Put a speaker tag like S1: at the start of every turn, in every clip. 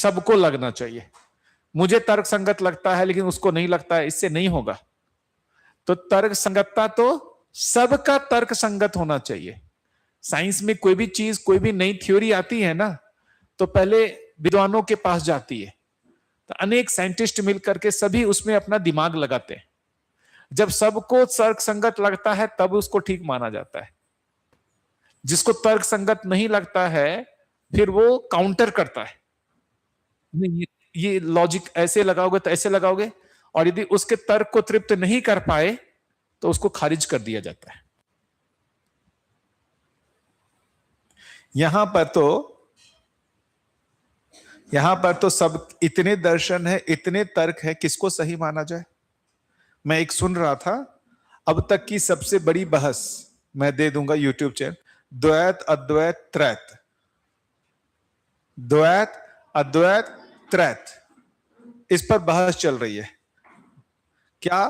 S1: सबको लगना चाहिए। मुझे तर्क संगत लगता है लेकिन उसको नहीं लगता है, इससे नहीं होगा। तो तर्क संगतता तो सबका तर्क संगत होना चाहिए। साइंस में कोई भी चीज, कोई भी नई थ्योरी आती है ना, तो पहले विद्वानों के पास जाती है। तो अनेक साइंटिस्ट मिलकर के सभी उसमें अपना दिमाग लगाते हैं। जब सबको तर्क संगत लगता है तब उसको ठीक माना जाता है। जिसको तर्क संगत नहीं लगता है फिर वो काउंटर करता है, नहीं ये लॉजिक ऐसे लगाओगे तो ऐसे लगाओगे, और यदि उसके तर्क को तृप्त नहीं कर पाए तो उसको खारिज कर दिया जाता है। यहां पर तो सब इतने दर्शन है, इतने तर्क है, किसको सही माना जाए। मैं एक सुन रहा था, अब तक की सबसे बड़ी बहस मैं दे दूंगा यूट्यूब चैनल, द्वैत अद्वैत त्रैत, द्वैत अद्वैत त्रैत, इस पर बहस चल रही है। क्या?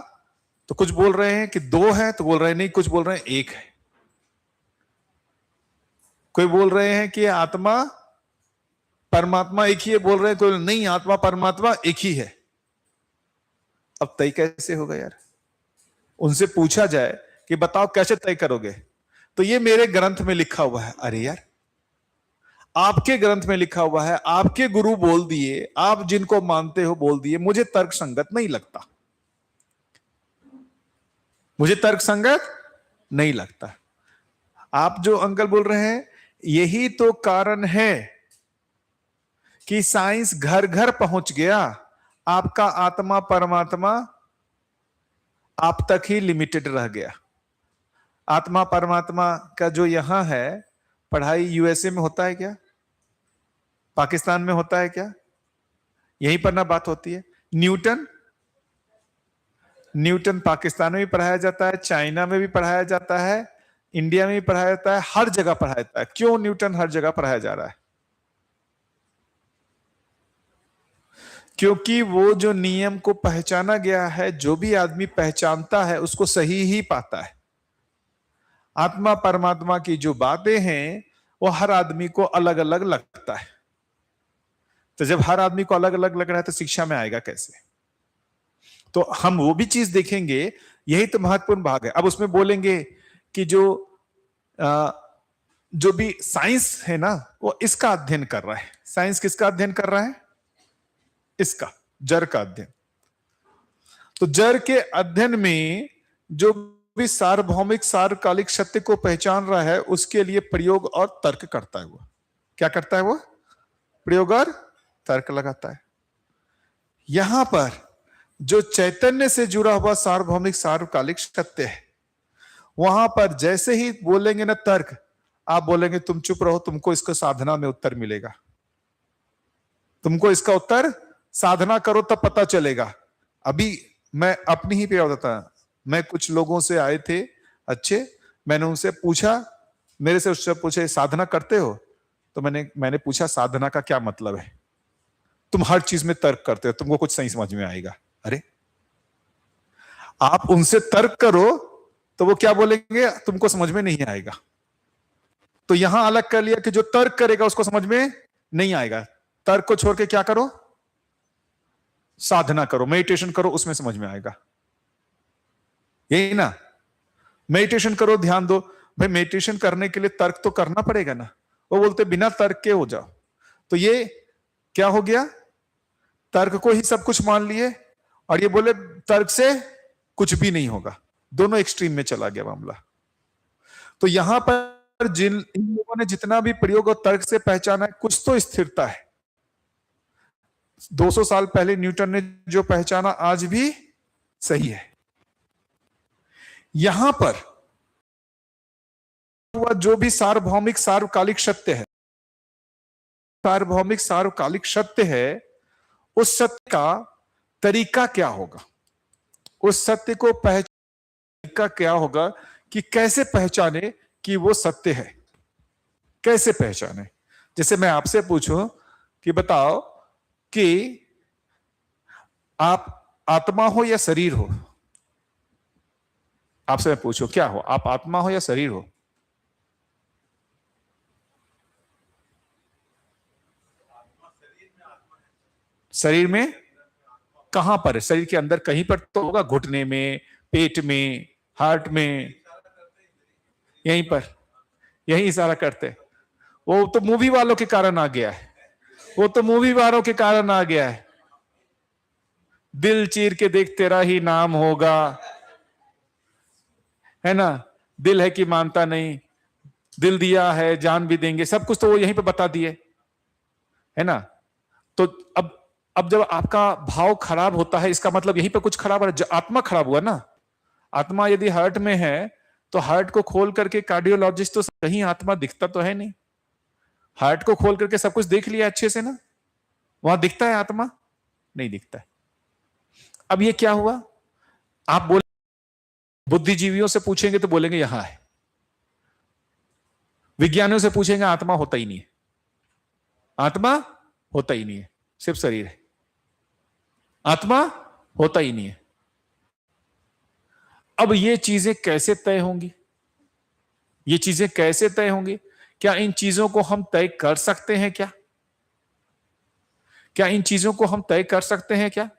S1: तो कुछ बोल रहे हैं कि दो है, तो बोल रहे हैं नहीं, कुछ बोल रहे हैं एक है। कोई बोल रहे हैं कि आत्मा परमात्मा एक ही है, बोल रहे हैं कोई नहीं, आत्मा परमात्मा एक ही है। अब तय कैसे होगा यार? उनसे पूछा जाए कि बताओ कैसे तय करोगे, तो ये मेरे ग्रंथ में लिखा हुआ है। अरे यार, आपके ग्रंथ में लिखा हुआ है, आपके गुरु बोल दिए, आप जिनको मानते हो बोल दिए, मुझे तर्क संगत नहीं लगता, मुझे तर्क संगत नहीं लगता। आप जो अंकल बोल रहे हैं, यही तो कारण है कि साइंस घर घर पहुंच गया। आपका आत्मा परमात्मा आप तक ही लिमिटेड रह गया। आत्मा परमात्मा का जो यहां है, पढ़ाई यूएसए में होता है क्या? पाकिस्तान में होता है क्या? यहीं पर ना बात होती है। न्यूटन पाकिस्तान में भी पढ़ाया जाता है, चाइना में भी पढ़ाया जाता है, इंडिया में भी पढ़ाया जाता है, हर जगह पढ़ाया जाता है। क्यों न्यूटन हर जगह पढ़ाया जा रहा है? क्योंकि वो जो नियम को पहचाना गया है, जो भी आदमी पहचानता है उसको सही ही पाता है। आत्मा परमात्मा की जो बातें हैं वो हर आदमी को अलग अलग लगता है। तो जब हर आदमी को अलग अलग लग रहा है तो शिक्षा में आएगा कैसे? तो हम वो भी चीज देखेंगे, यही तो महत्वपूर्ण भाग है। अब उसमें बोलेंगे कि जो भी साइंस है ना, वो इसका अध्ययन कर रहा है। साइंस किसका अध्ययन कर रहा है? इसका, जड़ का अध्ययन। तो जड़ के अध्ययन में जो भी सार्वभौमिक सार्वकालिक सत्य को पहचान रहा है, उसके लिए प्रयोग और तर्क करता है। वो क्या करता है? वो प्रयोग और तर्क लगाता है। यहां पर जो चैतन्य से जुड़ा हुआ सार्वभौमिक सार्वकालिक सत्य है, वहां पर जैसे ही बोलेंगे ना तर्क, आप बोलेंगे तुम चुप रहो, तुमको इसको साधना में उत्तर मिलेगा, तुमको इसका उत्तर साधना करो तब पता चलेगा। अभी मैं अपनी ही पे बताता, मैं कुछ लोगों से आए थे अच्छे, मैंने उनसे पूछा, मेरे से उससे पूछे साधना करते हो? तो मैंने पूछा साधना का क्या मतलब है? तुम हर चीज में तर्क करते हो, तुमको कुछ सही समझ में आएगा। अरे, आप उनसे तर्क करो तो वो क्या बोलेंगे? तुमको समझ में नहीं आएगा। तो यहां अलग कर लिया कि जो तर्क करेगा उसको समझ में नहीं आएगा। तर्क को छोड़ के क्या करो? साधना करो, मेडिटेशन करो, उसमें समझ में आएगा। यही ना, मेडिटेशन करो, ध्यान दो। भाई मेडिटेशन करने के लिए तर्क तो करना पड़ेगा ना। वो बोलते बिना तर्क के हो जाओ। तो ये क्या हो गया? तर्क को ही सब कुछ मान लिए, और ये बोले तर्क से कुछ भी नहीं होगा। दोनों एक्सट्रीम में चला गया मामला। तो यहां पर इन लोगों ने जितना भी प्रयोग और तर्क से पहचाना है, कुछ तो स्थिरता है। 200 साल पहले न्यूटन ने जो पहचाना आज भी सही है। यहां पर जो भी सार्वभौमिक सार्वकालिक सत्य है, सार्वभौमिक सार्वकालिक सत्य है, उस सत्य का तरीका क्या होगा? उस सत्य को पहचानने का क्या होगा कि कैसे पहचाने कि वो सत्य है? कैसे पहचाने? जैसे मैं आपसे पूछूं कि बताओ कि आप आत्मा हो या शरीर हो? आपसे मैं पूछूं क्या हो, आप आत्मा हो या शरीर हो? शरीर में कहां पर है? शरीर के अंदर कहीं पर तो होगा, घुटने में, पेट में, हार्ट में, यहीं पर, यही इशारा करते हैं। वो तो मूवी वालों के कारण आ गया है, वो तो मूवी वालों के कारण आ गया है। दिल चीर के देख तेरा ही नाम होगा, है ना, दिल है कि मानता नहीं, दिल दिया है जान भी देंगे, सब कुछ तो वो यहीं पे बता दिए, है ना। तो अब जब आपका भाव खराब होता है, इसका मतलब यहीं पे कुछ खराब है, आत्मा खराब हुआ ना। आत्मा यदि हार्ट में है तो हार्ट को खोल करके कार्डियोलॉजिस्ट तो कहीं आत्मा दिखता तो है नहीं, हार्ट को खोल करके सब कुछ देख लिया अच्छे से ना, वहां दिखता है आत्मा? नहीं दिखता है। अब ये क्या हुआ? आप बोले, बुद्धिजीवियों से पूछेंगे तो बोलेंगे यहां है, विज्ञानियों से पूछेंगे आत्मा होता ही नहीं है, आत्मा होता ही नहीं है, सिर्फ शरीर है, आत्मा होता ही नहीं है। अब ये चीजें कैसे तय होंगी? ये चीजें कैसे तय होंगी? क्या इन चीजों को हम तय कर सकते हैं क्या? क्या इन चीजों को हम तय कर सकते हैं क्या?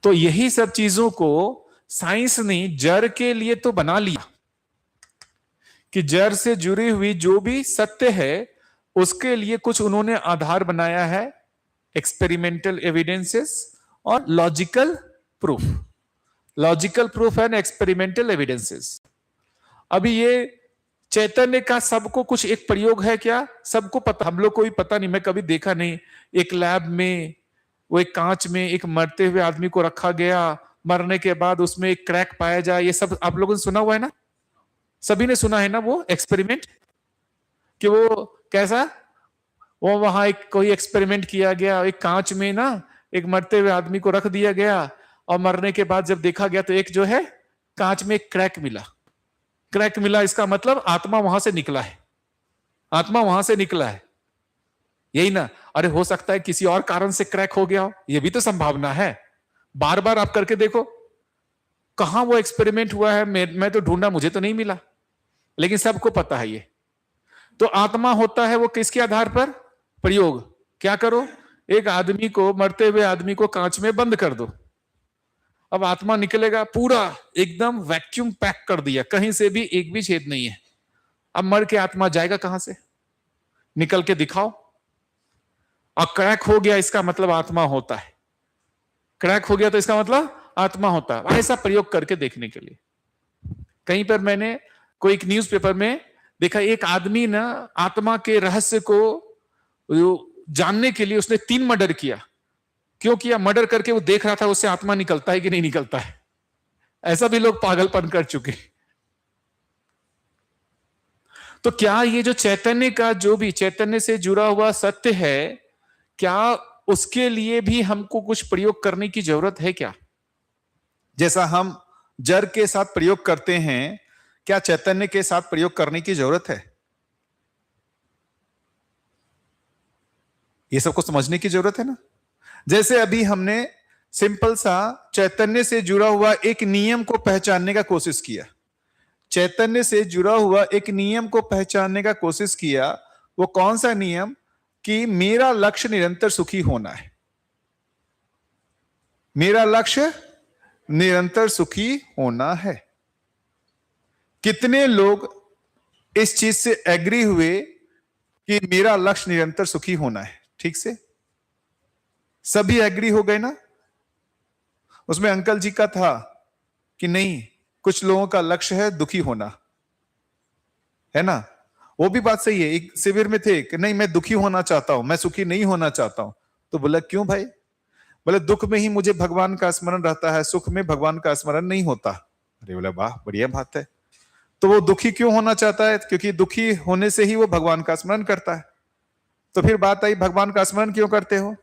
S1: तो यही सब चीजों को साइंस ने जड़ के लिए तो बना लिया कि जड़ से जुड़ी हुई जो भी सत्य है उसके लिए कुछ उन्होंने आधार बनाया है, एक्सपेरिमेंटल एविडेंसेस और logical proof, logical proof and experimental evidences. अभी ये चैतन्य का सबको कुछ एक प्रयोग है क्या? सबको पता, हम लोग को भी पता नहीं, मैं कभी देखा नहीं। एक लैब में वो एक कांच में एक मरते हुए आदमी को रखा गया, मरने के बाद उसमें एक क्रैक पाया जाए, ये सब आप लोगों ने सुना हुआ है ना, सभी ने सुना है ना वो एक्सपेरिमेंट, कि वो कैसा, वो वहां एक कोई एक्सपेरिमेंट किया गया, एक कांच में ना एक मरते हुए आदमी को रख दिया गया और मरने के बाद जब देखा गया तो एक जो है कांच में एक क्रैक मिला, क्रैक मिला, इसका मतलब आत्मा वहां से निकला है, आत्मा वहां से निकला है, यही ना। अरे हो सकता है किसी और कारण से क्रैक हो गया हो, यह भी तो संभावना है। बार बार आप करके देखो, कहां वो एक्सपेरिमेंट हुआ है, मैं तो ढूंढा, मुझे तो नहीं मिला, लेकिन सबको पता है ये। तो आत्मा होता है वो किसके आधार पर? प्रयोग। क्या करो, एक आदमी को, मरते हुए आदमी को कांच में बंद कर दो, अब आत्मा निकलेगा, पूरा एकदम वैक्यूम पैक कर दिया, कहीं से भी एक भी छेद नहीं है। अब मर के आत्मा जाएगा कहां से? निकल के दिखाओ। और क्रैक हो गया, इसका मतलब आत्मा होता है, क्रैक हो गया तो इसका मतलब आत्मा होता है। ऐसा प्रयोग करके देखने के लिए कहीं पर मैंने कोई एक न्यूज़पेपर में देखा, एक आदमी ना आत्मा के रहस्य को जानने के लिए उसने 3 मर्डर किया। क्यों किया? मर्डर करके वो देख रहा था उससे आत्मा निकलता है कि नहीं निकलता है। ऐसा भी लोग पागलपन कर चुके। तो क्या ये जो चैतन्य का, जो भी चैतन्य से जुड़ा हुआ सत्य है, क्या उसके लिए भी हमको कुछ प्रयोग करने की जरूरत है क्या? जैसा हम जड़ के साथ प्रयोग करते हैं, क्या चैतन्य के साथ प्रयोग करने की जरूरत है? ये सबको समझने की जरूरत है ना। जैसे अभी हमने सिंपल सा चैतन्य से जुड़ा हुआ एक नियम को पहचानने का कोशिश किया, चैतन्य से जुड़ा हुआ एक नियम को पहचानने का कोशिश किया। वो कौन सा नियम? कि मेरा लक्ष्य निरंतर सुखी होना है, मेरा लक्ष्य निरंतर सुखी होना है। कितने लोग इस चीज से एग्री हुए कि मेरा लक्ष्य निरंतर सुखी होना है? ठीक से सभी एग्री हो गए ना। उसमें अंकल जी का था कि नहीं, कुछ लोगों का लक्ष्य है दुखी होना, है ना। वो भी बात सही है। एक शिविर में थे कि नहीं मैं दुखी होना चाहता हूं, मैं सुखी नहीं होना चाहता हूं। तो बोला क्यों भाई? बोले दुख में ही मुझे भगवान का स्मरण रहता है, सुख में भगवान का स्मरण नहीं होता। अरे बोला वाह बढ़िया बात है। तो वो दुखी क्यों होना चाहता है? क्योंकि दुखी होने से ही वो भगवान का स्मरण करता है। तो फिर बात आई, भगवान का स्मरण क्यों करते हो?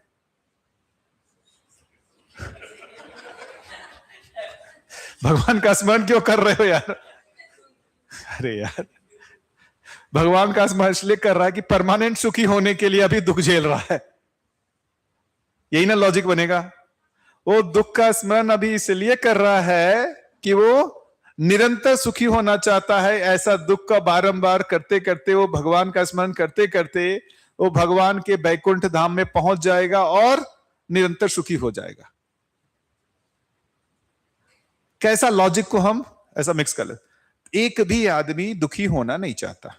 S1: भगवान का स्मरण क्यों कर रहे हो यार? अरे यार, भगवान का स्मरण इसलिए कर रहा है कि परमानेंट सुखी होने के लिए अभी दुख झेल रहा है, यही ना लॉजिक बनेगा। वो दुख का स्मरण अभी इसलिए कर रहा है कि वो निरंतर सुखी होना चाहता है। ऐसा दुख का बारंबार करते करते, वो भगवान का स्मरण करते करते वो भगवान के बैकुंठ धाम में पहुंच जाएगा और निरंतर सुखी हो जाएगा। कैसा लॉजिक को हम ऐसा मिक्स कर लेते। एक भी आदमी दुखी होना नहीं चाहता,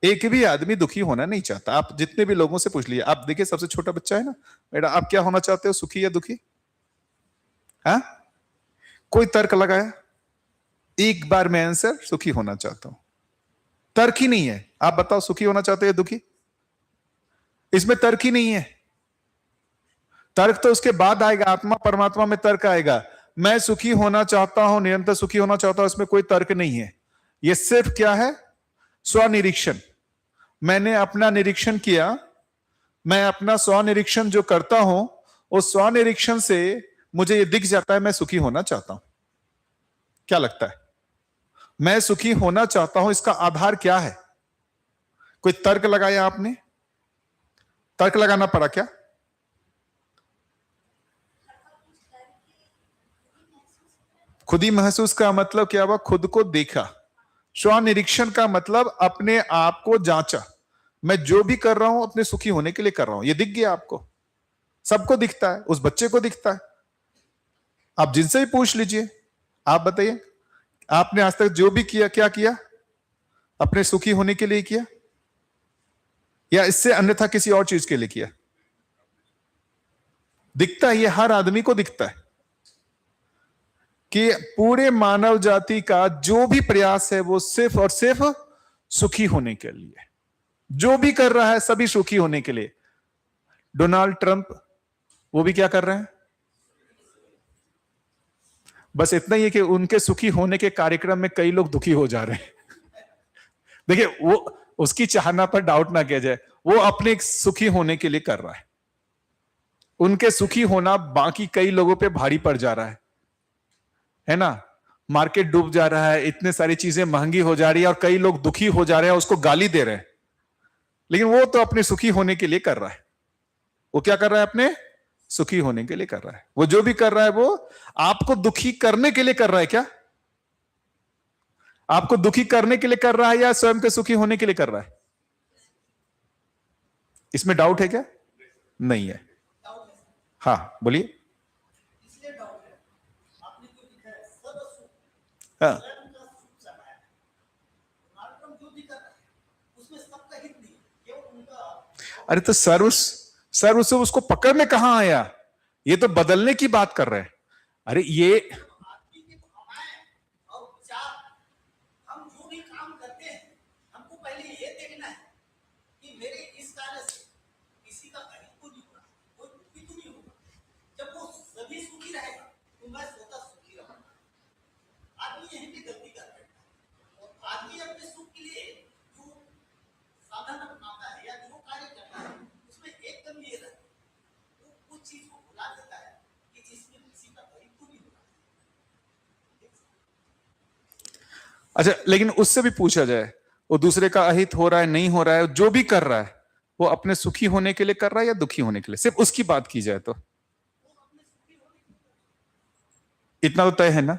S1: एक भी आदमी दुखी होना नहीं चाहता। आप जितने भी लोगों से पूछ लिए, आप देखिए सबसे छोटा बच्चा है ना, बेटा आप क्या होना चाहते हो, सुखी या दुखी? हाँ, कोई तर्क लगाया? एक बार में आंसर, सुखी होना चाहता हूं। तर्क ही नहीं है। आप बताओ सुखी होना चाहते हो दुखी? इसमें तर्क ही नहीं है। तर्क तो उसके बाद आएगा, आत्मा परमात्मा में तर्क आएगा। मैं सुखी होना चाहता हूं, निरंतर सुखी होना चाहता हूं, इसमें कोई तर्क नहीं है। यह सिर्फ क्या है? स्वनिरीक्षण। मैंने अपना निरीक्षण किया, मैं अपना स्वनिरीक्षण जो करता हूं, उस स्वनिरीक्षण से मुझे यह दिख जाता है मैं सुखी होना चाहता हूं। क्या लगता है? मैं सुखी होना चाहता हूं, इसका आधार क्या है? कोई तर्क लगाया आपने? तर्क लगाना पड़ा क्या? खुद ही महसूस का मतलब क्या हुआ? खुद को देखा। स्वनिरीक्षण का मतलब अपने आप को जांचा। मैं जो भी कर रहा हूं अपने सुखी होने के लिए कर रहा हूं। ये दिख गया आपको? सबको दिखता है, उस बच्चे को दिखता है। आप जिनसे भी पूछ लीजिए, आप बताइए आपने आज तक जो भी किया, क्या किया? अपने सुखी होने के लिए किया या इससे अन्यथा किसी और चीज के लिए किया? दिखता है, ये हर आदमी को दिखता है कि पूरे मानव जाति का जो भी प्रयास है वो सिर्फ और सिर्फ सुखी होने के लिए। जो भी कर रहा है सभी सुखी होने के लिए। डोनाल्ड ट्रंप, वो भी क्या कर रहे हैं? बस इतना ही है कि उनके सुखी होने के कार्यक्रम में कई लोग दुखी हो जा रहे हैं। देखिए, वो उसकी चाहना पर डाउट ना किया जाए, वो अपने सुखी होने के लिए कर रहा है। उनके सुखी होना बाकी कई लोगों पे भारी पड़ जा रहा है ना? मार्केट डूब जा रहा है, इतने सारी चीजें महंगी हो जा रही है और कई लोग दुखी हो जा रहे हैं, उसको गाली दे रहे हैं। लेकिन वो तो अपने सुखी होने के लिए कर रहा है। वो क्या कर रहा है? अपने सुखी होने के लिए कर रहा है। वो जो भी कर रहा है वो आपको दुखी करने के लिए कर रहा है क्या? आपको दुखी करने के लिए कर रहा है या स्वयं के सुखी होने के लिए कर रहा है? इसमें डाउट है क्या? नहीं है। हाँ बोलिए। हाँ। अरे तो सर्व से उसको पकड़ने कहां आया? ये तो बदलने की बात कर रहे हैं। अरे ये अच्छा, लेकिन उससे भी पूछा जाए, वो दूसरे का अहित हो रहा है, नहीं हो रहा है, जो भी कर रहा है वो अपने सुखी होने के लिए कर रहा है या दुखी होने के लिए? सिर्फ उसकी बात की जाए तो इतना तो तय है ना?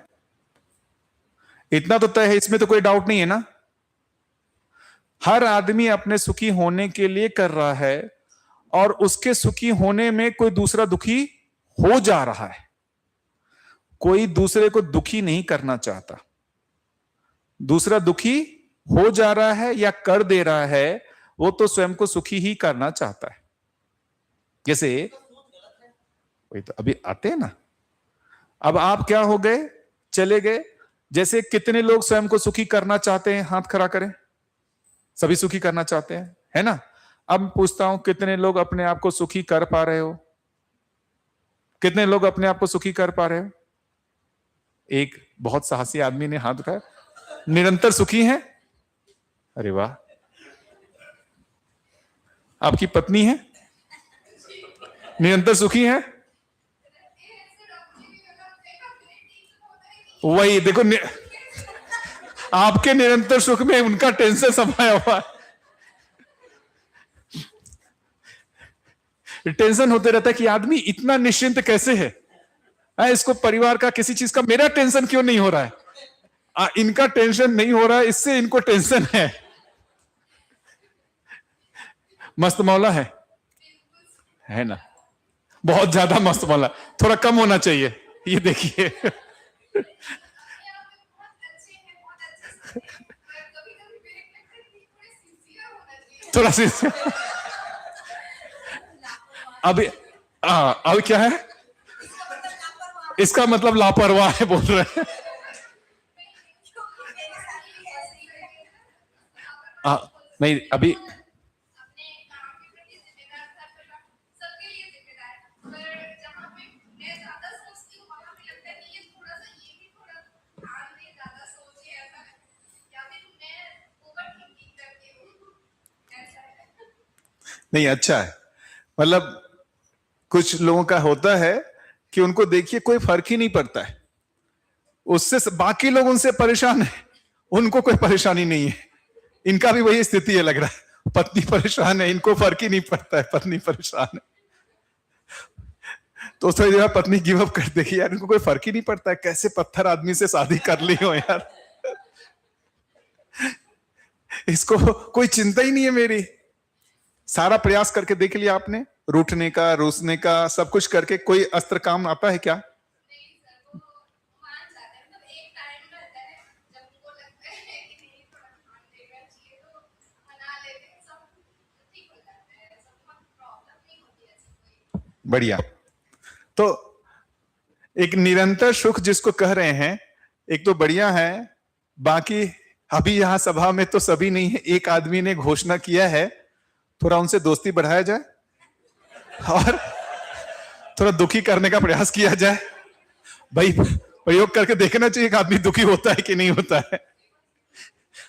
S1: इतना तो तय है, इसमें तो कोई डाउट नहीं है ना? हर आदमी अपने सुखी होने के लिए कर रहा है और उसके सुखी होने में कोई दूसरा दुखी हो जा रहा है। कोई दूसरे को दुखी नहीं करना चाहता। दूसरा दुखी हो जा रहा है या कर दे रहा है, वो तो स्वयं को सुखी ही करना चाहता है। जैसे वही तो अभी आते हैं ना, अब आप क्या हो गए, चले गए। जैसे कितने लोग स्वयं को सुखी करना चाहते हैं? हाथ खड़ा करें। सभी सुखी करना चाहते हैं, है ना? अब पूछता हूं, कितने लोग अपने आप को सुखी कर पा रहे हो? कितने लोग अपने आप को सुखी कर पा रहे हो? एक बहुत साहसी आदमी ने हाथ उठाया। निरंतर सुखी हैं? अरे वाह। आपकी पत्नी है, निरंतर सुखी है? वही देखो, आपके निरंतर सुख में उनका टेंशन समाया हुआ है। टेंशन होते रहता है कि आदमी इतना निश्चिंत कैसे है, इसको परिवार का किसी चीज का मेरा टेंशन क्यों नहीं हो रहा है? इनका टेंशन नहीं हो रहा है, इससे इनको टेंशन है। मस्त मौला है ना? बहुत ज्यादा मस्त मौला, थोड़ा कम होना चाहिए। ये देखिए थोड़ा सी अभी अब क्या है? इसका मतलब लापरवाह है बोल रहे हैं। नहीं अभी नहीं, अच्छा है। मतलब कुछ लोगों का होता है कि उनको देखिए कोई फर्क ही नहीं पड़ता है, उससे बाकी लोग उनसे परेशान है, उनको कोई परेशानी नहीं है। इनका भी वही स्थिति है लग रहा है, पत्नी परेशान है, इनको फर्क ही नहीं पड़ता है, पत्नी परेशान है। तो थोड़ी देर पत्नी गिव अप कर देगी, यार इनको कोई फर्क ही नहीं पड़ता है, कैसे पत्थर आदमी से शादी कर ली हो यार, इसको कोई चिंता ही नहीं है मेरी। सारा प्रयास करके देख लिया आपने, रूठने का, रूसने का, सब कुछ करके कोई अस्त्र काम आता है क्या? बढ़िया। तो एक निरंतर सुख जिसको कह रहे हैं, एक तो बढ़िया है। बाकी अभी यहां सभा में तो सभी नहीं है, एक आदमी ने घोषणा किया है, थोड़ा उनसे दोस्ती बढ़ाया जाए और थोड़ा दुखी करने का प्रयास किया जाए। भाई प्रयोग करके देखना चाहिए कि आदमी दुखी होता है कि नहीं होता है।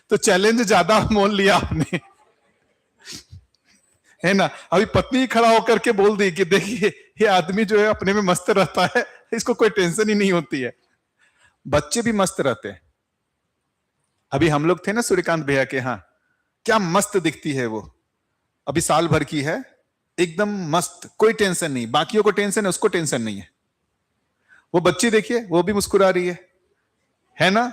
S1: तो चैलेंज ज्यादा मोल लिया आपने, है ना? अभी पत्नी खड़ा होकर के बोल दी कि देखिए ये आदमी जो है अपने में मस्त रहता है, इसको कोई टेंशन ही नहीं होती है। बच्चे भी मस्त रहते हैं। अभी हम लोग थे ना सूर्यकांत भैया के यहाँ, क्या मस्त दिखती है वो, अभी साल भर की है, एकदम मस्त, कोई टेंशन नहीं। बाकियों को टेंशन है, उसको टेंशन नहीं है। वो बच्ची देखिए, वो भी मुस्कुरा रही है ना?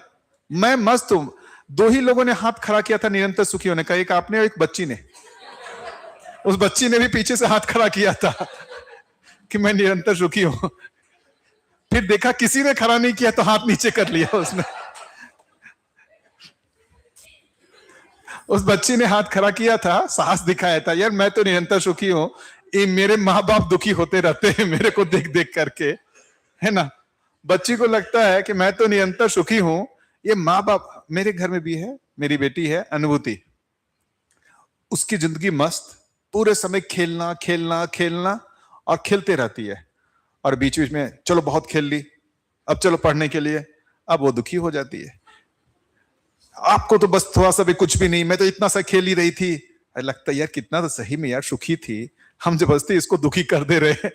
S1: मैं मस्त हूं। दो ही लोगों ने हाथ खड़ा किया था निरंतर सुखी होने का, एक आपने और एक बच्ची ने। उस बच्ची ने भी पीछे से हाथ खड़ा किया था कि मैं निरंतर सुखी हूं। फिर देखा किसी ने खड़ा नहीं किया तो हाथ नीचे कर लिया उसने। उस बच्ची ने हाथ खड़ा किया था, साहस दिखाया था, यार मैं तो निरंतर सुखी हूं, ये मेरे माँ बाप दुखी होते रहते हैं मेरे को देख देख करके, है ना? बच्ची को लगता है कि मैं तो निरंतर सुखी हूं, ये माँ बाप, मेरे घर में भी है, मेरी बेटी है अनुभूति, उसकी जिंदगी मस्त, पूरे समय खेलना खेलना खेलना और खेलते रहती है, और बीच बीच में चलो बहुत खेल ली, अब चलो पढ़ने के लिए, अब वो दुखी हो जाती है। आपको तो बस थोड़ा सा भी कुछ भी नहीं, मैं तो इतना सा खेल ही रही थी। लगता है यार कितना तो सही में यार सुखी थी, हम जबरदस्ती इसको दुखी कर दे रहे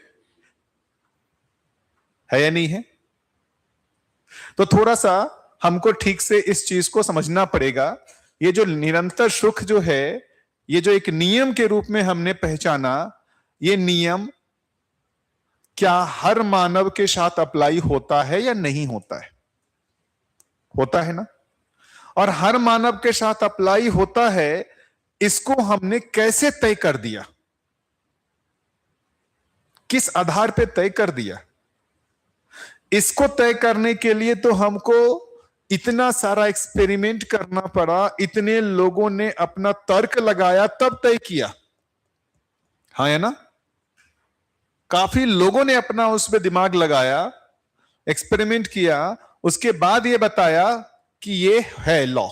S1: है या नहीं है? तो थोड़ा सा हमको ठीक से इस चीज को समझना पड़ेगा। ये जो निरंतर सुख जो है, ये जो एक नियम के रूप में हमने पहचाना, ये नियम क्या हर मानव के साथ अप्लाई होता है या नहीं होता है? होता है ना? और हर मानव के साथ अप्लाई होता है, इसको हमने कैसे तय कर दिया, किस आधार पे तय कर दिया? इसको तय करने के लिए तो हमको इतना सारा एक्सपेरिमेंट करना पड़ा, इतने लोगों ने अपना तर्क लगाया तब तय किया, हाँ है ना? काफी लोगों ने अपना उसमें दिमाग लगाया, एक्सपेरिमेंट किया, उसके बाद ये बताया कि ये है लॉ।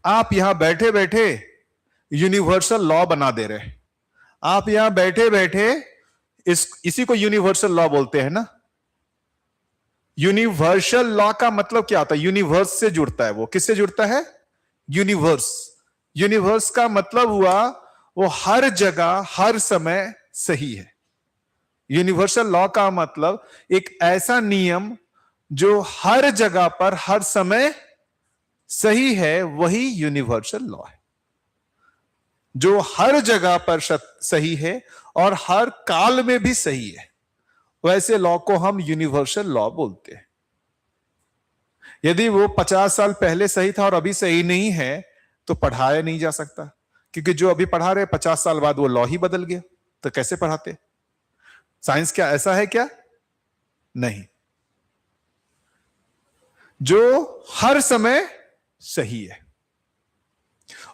S1: आप यहां बैठे बैठे यूनिवर्सल लॉ बना दे रहे हैं। आप यहां बैठे बैठे इसी को यूनिवर्सल लॉ बोलते हैं ना? यूनिवर्सल लॉ का मतलब क्या होता है? यूनिवर्स से जुड़ता है। वो किससे जुड़ता है? यूनिवर्स। यूनिवर्स का मतलब हुआ वो हर जगह हर समय सही है। यूनिवर्सल लॉ का मतलब एक ऐसा नियम जो हर जगह पर हर समय सही है, वही यूनिवर्सल लॉ है। जो हर जगह पर सही है और हर काल में भी सही है, वैसे लॉ को हम यूनिवर्सल लॉ बोलते हैं। यदि वो 50 साल पहले सही था और अभी सही नहीं है, तो पढ़ाया नहीं जा सकता। क्योंकि जो अभी पढ़ा रहे 50 साल बाद वो लॉ ही बदल गया, तो कैसे पढ़ाते? साइंस क्या ऐसा है क्या? नहीं, जो हर समय सही है।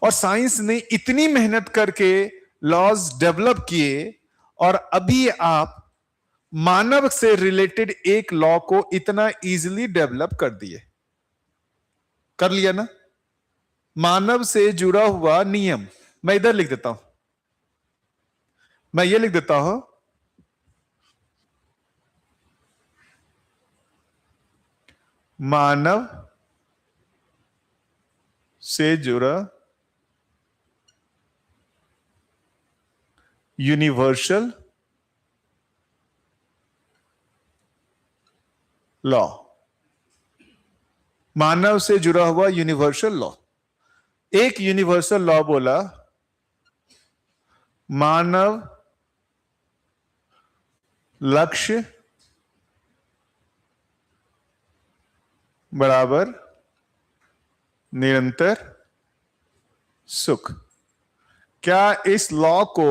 S1: और साइंस ने इतनी मेहनत करके लॉज डेवलप किए, और अभी आप मानव से रिलेटेड एक लॉ को इतना इजीली डेवलप कर दिए, कर लिया ना। मानव से जुड़ा हुआ नियम, मैं इधर लिख देता हूं, मैं ये लिख देता हूं, मानव से जुड़ा यूनिवर्सल लॉ, मानव से जुड़ा हुआ यूनिवर्सल लॉ। एक यूनिवर्सल लॉ बोला, मानव लक्ष्य बराबर निरंतर सुख। क्या इस लॉ को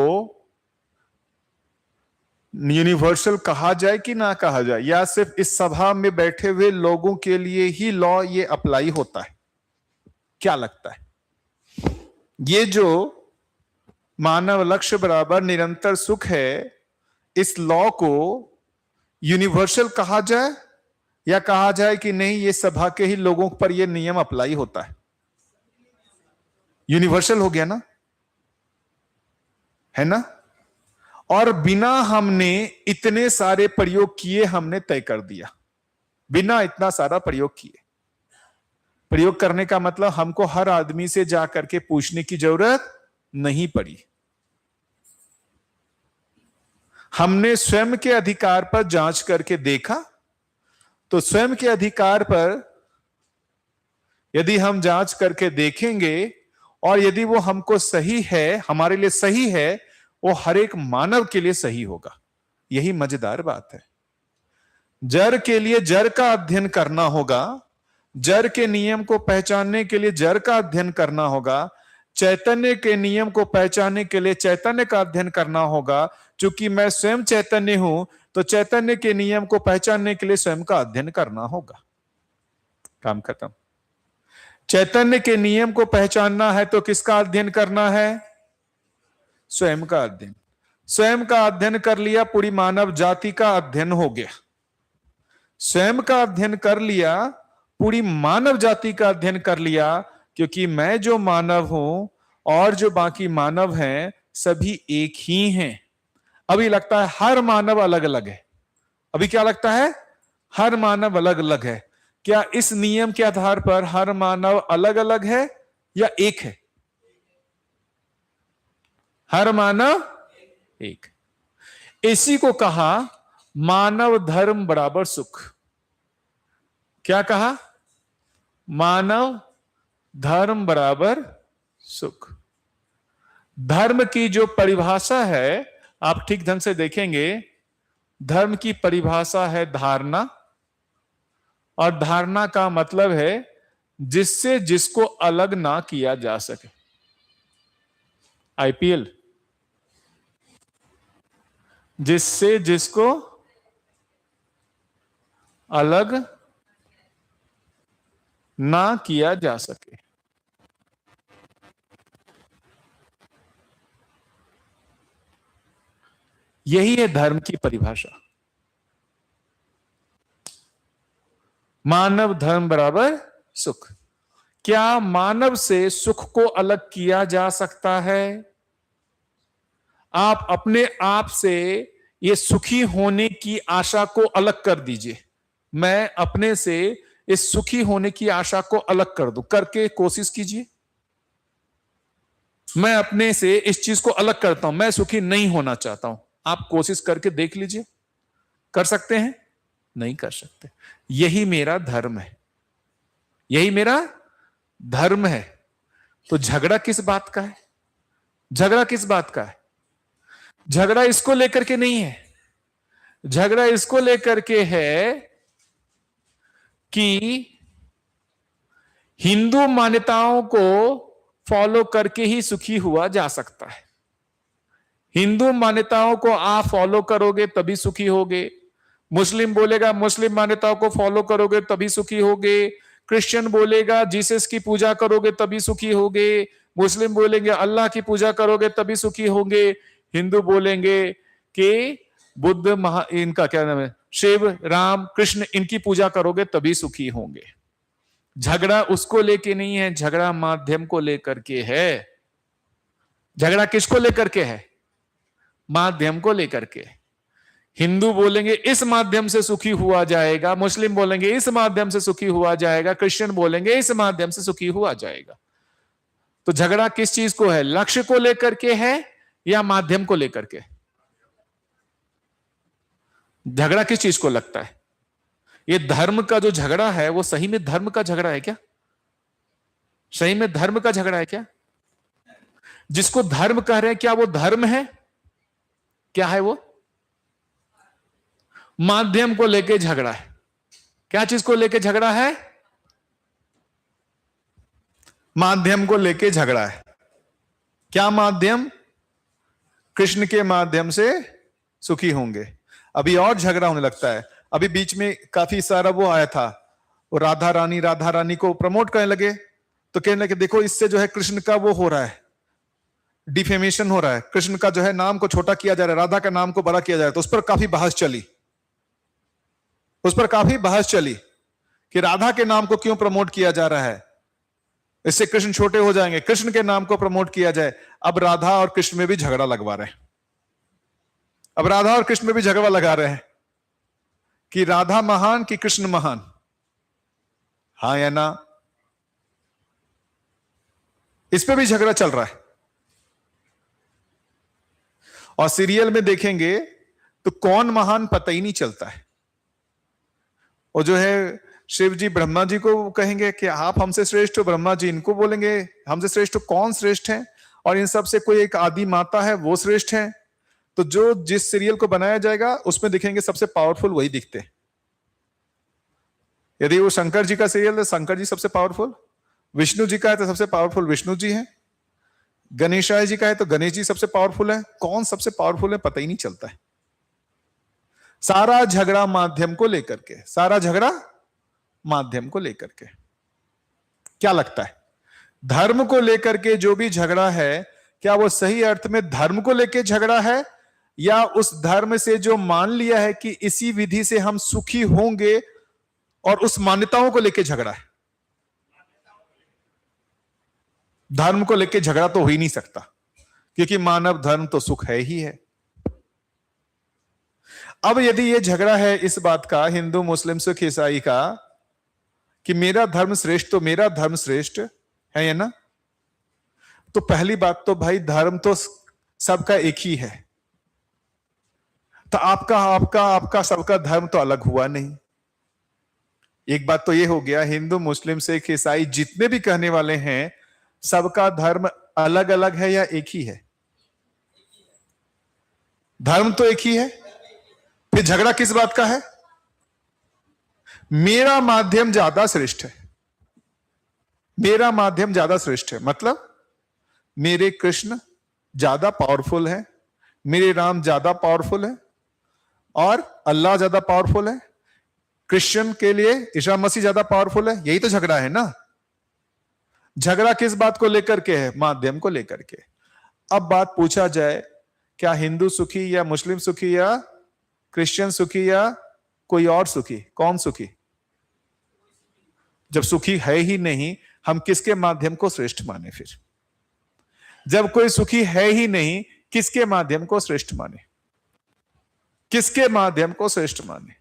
S1: यूनिवर्सल कहा जाए कि ना कहा जाए, या सिर्फ इस सभा में बैठे हुए लोगों के लिए ही लॉ ये अप्लाई होता है? क्या लगता है, ये जो मानव लक्ष्य बराबर निरंतर सुख है, इस लॉ को यूनिवर्सल कहा जाए, या कहा जाए कि नहीं ये सभा के ही लोगों पर ये नियम अप्लाई होता है? यूनिवर्सल हो गया ना, है ना। और बिना हमने इतने सारे प्रयोग किए हमने तय कर दिया, बिना इतना सारा प्रयोग किए। प्रयोग करने का मतलब हमको हर आदमी से जाकर के पूछने की जरूरत नहीं पड़ी। हमने स्वयं के अधिकार पर जांच करके देखा, तो स्वयं के अधिकार पर यदि हम जांच करके देखेंगे और यदि वो हमको सही है, हमारे लिए सही है, वो हर एक मानव के लिए सही होगा। यही मजेदार बात है। जड़ के लिए जड़ का अध्ययन करना होगा, जड़ के नियम को पहचानने के लिए जड़ का अध्ययन करना होगा, चैतन्य के नियम को पहचानने के लिए चैतन्य का अध्ययन करना होगा। चूंकि मैं स्वयं चैतन्य हूं, तो चैतन्य के नियम को पहचानने के लिए स्वयं का अध्ययन करना होगा। काम खत्म। चैतन्य के नियम को पहचानना है तो किसका अध्ययन करना है? स्वयं का अध्ययन। स्वयं का अध्ययन कर लिया, पूरी मानव जाति का अध्ययन हो गया। स्वयं का अध्ययन कर लिया, पूरी मानव जाति का अध्ययन कर लिया, क्योंकि मैं जो मानव हूं और जो बाकी मानव हैं सभी एक ही हैं। अभी लगता है हर मानव अलग अलग है। अभी क्या लगता है? हर मानव अलग अलग है। क्या इस नियम के आधार पर हर मानव अलग अलग है या एक है? हर मानव एक। इसी को कहा मानव धर्म बराबर सुख। क्या कहा? मानव धर्म बराबर सुख। धर्म की जो परिभाषा है, आप ठीक ढंग से देखेंगे, धर्म की परिभाषा है धारणा, और धारणा का मतलब है जिससे जिसको अलग ना किया जा सके। आईपीएल, जिससे जिसको अलग ना किया जा सके। यही है धर्म की परिभाषा। मानव धर्म बराबर सुख। क्या मानव से सुख को अलग किया जा सकता है? आप अपने आप से ये सुखी होने की आशा को अलग कर दीजिए। मैं अपने से इस सुखी होने की आशा को अलग कर दूं, करके कोशिश कीजिए। मैं अपने से इस चीज को अलग करता हूं, मैं सुखी नहीं होना चाहता हूं। आप कोशिश करके देख लीजिए, कर सकते हैं? नहीं कर सकते। यही मेरा धर्म है, यही मेरा धर्म है। तो झगड़ा किस बात का है? झगड़ा किस बात का है? झगड़ा इसको लेकर के नहीं है। झगड़ा इसको लेकर के है कि हिंदू मान्यताओं को फॉलो करके ही सुखी हुआ जा सकता है। हिंदू मान्यताओं को आप फॉलो करोगे तभी सुखी होगे, मुस्लिम बोलेगा मुस्लिम मान्यताओं को फॉलो करोगे तभी सुखी होगे, क्रिश्चियन बोलेगा जीसस की पूजा करोगे तभी सुखी होगे, मुस्लिम बोलेंगे अल्लाह की पूजा करोगे तभी सुखी होंगे, हिंदू बोलेंगे कि बुद्ध इनका क्या नाम है, शिव राम कृष्ण, इनकी पूजा करोगे तभी सुखी होंगे। झगड़ा उसको लेके नहीं है, झगड़ा माध्यम को लेकर के है। झगड़ा किसको लेकर के है? माध्यम को लेकर के। हिंदू बोलेंगे इस माध्यम से सुखी हुआ जाएगा, मुस्लिम बोलेंगे इस माध्यम से सुखी हुआ जाएगा, क्रिश्चियन बोलेंगे इस माध्यम से सुखी हुआ जाएगा। तो झगड़ा किस चीज को है? लक्ष्य को लेकर के है या माध्यम को लेकर के? झगड़ा किस चीज को लगता है? ये धर्म का जो झगड़ा है वो सही में धर्म का झगड़ा है क्या? सही में धर्म का झगड़ा है क्या? जिसको धर्म कह रहे हैं क्या वो धर्म है? क्या है वो? माध्यम को लेके झगड़ा है। क्या चीज को लेके झगड़ा है? माध्यम को लेके झगड़ा है। क्या माध्यम? कृष्ण के माध्यम से सुखी होंगे। अभी और झगड़ा होने लगता है। अभी बीच में काफी सारा वो आया था, वो राधा रानी को प्रमोट करने लगे, तो कहने लगे देखो इससे जो है कृष्ण का वो हो रहा है, डिफेमेशन हो रहा है, कृष्ण का जो है नाम को छोटा किया जा रहा है, राधा का नाम को बड़ा किया जा रहा है। तो उस पर काफी बहस चली कि राधा के नाम को क्यों प्रमोट किया जा रहा है, इससे कृष्ण छोटे हो जाएंगे, कृष्ण के नाम को प्रमोट किया जाए। अब राधा और कृष्ण में भी झगड़ा लगवा रहे हैं। अब राधा और कृष्ण में भी झगड़ा लगा रहे हैं कि राधा महान कि कृष्ण महान, हाँ या ना? इस पे भी झगड़ा चल रहा है। और सीरियल में देखेंगे तो कौन महान पता ही नहीं चलता है। और जो है शिव जी ब्रह्मा जी को कहेंगे कि आप हमसे श्रेष्ठ हो, ब्रह्मा जी इनको बोलेंगे हमसे श्रेष्ठ हो। कौन श्रेष्ठ है? और इन सब से कोई एक आदि माता है वो श्रेष्ठ है। तो जो जिस सीरियल को बनाया जाएगा उसमें दिखेंगे सबसे पावरफुल वही दिखते हैं। यदि वो शंकर जी का सीरियल है, शंकर जी सबसे पावरफुल, विष्णु जी का है तो सबसे पावरफुल विष्णु जी है, गणेशाय जी का है तो गणेश जी सबसे पावरफुल है। कौन सबसे पावरफुल है पता ही नहीं चलता है। सारा झगड़ा माध्यम को लेकर के, सारा झगड़ा माध्यम को लेकर के। क्या लगता है धर्म को लेकर के जो भी झगड़ा है, क्या वो सही अर्थ में धर्म को लेकर झगड़ा है, या उस धर्म से जो मान लिया है कि इसी विधि से हम सुखी होंगे और उस मान्यताओं को लेकर झगड़ा है? धर्म को लेकर झगड़ा तो हो ही नहीं सकता, क्योंकि मानव धर्म तो सुख है ही है। अब यदि ये झगड़ा है इस बात का, हिंदू मुस्लिम सिख ईसाई का, कि मेरा धर्म श्रेष्ठ तो मेरा धर्म श्रेष्ठ है या ना, तो पहली बात तो भाई धर्म तो सबका एक ही है। तो आपका सबका धर्म तो अलग हुआ नहीं। एक बात तो ये हो गया, हिंदू मुस्लिम सिख ईसाई जितने भी कहने वाले हैं सबका धर्म अलग अलग है या एक ही है? धर्म तो एक ही है। फिर झगड़ा किस बात का है? मेरा माध्यम ज्यादा श्रेष्ठ है, मेरा माध्यम ज्यादा श्रेष्ठ है, मतलब मेरे कृष्ण ज्यादा पावरफुल है, मेरे राम ज्यादा पावरफुल है, और अल्लाह ज्यादा पावरफुल है, क्रिश्चियन के लिए ईसा मसीह ज्यादा पावरफुल है। यही तो झगड़ा है ना। झगड़ा किस बात को लेकर के है? माध्यम को लेकर के। अब बात पूछा जाए, क्या हिंदू सुखी या मुस्लिम सुखी या क्रिश्चियन सुखी या कोई और सुखी? कौन सुखी? जब सुखी है ही नहीं, हम किसके माध्यम को श्रेष्ठ माने? फिर जब कोई सुखी है ही नहीं, किसके माध्यम को श्रेष्ठ माने? किसके माध्यम को श्रेष्ठ माने?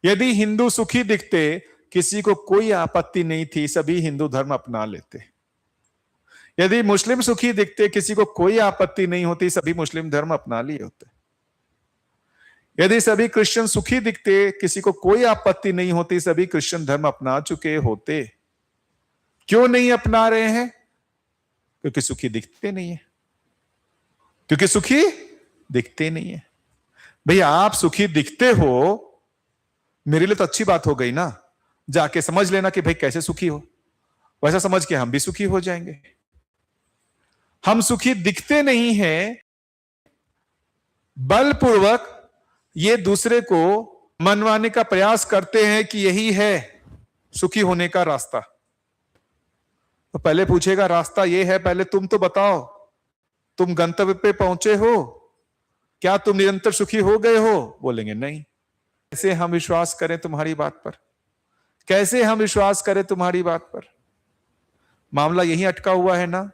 S1: यदि हिंदू सुखी दिखते, किसी को कोई आपत्ति नहीं थी, सभी हिंदू धर्म अपना लेते। यदि मुस्लिम सुखी दिखते, किसी को कोई आपत्ति नहीं होती, सभी मुस्लिम धर्म अपना लिए होते। यदि सभी क्रिश्चियन सुखी दिखते, किसी को कोई आपत्ति नहीं होती, सभी क्रिश्चियन धर्म अपना चुके होते। क्यों नहीं अपना रहे हैं? क्योंकि सुखी दिखते नहीं है, क्योंकि सुखी दिखते नहीं है। भैया आप सुखी दिखते हो, मेरे लिए तो अच्छी बात हो गई ना। जाके समझ लेना कि भाई कैसे सुखी हो, वैसा समझ के हम भी सुखी हो जाएंगे। हम सुखी दिखते नहीं हैं, बलपूर्वक ये दूसरे को मनवाने का प्रयास करते हैं कि यही है सुखी होने का रास्ता। तो पहले पूछेगा रास्ता ये है, पहले तुम तो बताओ, तुम गंतव्य पे पहुंचे हो, क्या तुम निरंतर सुखी हो गए हो? बोलेंगे नहीं। कैसे हम विश्वास करें तुम्हारी बात पर? कैसे हम विश्वास करें तुम्हारी बात पर? मामला यही अटका हुआ है ना,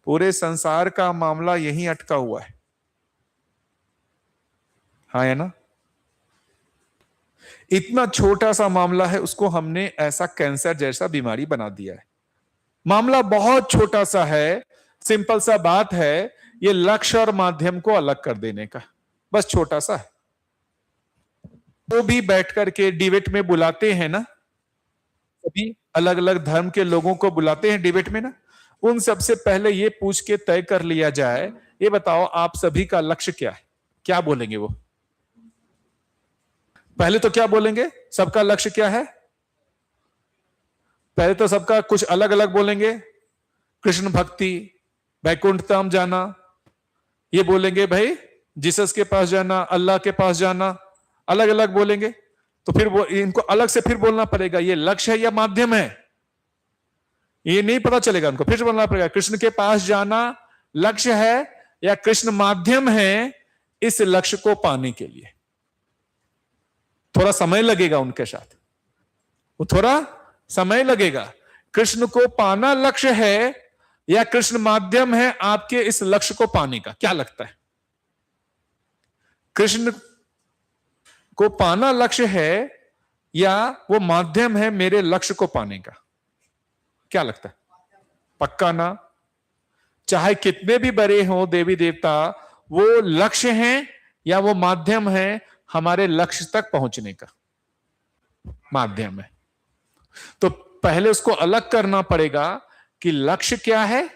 S1: पूरे संसार का मामला यही अटका हुआ है। हाँ है ना? इतना छोटा सा मामला है, उसको हमने ऐसा कैंसर जैसा बीमारी बना दिया है। मामला बहुत छोटा सा है, सिंपल सा बात है, ये लक्ष्य और माध्यम को अलग कर देने का, बस छोटा सा है। तो भी बैठ करके डिबेट में बुलाते हैं ना, सभी अलग अलग धर्म के लोगों को बुलाते हैं डिबेट में ना, उन सबसे पहले ये पूछ के तय कर लिया जाए, ये बताओ आप सभी का लक्ष्य क्या है? क्या बोलेंगे वो? पहले तो क्या बोलेंगे? सबका लक्ष्य क्या है? पहले तो सबका कुछ अलग अलग बोलेंगे, कृष्ण भक्ति, वैकुंठ धाम जाना, ये बोलेंगे भाई जीसस के पास जाना, अल्लाह के पास जाना, अलग अलग बोलेंगे। तो फिर वो इनको अलग से फिर बोलना पड़ेगा, ये लक्ष्य है या माध्यम है, ये नहीं पता चलेगा उनको, फिर बोलना पड़ेगा कृष्ण के पास जाना लक्ष्य है या कृष्ण माध्यम है इस लक्ष्य को पाने के लिए। थोड़ा समय लगेगा उनके साथ, वो थोड़ा समय लगेगा। कृष्ण को पाना लक्ष्य है या कृष्ण माध्यम है आपके इस लक्ष्य को पाने का? क्या लगता है? कृष्ण को पाना लक्ष्य है या वो माध्यम है मेरे लक्ष्य को पाने का? क्या लगता है? पक्का ना? चाहे कितने भी बड़े हो देवी देवता, वो लक्ष्य हैं या वो माध्यम है हमारे लक्ष्य तक पहुंचने का? माध्यम है। तो पहले उसको अलग करना पड़ेगा कि लक्ष्य क्या है,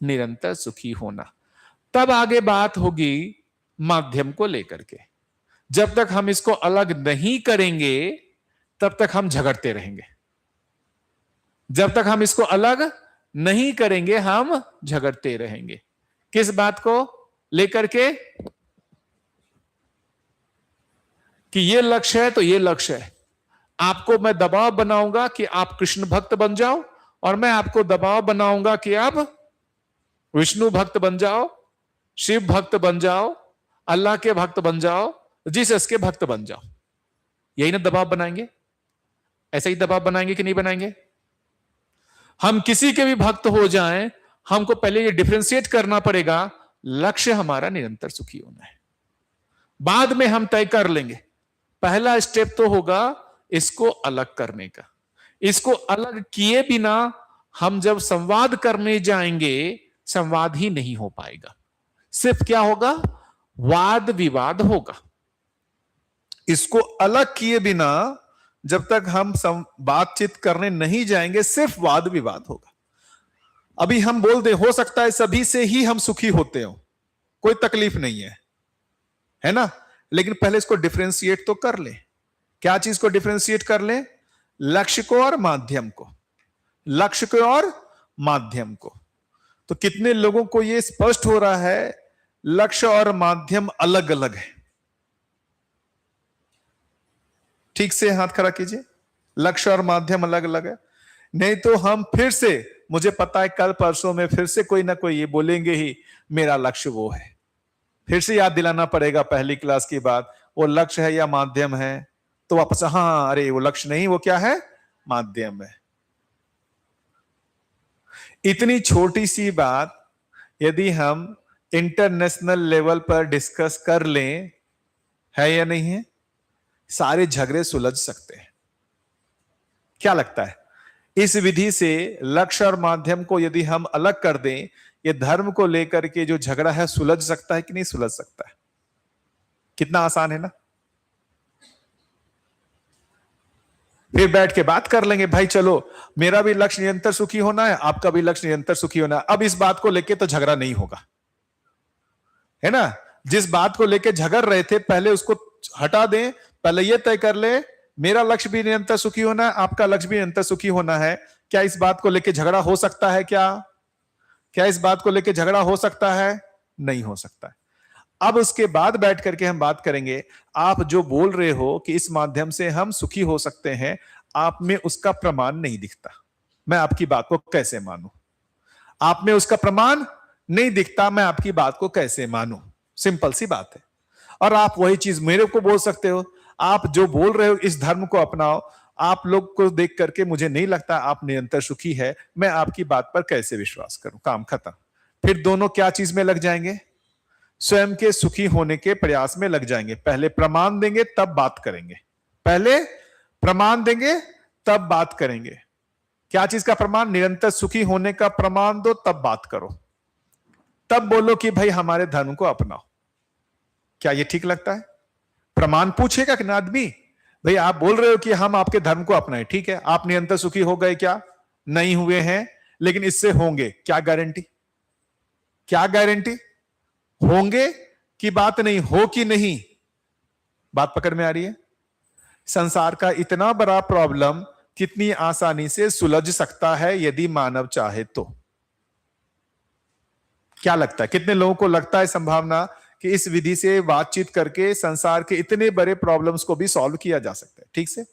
S1: निरंतर सुखी होना, तब आगे बात होगी माध्यम को लेकर के। जब तक हम इसको अलग नहीं करेंगे तब तक हम झगड़ते रहेंगे। जब तक हम इसको अलग नहीं करेंगे हम झगड़ते रहेंगे। किस बात को लेकर के? कि ये लक्ष्य है तो ये लक्ष्य है। आपको मैं दबाव बनाऊंगा कि आप कृष्ण भक्त बन जाओ, और मैं आपको दबाव बनाऊंगा कि आप विष्णु भक्त बन जाओ, शिव भक्त बन जाओ, अल्लाह के भक्त बन जाओ, जीसस के भक्त बन जाओ। यही ना दबाव बनाएंगे? ऐसा ही दबाव बनाएंगे कि नहीं बनाएंगे? हम किसी के भी भक्त हो जाएं, हमको पहले ये डिफरेंशिएट करना पड़ेगा, लक्ष्य हमारा निरंतर सुखी होना है। बाद में हम तय कर लेंगे। पहला स्टेप तो होगा इसको अलग करने का। इसको अलग किए बिना हम जब संवाद करने जाएंगे, संवाद ही नहीं हो पाएगा। सिर्फ क्या होगा? वाद विवाद होगा। इसको अलग किए बिना जब तक हम बातचीत करने नहीं जाएंगे, सिर्फ वाद विवाद होगा। अभी हम बोल दे, हो सकता है सभी से ही हम सुखी होते हो, कोई तकलीफ नहीं है ना? लेकिन पहले इसको डिफरेंशिएट तो कर ले। क्या चीज को डिफरेंशिएट कर ले? लक्ष्य को और माध्यम को। लक्ष्य को और माध्यम को। तो कितने लोगों को यह स्पष्ट हो रहा है लक्ष्य और माध्यम अलग अलग है? ठीक से हाथ खड़ा कीजिए। लक्ष्य और माध्यम अलग अलग है। नहीं तो हम फिर से, मुझे पता है कल परसों में फिर से कोई ना कोई ये बोलेंगे ही मेरा लक्ष्य वो है। फिर से याद दिलाना पड़ेगा पहली क्लास की बात, वो लक्ष्य है या माध्यम है? तो वापस हाँ, अरे वो लक्ष्य नहीं, वो क्या है? माध्यम है। इतनी छोटी सी बात यदि हम इंटरनेशनल लेवल पर डिस्कस कर लें, है या नहीं है, सारे झगड़े सुलझ सकते हैं। क्या लगता है? इस विधि से लक्ष्य और माध्यम को यदि हम अलग कर दें, ये धर्म को लेकर के जो झगड़ा है सुलझ सकता है कि नहीं सुलझ सकता है? कितना आसान है ना? फिर बैठ के बात कर लेंगे, भाई चलो मेरा भी लक्ष्य निरंतर सुखी होना है, आपका भी लक्ष्य निरंतर सुखी होना है। अब इस बात को लेके तो झगड़ा नहीं होगा, है ना? जिस बात को लेके झगड़ रहे थे पहले उसको हटा दें। पहले ये तय कर ले मेरा लक्ष्य भी निरंतर सुखी होना है, आपका लक्ष्य भी निरंतर सुखी होना है। क्या इस बात को लेके झगड़ा हो सकता है? क्या क्या इस बात को लेकर झगड़ा हो सकता है? नहीं हो सकता है। अब उसके बाद बैठ करके हम बात करेंगे, आप जो बोल रहे हो कि इस माध्यम से हम सुखी हो सकते हैं, आप में उसका प्रमाण नहीं दिखता, मैं आपकी बात को कैसे मानूं? आप में उसका प्रमाण नहीं दिखता, मैं आपकी बात को कैसे मानूं? सिंपल सी बात है। और आप वही चीज मेरे को बोल सकते हो, आप जो बोल रहे हो इस धर्म को अपनाओ, आप लोग को देख करके मुझे नहीं लगता आप निरंतर सुखी है, मैं आपकी बात पर कैसे विश्वास करूं? काम खत्म। फिर दोनों क्या चीज में लग जाएंगे? स्वयं के सुखी होने के प्रयास में लग जाएंगे। पहले प्रमाण देंगे तब बात करेंगे, पहले प्रमाण देंगे तब बात करेंगे। क्या चीज का प्रमाण? निरंतर सुखी होने का प्रमाण दो, तब बात करो, तब बोलो कि भाई हमारे धर्म को अपनाओ। क्या ये ठीक लगता है? प्रमाण पूछेगा कि ना आदमी, भाई आप बोल रहे हो कि हम आपके धर्म को अपनाएं, ठीक है, आप निरंतर सुखी हो गए क्या? नहीं हुए हैं, लेकिन इससे होंगे, क्या गारंटी? क्या गारंटी? होंगे की बात नहीं, हो कि नहीं? बात पकड़ में आ रही है? संसार का इतना बड़ा प्रॉब्लम कितनी आसानी से सुलझ सकता है यदि मानव चाहे तो। क्या लगता है, कितने लोगों को लगता है संभावना कि इस विधि से बातचीत करके संसार के इतने बड़े प्रॉब्लम्स को भी सॉल्व किया जा सकता है ठीक से?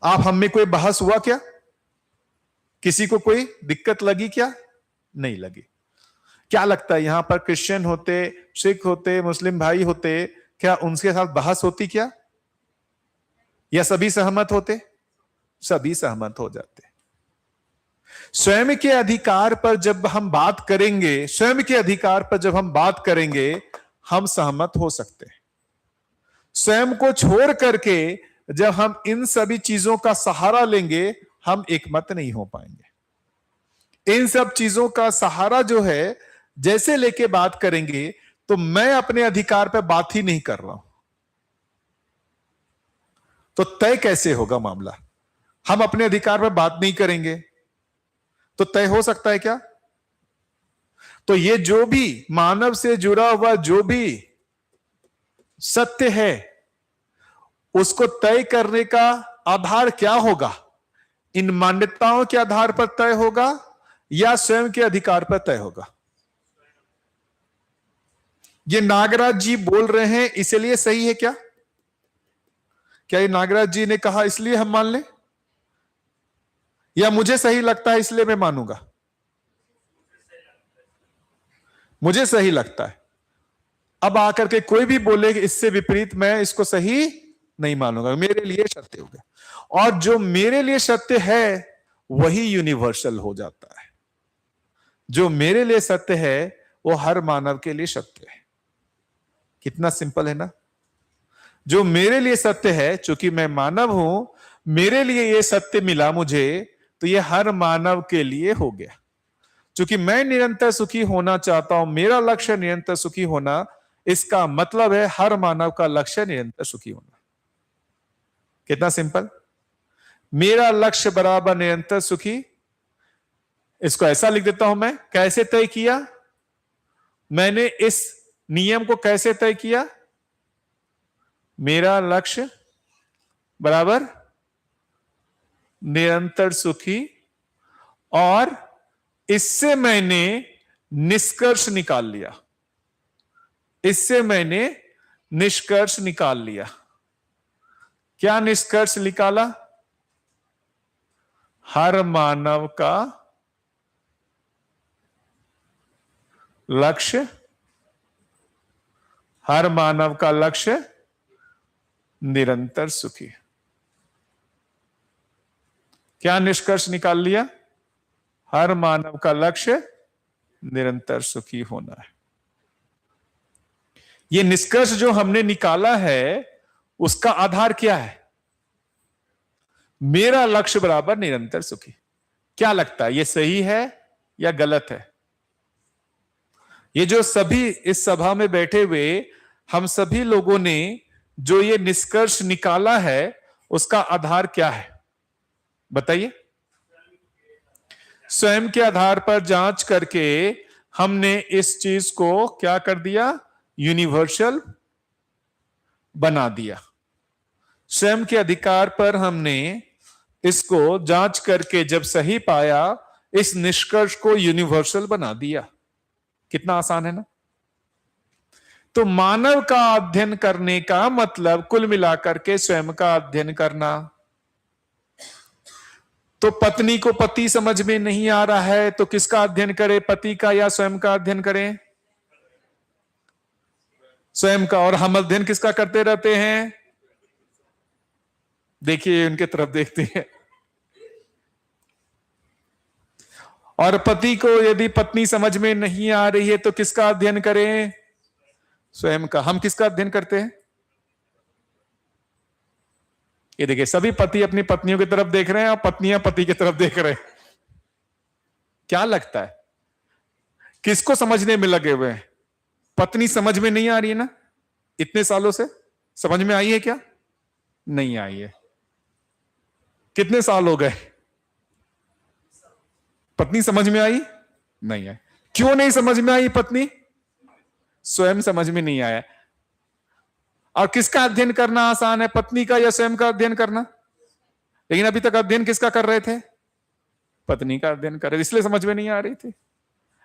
S1: आप हम में कोई बहस हुआ क्या? किसी को कोई दिक्कत लगी क्या? नहीं लगी। क्या लगता है यहां पर क्रिश्चियन होते, सिख होते, मुस्लिम भाई होते, क्या उनके साथ बहस होती क्या? या सभी सहमत होते? सभी सहमत हो जाते। स्वयं के अधिकार पर जब हम बात करेंगे, स्वयं के अधिकार पर जब हम बात करेंगे, हम सहमत हो सकते हैं। स्वयं को छोड़ करके जब हम इन सभी चीजों का सहारा लेंगे, हम एकमत नहीं हो पाएंगे। इन सब चीजों का सहारा जो है जैसे लेके बात करेंगे, तो मैं अपने अधिकार पर बात ही नहीं कर रहा हूं, तो तय कैसे होगा मामला? हम अपने अधिकार पर बात नहीं करेंगे तो तय हो सकता है क्या? तो ये जो भी मानव से जुड़ा हुआ जो भी सत्य है, उसको तय करने का आधार क्या होगा? इन मान्यताओं के आधार पर तय होगा या स्वयं के अधिकार पर तय होगा? ये नागराज जी बोल रहे हैं इसलिए सही है क्या? क्या ये नागराज जी ने कहा इसलिए हम मान लें, या मुझे सही लगता है इसलिए मैं मानूंगा? मुझे सही लगता है। अब आकर के कोई भी बोले कि इससे विपरीत, मैं इसको सही नहीं मानूंगा, मेरे लिए सत्य होगा। और जो मेरे लिए सत्य है वही यूनिवर्सल हो जाता है। जो मेरे लिए सत्य है वो हर मानव के लिए सत्य है। कितना सिंपल है ना? जो मेरे लिए सत्य है, चूंकि मैं मानव हूं, मेरे लिए ये सत्य मिला मुझे, तो ये हर मानव के लिए हो गया। चूंकि मैं निरंतर सुखी होना चाहता हूं, मेरा लक्ष्य निरंतर सुखी होना, इसका मतलब है हर मानव का लक्ष्य निरंतर सुखी होना। कितना सिंपल? मेरा लक्ष्य बराबर निरंतर सुखी। इसको ऐसा लिख देता हूं मैं, कैसे तय किया मैंने? इस नियम को कैसे तय किया? मेरा लक्ष्य बराबर निरंतर सुखी, और इससे मैंने निष्कर्ष निकाल लिया, इससे मैंने निष्कर्ष निकाल लिया। क्या निष्कर्ष निकाला? हर मानव का लक्ष्य, हर मानव का लक्ष्य निरंतर सुखी। क्या निष्कर्ष निकाल लिया? हर मानव का लक्ष्य निरंतर सुखी होना है। ये निष्कर्ष जो हमने निकाला है उसका आधार क्या है? मेरा लक्ष्य बराबर निरंतर सुखी। क्या लगता है ये सही है या गलत है? ये जो सभी इस सभा में बैठे हुए हम सभी लोगों ने जो ये निष्कर्ष निकाला है उसका आधार क्या है? बताइए। स्वयं के आधार पर जांच करके हमने इस चीज को क्या कर दिया? यूनिवर्सल बना दिया। स्वयं के अधिकार पर हमने इसको जांच करके जब सही पाया इस निष्कर्ष को यूनिवर्सल बना दिया। कितना आसान है ना। तो मानव का अध्ययन करने का मतलब कुल मिलाकर के स्वयं का अध्ययन करना। तो पत्नी को पति समझ में नहीं आ रहा है तो किसका अध्ययन करे, पति का या स्वयं का अध्ययन करें? स्वयं का। और हम अध्ययन किसका करते रहते हैं? देखिए उनके तरफ देखते हैं। और पति को यदि पत्नी समझ में नहीं आ रही है तो किसका अध्ययन करें? स्वयं का। हम किसका अध्ययन करते हैं? ये देखिए सभी पति अपनी पत्नियों की तरफ देख रहे हैं और पत्नियां पति की तरफ देख रहे हैं। क्या लगता है किसको समझने में लगे हुए हैं? पत्नी समझ में नहीं आ रही है ना, इतने सालों से समझ में आई है क्या? नहीं आई है। कितने साल हो गए? पत्नी समझ में आई नहीं है। क्यों नहीं समझ में आई पत्नी? स्वयं समझ में नहीं आया। और किसका अध्ययन करना आसान है, पत्नी का या स्वयं का अध्ययन करना? लेकिन अभी तक अध्ययन किसका कर रहे थे? पत्नी का अध्ययन कर रहे थे, इसलिए समझ में नहीं आ रही थी।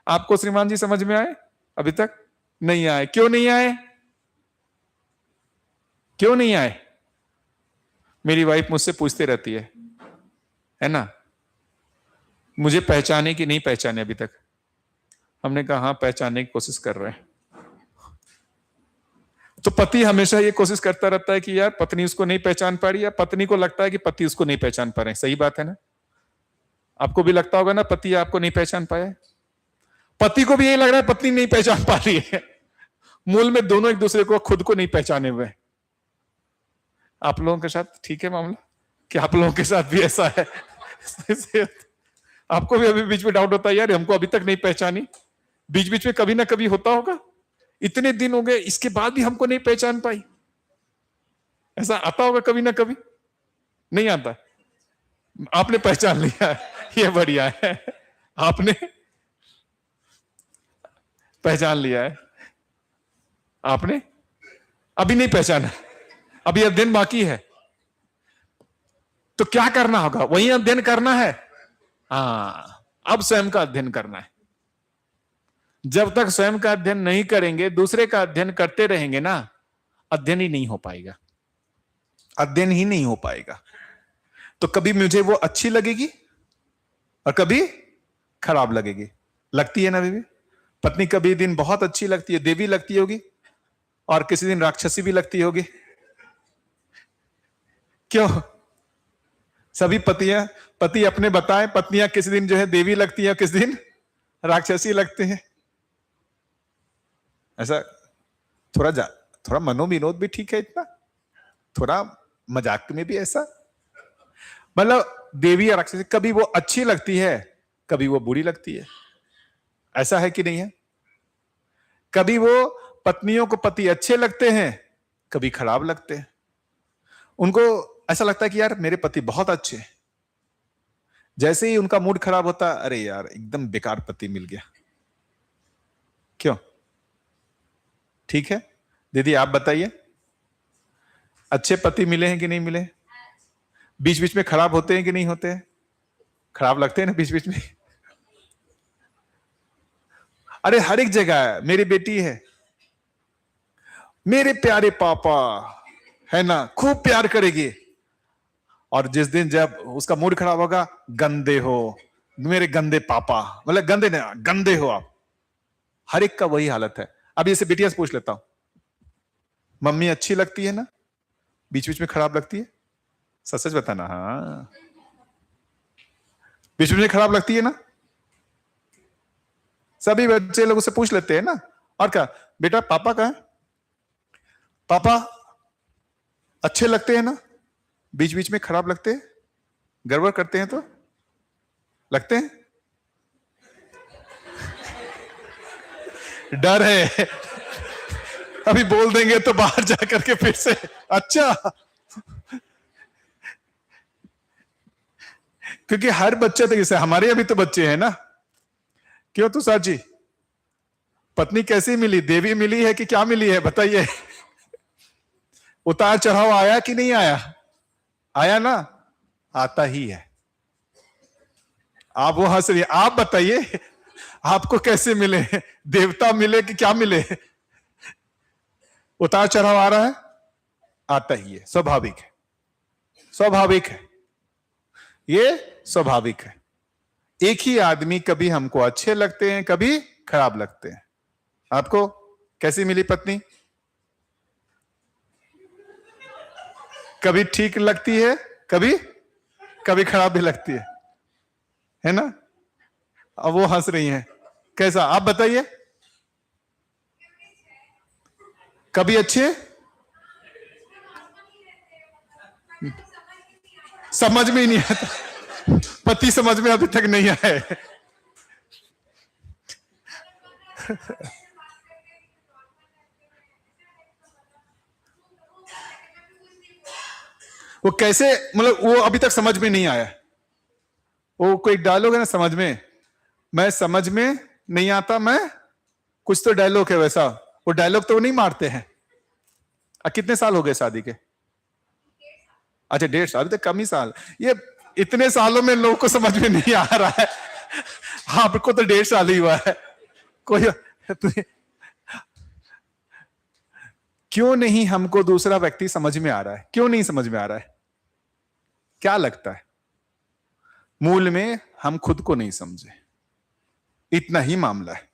S1: आपको श्रीमान जी समझ में आए? अभी तक नहीं आए। क्यों नहीं आए? क्यों नहीं आए? मेरी वाइफ मुझसे पूछती रहती है ना, मुझे पहचाने कि नहीं पहचाने अभी तक? हमने कहा हाँ पहचानने की कोशिश कर रहे हैं। तो पति हमेशा ये कोशिश करता रहता है कि यार पत्नी उसको नहीं पहचान पा रही, या पत्नी को लगता है कि पति उसको नहीं पहचान पा रहे हैं। सही बात है ना? आपको भी लगता होगा ना पति आपको नहीं पहचान पाया। पति को भी यही लग रहा है पत्नी नहीं पहचान पा रही है। मूल में दोनों एक दूसरे को खुद को नहीं पहचाने हुए। आप लोगों के साथ ठीक है मामला? कि आप लोगों के साथ भी ऐसा है? आपको भी अभी बीच में डाउट होता है यार हमको अभी तक नहीं पहचानी? बीच बीच में कभी ना कभी होता होगा, इतने दिन हो गए इसके बाद भी हमको नहीं पहचान पाई। ऐसा आता होगा कभी ना कभी? नहीं आता? आपने पहचान लिया है, ये बढ़िया है। आपने पहचान लिया है। आपने अभी नहीं पहचाना, अभी अध्ययन बाकी है। तो क्या करना होगा? वही अध्ययन करना है। हाँ, अब स्वयं का अध्ययन करना है। जब तक स्वयं का अध्ययन नहीं करेंगे, दूसरे का अध्ययन करते रहेंगे ना, अध्ययन ही नहीं हो पाएगा। अध्ययन ही नहीं हो पाएगा। तो कभी मुझे वो अच्छी लगेगी और कभी खराब लगेगी। लगती है ना बीवी? पत्नी कभी दिन बहुत अच्छी लगती है, देवी लगती होगी, और किसी दिन राक्षसी भी लगती होगी। क्यों? सभी पति अपने बताएं, पत्नियां किसी दिन जो है देवी लगती है, किसी दिन राक्षसी लगते हैं। ऐसा थोड़ा मनोविनोद भी ठीक है, इतना थोड़ा मजाक में भी ऐसा, मतलब देवी या राक्षसी कभी वो अच्छी लगती है, कभी वो बुरी लगती है। ऐसा है कि नहीं है? कभी वो पत्नियों को पति अच्छे लगते हैं, कभी खराब लगते हैं। उनको ऐसा लगता है कि यार मेरे पति बहुत अच्छे हैं, जैसे ही उनका मूड खराब होता, अरे यार एकदम बेकार पति मिल गया। क्यों? ठीक है दीदी आप बताइए, अच्छे पति मिले हैं कि नहीं मिले? बीच बीच में खराब होते हैं कि नहीं होते हैं? खराब लगते हैं ना बीच बीच में। अरे हर एक जगह है। मेरी बेटी है, मेरे प्यारे पापा है ना, खूब प्यार करेगी, और जिस दिन जब उसका मूड खराब होगा, गंदे हो मेरे गंदे पापा, मतलब गंदे नहीं, गंदे हो आप। हर एक का वही हालत है। अब इसे बेटियां से पूछ लेता हूं, मम्मी अच्छी लगती है ना, बीच बीच में खराब लगती है? सच सच बताना। हाँ, बीच बीच में खराब लगती है ना? सभी बच्चे लोग उससे पूछ लेते हैं ना। और क्या बेटा पापा कहाँ है? पापा अच्छे लगते हैं ना, बीच बीच में खराब लगते हैं, गड़बड़ करते हैं तो लगते हैं? डर है अभी बोल देंगे तो बाहर जाकर के फिर से अच्छा, क्योंकि हर बच्चे तो जैसे हमारे अभी तो बच्चे हैं ना। क्यों तुषार जी, पत्नी कैसी मिली? देवी मिली है कि क्या मिली है बताइए? उतार चढ़ाव आया कि नहीं आया? आया ना, आता ही है। आप वो हंस रही हैं। आप बताइए आपको कैसे मिले, देवता मिले कि क्या मिले? उतार चढ़ाव आ रहा है, आता ही है, स्वाभाविक है, स्वाभाविक है, ये स्वाभाविक है। एक ही आदमी कभी हमको अच्छे लगते हैं, कभी खराब लगते हैं। आपको कैसी मिली पत्नी? कभी ठीक लगती है, कभी कभी खराब भी लगती है ना? अब वो हंस रही हैं। कैसा, आप बताइए। कभी अच्छे, समझ में ही नहीं आता, पति समझ में अभी तक नहीं आए। वो कैसे, मतलब वो अभी तक समझ में नहीं आया। वो कोई डायलॉग है ना समझ में, मैं समझ में नहीं आता, मैं कुछ तो डायलॉग है वैसा, वो डायलॉग तो वो नहीं मारते हैं। कितने साल हो गए शादी के? अच्छा 1.5 साल, अभी तक कम ही साल। ये इतने सालों में लोगों को समझ में नहीं आ रहा है, आपको तो 1.5 साल ही हुआ है। कोई क्यों नहीं हमको दूसरा व्यक्ति समझ में आ रहा है? क्यों नहीं समझ में आ रहा है? क्या लगता है? मूल में हम खुद को नहीं समझे, इतना ही मामला है।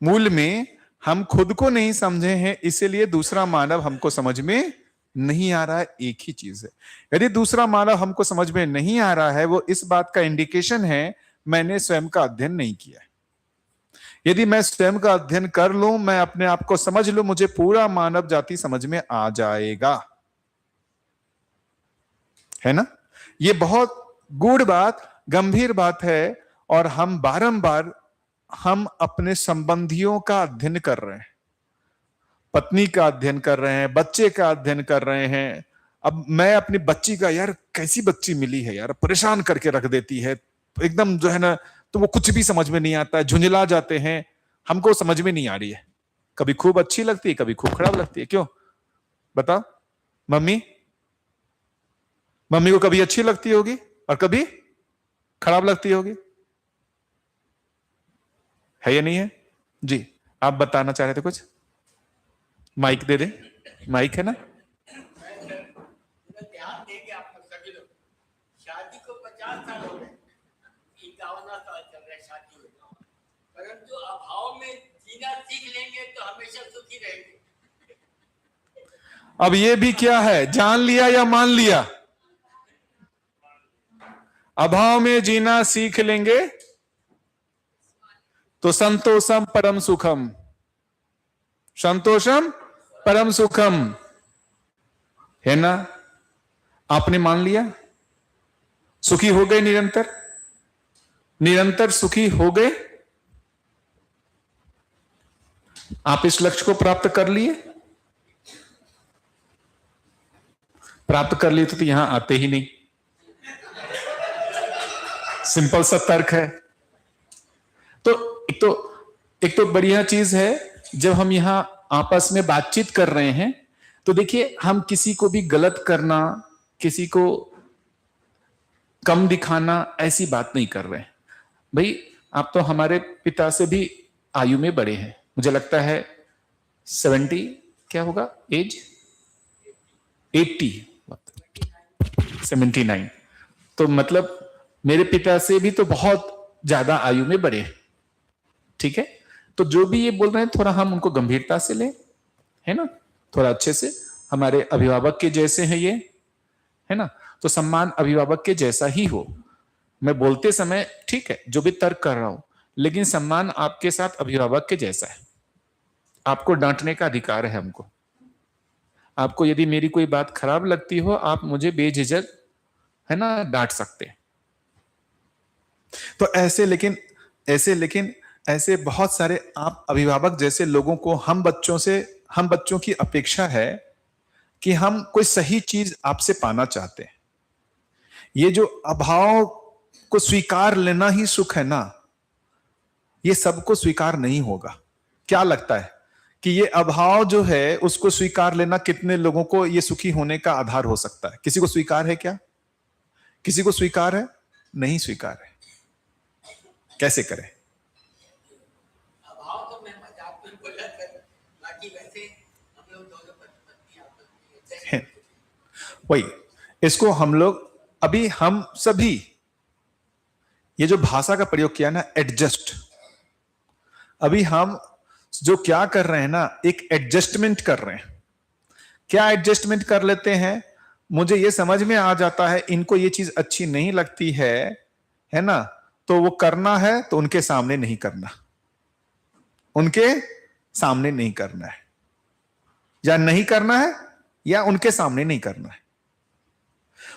S1: मूल में हम खुद को नहीं समझे हैं, इसीलिए दूसरा मानव हमको समझ में नहीं आ रहा है। एक ही चीज है, यदि दूसरा मानव हमको समझ में नहीं आ रहा है, वो इस बात का इंडिकेशन है मैंने स्वयं का अध्ययन नहीं किया है। यदि मैं स्वयं का अध्ययन कर लूं, मैं अपने आप को समझ लूं, मुझे पूरा मानव जाति समझ में आ जाएगा, है ना? ये बहुत गूढ़ बात, गंभीर बात है। और हम बारंबार हम अपने संबंधियों का अध्ययन कर रहे हैं, पत्नी का अध्ययन कर रहे हैं, बच्चे का अध्ययन कर रहे हैं। अब मैं अपनी बच्ची का, यार कैसी बच्ची मिली है यार, परेशान करके रख देती है एकदम, जो है ना, तो वो कुछ भी समझ में नहीं आता है, झुंझला जाते हैं, हमको समझ में नहीं आ रही है। कभी खूब अच्छी लगती है, कभी खूब खराब लगती है। क्यों बताओ? मम्मी को कभी अच्छी लगती होगी और कभी खराब लगती होगी, है या नहीं है? जी, आप बताना चाह रहे थे कुछ? माइक दे दे, माइक है ना?
S2: ध्यान देंगे आप सभी लोग, शादी को 50 साल हो गए, 51वां साल चल रहा है शादी हो, परंतु अभाव में जीना सीख लेंगे तो हमेशा सुखी रहेंगे।
S1: अब ये भी क्या है, जान लिया या मान लिया? अभाव में जीना सीख लेंगे तो संतोषम परम सुखम, संतोषम परम सुखम, है ना? आपने मान लिया, सुखी हो गए, निरंतर निरंतर सुखी हो गए। आप इस लक्ष्य को प्राप्त कर लिए, प्राप्त कर लिए तो यहां आते ही नहीं। सिंपल सा तर्क है। तो एक तो बढ़िया चीज है, जब हम यहां आपस में बातचीत कर रहे हैं तो देखिए, हम किसी को भी गलत करना, किसी को कम दिखाना, ऐसी बात नहीं कर रहे हैं। भाई आप तो हमारे पिता से भी आयु में बड़े हैं, मुझे लगता है 70 क्या होगा एज, 80, 79, तो मतलब मेरे पिता से भी तो बहुत ज्यादा आयु में बड़े हैं। ठीक है, तो जो भी ये बोल रहे हैं थोड़ा हम उनको गंभीरता से लें, है ना, थोड़ा अच्छे से। हमारे अभिभावक के जैसे हैं ये, है ना, तो सम्मान अभिभावक के जैसा ही हो। मैं बोलते समय ठीक है जो भी तर्क कर रहा हूं, लेकिन सम्मान आपके साथ अभिभावक के जैसा है। आपको डांटने का अधिकार है हमको। आपको यदि मेरी कोई बात खराब लगती हो, आप मुझे बेझिझक, है ना, डांट सकते हैं। तो ऐसे बहुत सारे आप अभिभावक जैसे लोगों को हम बच्चों की अपेक्षा है कि हम कोई सही चीज आपसे पाना चाहते हैं। ये जो अभाव को स्वीकार लेना ही सुख है ना, ये सबको स्वीकार नहीं होगा। क्या लगता है कि ये अभाव जो है उसको स्वीकार लेना कितने लोगों को ये सुखी होने का आधार हो सकता है? किसी को स्वीकार है क्या? किसी को स्वीकार है? नहीं स्वीकार है। कैसे करें?
S2: अभाव तो मैं मजाक में बोला था, बाकी वैसे हम लोग दोनों पति आपस में adjust
S1: हैं।
S2: करते थे।
S1: वही, इसको हम लोग अभी हम सभी ये जो भाषा का प्रयोग किया ना, एडजस्ट, अभी हम जो क्या कर रहे हैं ना, एक एडजस्टमेंट कर रहे हैं। क्या एडजस्टमेंट कर लेते हैं? मुझे ये समझ में आ जाता है इनको ये चीज अच्छी नहीं लगती है ना, तो वो करना है तो उनके सामने नहीं करना, उनके सामने नहीं करना है, या नहीं करना है या उनके सामने नहीं करना है।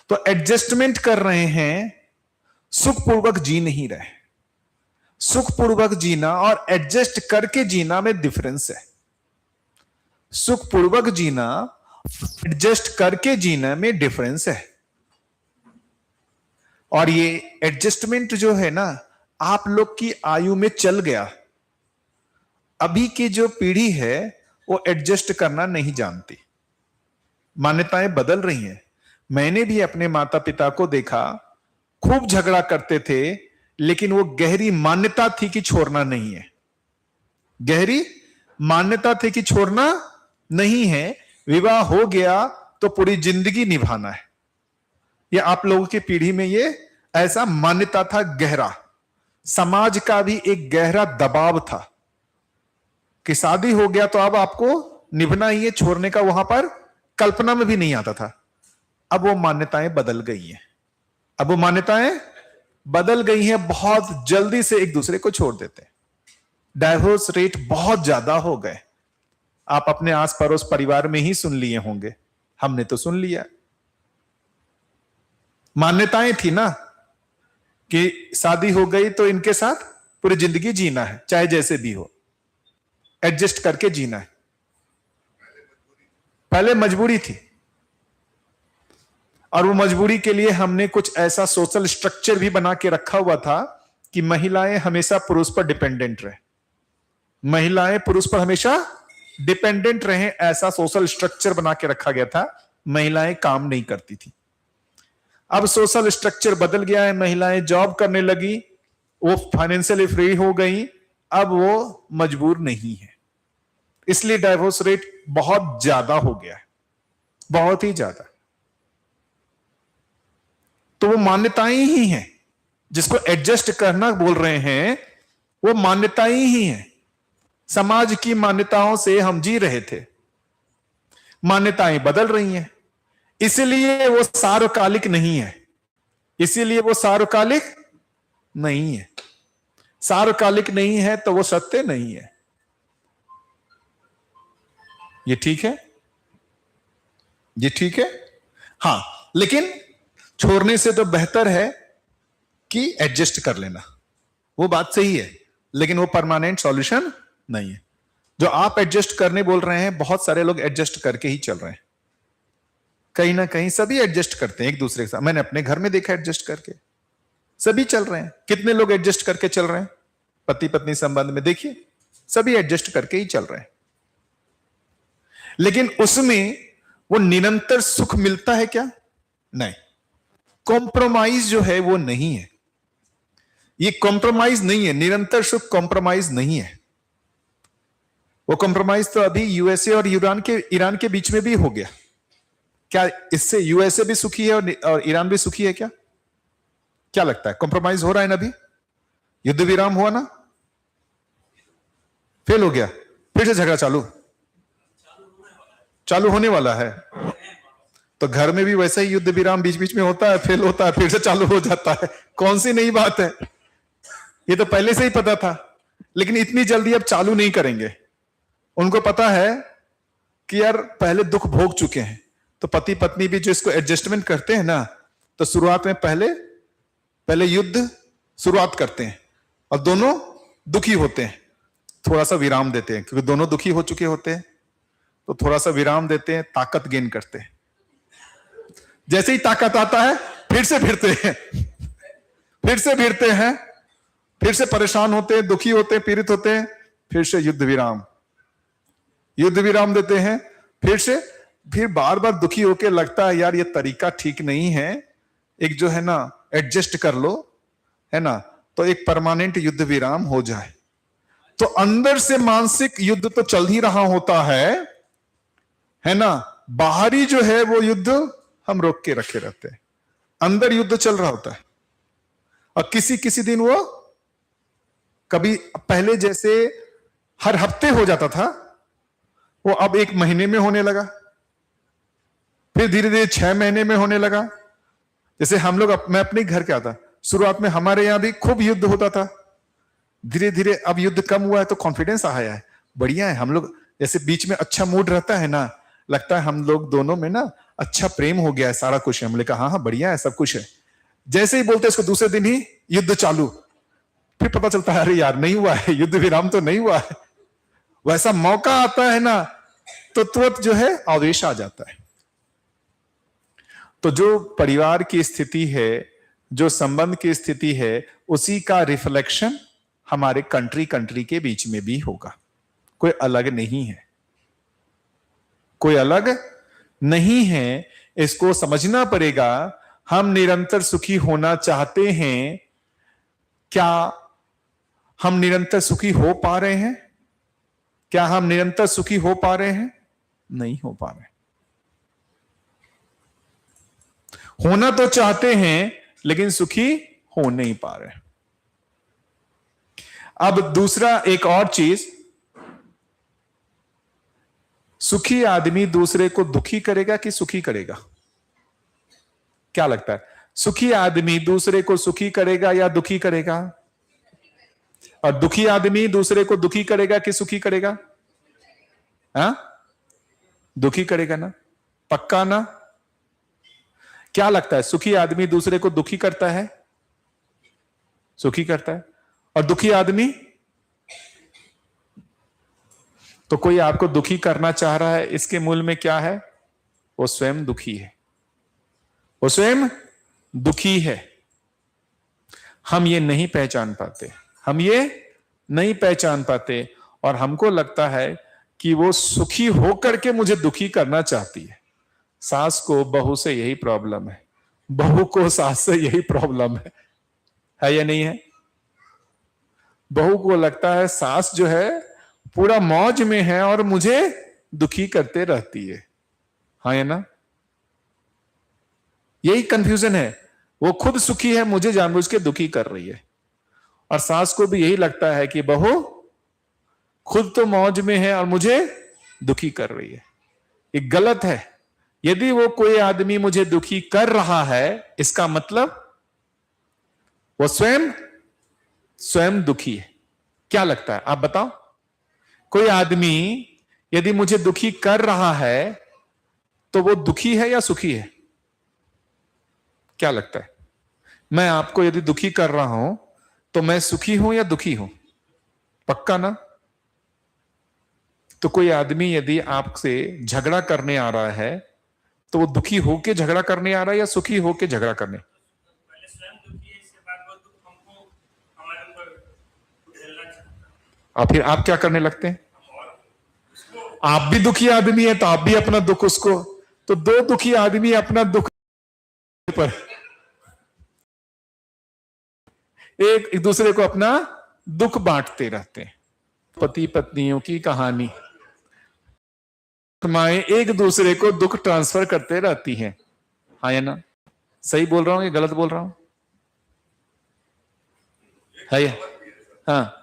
S1: तो एडजस्टमेंट कर रहे हैं, सुखपूर्वक जी नहीं रहे। सुखपूर्वक जीना और एडजस्ट करके जीना में डिफरेंस है। सुखपूर्वक जीना, एडजस्ट करके जीना में डिफरेंस है। और ये एडजस्टमेंट जो है ना, आप लोग की आयु में चल गया। अभी की जो पीढ़ी है वो एडजस्ट करना नहीं जानती, मान्यताएं बदल रही हैं। मैंने भी अपने माता पिता को देखा, खूब झगड़ा करते थे, लेकिन वो गहरी मान्यता थी कि छोड़ना नहीं है। गहरी मान्यता थी कि छोड़ना नहीं है। विवाह हो गया तो पूरी जिंदगी निभाना है। ये आप लोगों की पीढ़ी में ये ऐसा मान्यता था गहरा। समाज का भी एक गहरा दबाव था कि शादी हो गया तो अब आपको निभना ही है, छोड़ने का वहां पर कल्पना में भी नहीं आता था। अब वो मान्यताएं बदल गई हैं। अब वो मान्यताएं बदल गई हैं। बहुत जल्दी से एक दूसरे को छोड़ देते हैं। डाइवोर्स रेट बहुत ज्यादा हो गए। आप अपने आस पड़ोस परिवार में ही सुन लिए होंगे, हमने तो सुन लिया। मान्यताएं थी ना कि शादी हो गई तो इनके साथ पूरी जिंदगी जीना है, चाहे जैसे भी हो, एडजस्ट करके जीना है। पहले मजबूरी थी, और वो मजबूरी के लिए हमने कुछ ऐसा सोशल स्ट्रक्चर भी बना के रखा हुआ था कि महिलाएं हमेशा पुरुष पर डिपेंडेंट रहे। महिलाएं पुरुष पर हमेशा डिपेंडेंट रहे, ऐसा सोशल स्ट्रक्चर बना के रखा गया था। महिलाएं काम नहीं करती थी। अब सोशल स्ट्रक्चर बदल गया है, महिलाएं जॉब करने लगी, वो फाइनेंशियली फ्री हो गई, अब वो मजबूर नहीं है। इसलिए डाइवोर्स रेट बहुत ज्यादा हो गया है, बहुत ही ज्यादा। तो वो मान्यताएं ही हैं जिसको एडजस्ट करना बोल रहे हैं, वो मान्यताएं ही हैं। समाज की मान्यताओं से हम जी रहे थे, मान्यताएं बदल रही हैं, इसीलिए वो सार्वकालिक नहीं है। इसीलिए वो सार्वकालिक नहीं है। सार्वकालिक नहीं है तो वो सत्य नहीं है। ये ठीक है, ये ठीक है। हां, लेकिन छोड़ने से तो बेहतर है कि एडजस्ट कर लेना। वो बात सही है, लेकिन वो परमानेंट सॉल्यूशन नहीं है। जो आप एडजस्ट करने बोल रहे हैं, बहुत सारे लोग एडजस्ट करके ही चल रहे हैं। कहीं ना कहीं सभी एडजस्ट करते हैं एक दूसरे के साथ। मैंने अपने घर में देखा एडजस्ट करके सभी चल रहे हैं। कितने लोग एडजस्ट करके चल रहे हैं? पति पत्नी संबंध में देखिए, सभी एडजस्ट करके ही चल रहे हैं। लेकिन उसमें वो निरंतर सुख मिलता है क्या? नहीं। कॉम्प्रोमाइज जो है वो नहीं है। ये कॉम्प्रोमाइज नहीं है। निरंतर सुख कॉम्प्रोमाइज नहीं है। वो कॉम्प्रोमाइज तो अभी यूएसए और ईरान के बीच में भी हो गया। क्या इससे यूएसए भी सुखी है और ईरान भी सुखी है क्या? क्या लगता है? कॉम्प्रोमाइज हो रहा है ना? अभी युद्ध विराम हुआ ना, फेल हो गया, फिर से झगड़ा चालू होने वाला है। तो घर में भी वैसा ही युद्ध विराम बीच बीच में होता है, फेल होता है, फिर से चालू हो जाता है। कौन सी नई बात है? ये तो पहले से ही पता था, लेकिन इतनी जल्दी अब चालू नहीं करेंगे। उनको पता है कि यार पहले दुख भोग चुके हैं। तो पति पत्नी भी जो इसको एडजस्टमेंट करते हैं ना, तो शुरुआत में पहले युद्ध शुरुआत करते हैं और दोनों दुखी होते हैं। थोड़ा सा विराम देते हैं, क्योंकि दोनों दुखी हो चुके होते हैं, तो थोड़ा सा विराम देते हैं, ताकत गेन करते हैं। जैसे ही ताकत आता है, फिर से भिड़ते हैं, फिर से परेशान होते हैं, दुखी होते हैं, पीड़ित होते हैं, फिर से युद्ध विराम देते हैं, फिर बार बार दुखी होकर लगता है यार ये तरीका ठीक नहीं है, एक जो है ना एडजस्ट कर लो, है ना, तो एक परमानेंट युद्ध विराम हो जाए। तो अंदर से मानसिक युद्ध तो चल ही रहा होता है ना। बाहरी जो है वो युद्ध हम रोक के रखे रहते हैं, अंदर युद्ध चल रहा होता है। और किसी किसी दिन वो कभी पहले जैसे हर हफ्ते हो जाता था, वो अब 1 महीने में होने लगा, फिर धीरे धीरे 6 महीने में होने लगा। जैसे हम लोग, मैं अपने घर के आता, शुरुआत में हमारे यहां भी खूब युद्ध होता था, धीरे धीरे अब युद्ध कम हुआ है तो कॉन्फिडेंस आया है, बढ़िया है। हम लोग जैसे बीच में अच्छा मूड रहता है ना, लगता है हम लोग दोनों में ना अच्छा प्रेम हो गया है, सारा कुछ है। हमने कहा हाँ बढ़िया है, सब कुछ है। जैसे ही बोलते इसको दूसरे दिन ही युद्ध चालू, फिर पता चलता है अरे यार नहीं हुआ है, युद्ध विराम तो नहीं हुआ है। वैसा मौका आता है ना तो तुरंत जो है आवेश आ जाता है। तो जो परिवार की स्थिति है, जो संबंध की स्थिति है, उसी का रिफ्लेक्शन हमारे कंट्री के बीच में भी होगा। कोई अलग नहीं है, कोई अलग नहीं है। इसको समझना पड़ेगा। हम निरंतर सुखी होना चाहते हैं, क्या हम निरंतर सुखी हो पा रहे हैं? क्या हम निरंतर सुखी हो पा रहे हैं? नहीं हो पा रहे। होना तो चाहते हैं लेकिन सुखी हो नहीं पा रहे। अब दूसरा एक और चीज, सुखी आदमी दूसरे को दुखी करेगा कि सुखी करेगा? क्या लगता है, सुखी आदमी दूसरे को सुखी करेगा या दुखी करेगा? और दुखी आदमी दूसरे को दुखी करेगा कि सुखी करेगा? हाँ, दुखी करेगा ना, पक्का ना? क्या लगता है, सुखी आदमी दूसरे को दुखी करता है, सुखी करता है? और दुखी आदमी? तो कोई आपको दुखी करना चाह रहा है, इसके मूल में क्या है? वो स्वयं दुखी है, वो स्वयं दुखी है। हम ये नहीं पहचान पाते, हम ये नहीं पहचान पाते, और हमको लगता है कि वो सुखी होकर के मुझे दुखी करना चाहती है। सास को बहू से यही प्रॉब्लम है, बहू को सास से यही प्रॉब्लम है या नहीं है? बहू को लगता है सास जो है पूरा मौज में है और मुझे दुखी करते रहती है, हाँ या ना? यही कंफ्यूजन है। वो खुद सुखी है, मुझे जानबूझ के दुखी कर रही है। और सास को भी यही लगता है कि बहू खुद तो मौज में है और मुझे दुखी कर रही है। ये गलत है। यदि वो कोई आदमी मुझे दुखी कर रहा है, इसका मतलब वो स्वयं दुखी है। क्या लगता है, आप बताओ? कोई आदमी यदि मुझे दुखी कर रहा है तो वो दुखी है या सुखी है? क्या लगता है? मैं आपको यदि दुखी कर रहा हूं तो मैं सुखी हूं या दुखी हूं? पक्का ना? तो कोई आदमी यदि आपसे झगड़ा करने आ रहा है तो वो दुखी होके झगड़ा करने आ रहा है या सुखी होके झगड़ा करने?
S3: पहले स्वयं दुखी है, इसके बाद वो दुख हमको हमारे ऊपर झेलना चाहता है।
S1: और फिर आप क्या करने लगते हैं? आप भी दुखी आदमी है तो आप भी अपना दुख उसको, तो 2 दुखी आदमी अपना दुख पर एक दूसरे को अपना दुख बांटते रहते हैं। पति पत्नियों की कहानी, माएं एक दूसरे को दुख ट्रांसफर करते रहती हैं, हाँ या ना? सही बोल रहा हूं या गलत बोल रहा हूं? है या? हाँ,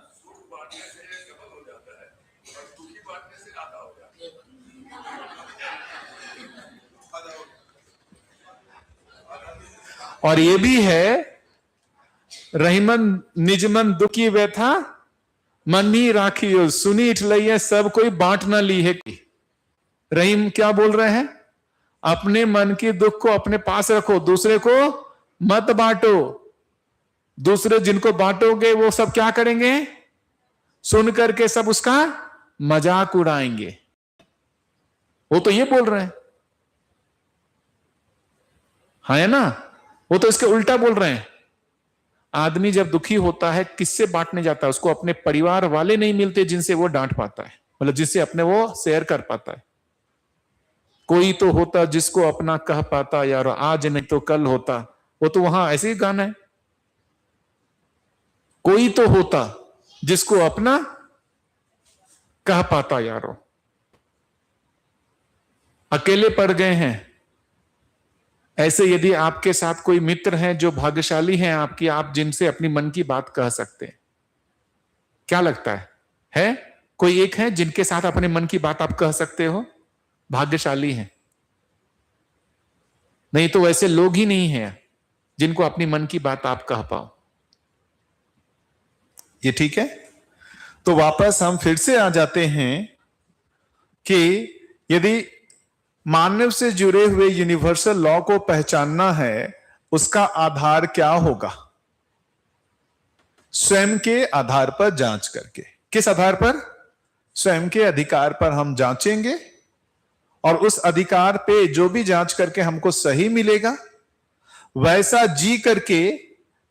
S1: और ये भी है, रहीमन निजमन दुखी व्यथा मन ही राखियो, सुनी इठलैया सब कोई बांट ना ली है। रहीम क्या बोल रहे हैं? अपने मन के दुख को अपने पास रखो, दूसरे को मत बांटो। दूसरे जिनको बांटोगे वो सब क्या करेंगे? सुन करके सब उसका मजाक उड़ाएंगे। वो तो ये बोल रहे हैं, हाँ है ना? वो तो इसके उल्टा बोल रहे हैं। आदमी जब दुखी होता है किससे बांटने जाता है? उसको अपने परिवार वाले नहीं मिलते जिनसे वो डांट पाता है, मतलब जिससे अपने वो शेयर कर पाता है। कोई तो होता जिसको अपना कह पाता, यार आज नहीं तो कल होता। वो तो वहां ऐसे ही गाना है। कोई तो होता जिसको अपना कह पाता यारो। अकेले पड़ गए हैं। ऐसे यदि आपके साथ कोई मित्र हैं जो भाग्यशाली हैं आपकी, आप जिनसे अपनी मन की बात कह सकते हैं, क्या लगता है कोई एक है जिनके साथ अपने मन की बात आप कह सकते हो? भाग्यशाली हैं। नहीं तो वैसे लोग ही नहीं हैं जिनको अपनी मन की बात आप कह पाओ। ये ठीक है? तो वापस हम फिर से आ जाते हैं कि यदि मानव से जुड़े हुए यूनिवर्सल लॉ को पहचानना है, उसका आधार क्या होगा? स्वयं के आधार पर जांच करके। किस आधार पर? स्वयं के अधिकार पर हम जांचेंगे, और उस अधिकार पे जो भी जांच करके हमको सही मिलेगा, वैसा जी करके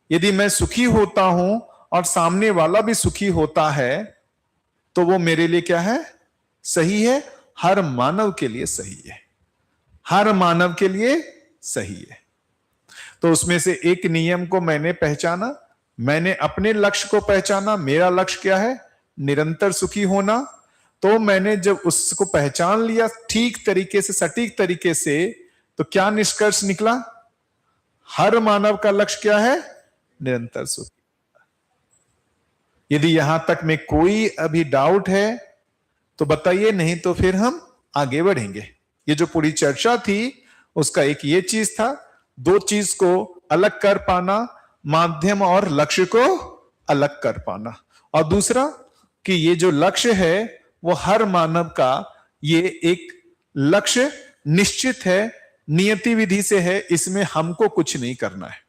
S1: यदि मैं सुखी होता हूं और सामने वाला भी सुखी होता है, तो वो मेरे लिए क्या है? सही है। हर मानव के लिए सही है। हर मानव के लिए सही है। तो उसमें से एक नियम को मैंने पहचाना, मैंने अपने लक्ष्य को पहचाना। मेरा लक्ष्य क्या है? निरंतर सुखी होना। तो मैंने जब उसको पहचान लिया ठीक तरीके से, सटीक तरीके से, तो क्या निष्कर्ष निकला? हर मानव का लक्ष्य क्या है? निरंतर सुखी। यदि यहां तक में कोई अभी डाउट है तो बताइए, नहीं तो फिर हम आगे बढ़ेंगे। ये जो पूरी चर्चा थी उसका एक ये चीज था, दो चीज को अलग कर पाना, माध्यम और लक्ष्य को अलग कर पाना, और दूसरा कि ये जो लक्ष्य है वो हर मानव का ये एक लक्ष्य निश्चित है, नियति विधि से है, इसमें हमको कुछ नहीं करना है।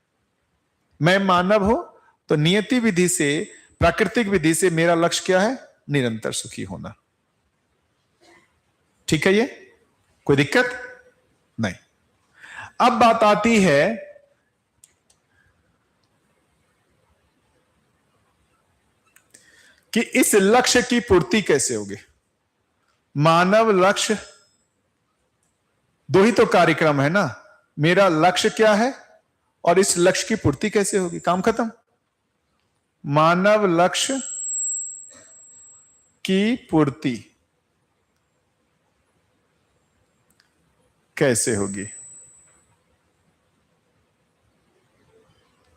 S1: मैं मानव हूं तो नियति विधि से, प्राकृतिक विधि से मेरा लक्ष्य क्या है? निरंतर सुखी होना। ठीक है? ये कोई दिक्कत नहीं। अब बात आती है कि इस लक्ष्य की पूर्ति कैसे होगी। मानव लक्ष्य, दो ही तो कार्यक्रम है ना। मेरा लक्ष्य क्या है और इस लक्ष्य की पूर्ति कैसे होगी? काम खत्म। मानव लक्ष्य की पूर्ति कैसे होगी?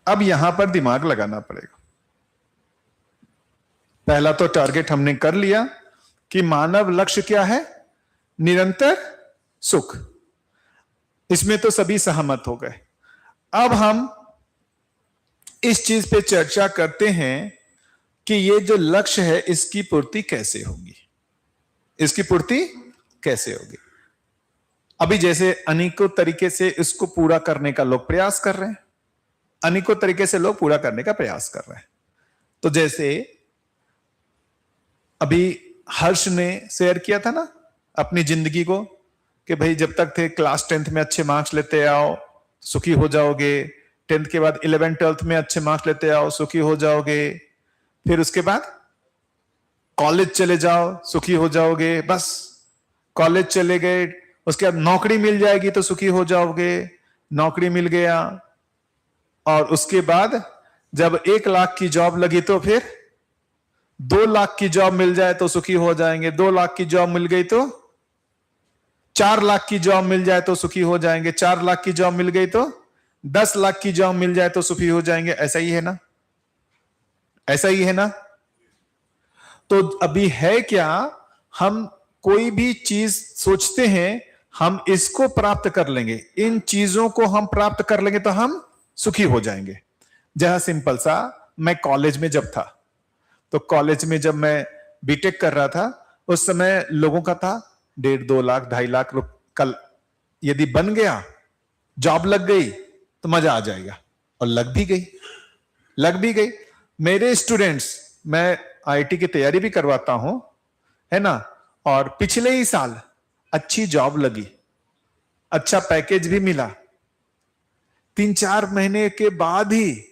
S1: अब यहां पर दिमाग लगाना पड़ेगा। पहला तो टारगेट हमने कर लिया कि मानव लक्ष्य क्या है? निरंतर सुख। इसमें तो सभी सहमत हो गए। अब हम इस चीज पे चर्चा करते हैं कि ये जो लक्ष्य है इसकी पूर्ति कैसे होगी। इसकी पूर्ति कैसे होगी? अभी जैसे अनेकों तरीके से इसको पूरा करने का लोग प्रयास कर रहे हैं, अनेकों तरीके से लोग पूरा करने का प्रयास कर रहे हैं। तो जैसे अभी हर्ष ने शेयर किया था ना अपनी जिंदगी को, कि भाई जब तक थे क्लास 10th में अच्छे मार्क्स लेते आओ सुखी हो जाओगे, 10th के बाद 11th 12th में अच्छे मार्क्स लेते आओ सुखी हो जाओगे, फिर उसके बाद कॉलेज चले जाओ सुखी हो जाओगे। बस कॉलेज चले गए, उसके बाद नौकरी मिल जाएगी तो सुखी हो जाओगे, नौकरी मिल गया, और उसके बाद जब 1 लाख की जॉब लगी तो फिर 2 लाख की जॉब मिल जाए तो सुखी हो जाएंगे, 2 लाख की जॉब मिल गई तो 4 लाख की जॉब मिल जाए तो सुखी हो जाएंगे, 4 लाख की जॉब मिल गई तो 10 लाख की जॉब मिल जाए तो सुखी हो जाएंगे। ऐसा ही है ना? ऐसा ही है ना? तो अभी है क्या, हम कोई भी चीज सोचते हैं हम इसको प्राप्त कर लेंगे, इन चीजों को हम प्राप्त कर लेंगे तो हम सुखी हो जाएंगे। जहां सिंपल सा, मैं कॉलेज में जब था, तो कॉलेज में जब मैं बीटेक कर रहा था उस समय लोगों का था 1.5 2 लाख 2.5 लाख कल यदि बन गया, जॉब लग गई तो मजा आ जाएगा, और लग भी गई, लग भी गई। मेरे स्टूडेंट्स, मैं आईआईटी की तैयारी भी करवाता हूं, है ना, और पिछले ही साल अच्छी जॉब लगी, अच्छा पैकेज भी मिला, 3-4 महीने के बाद ही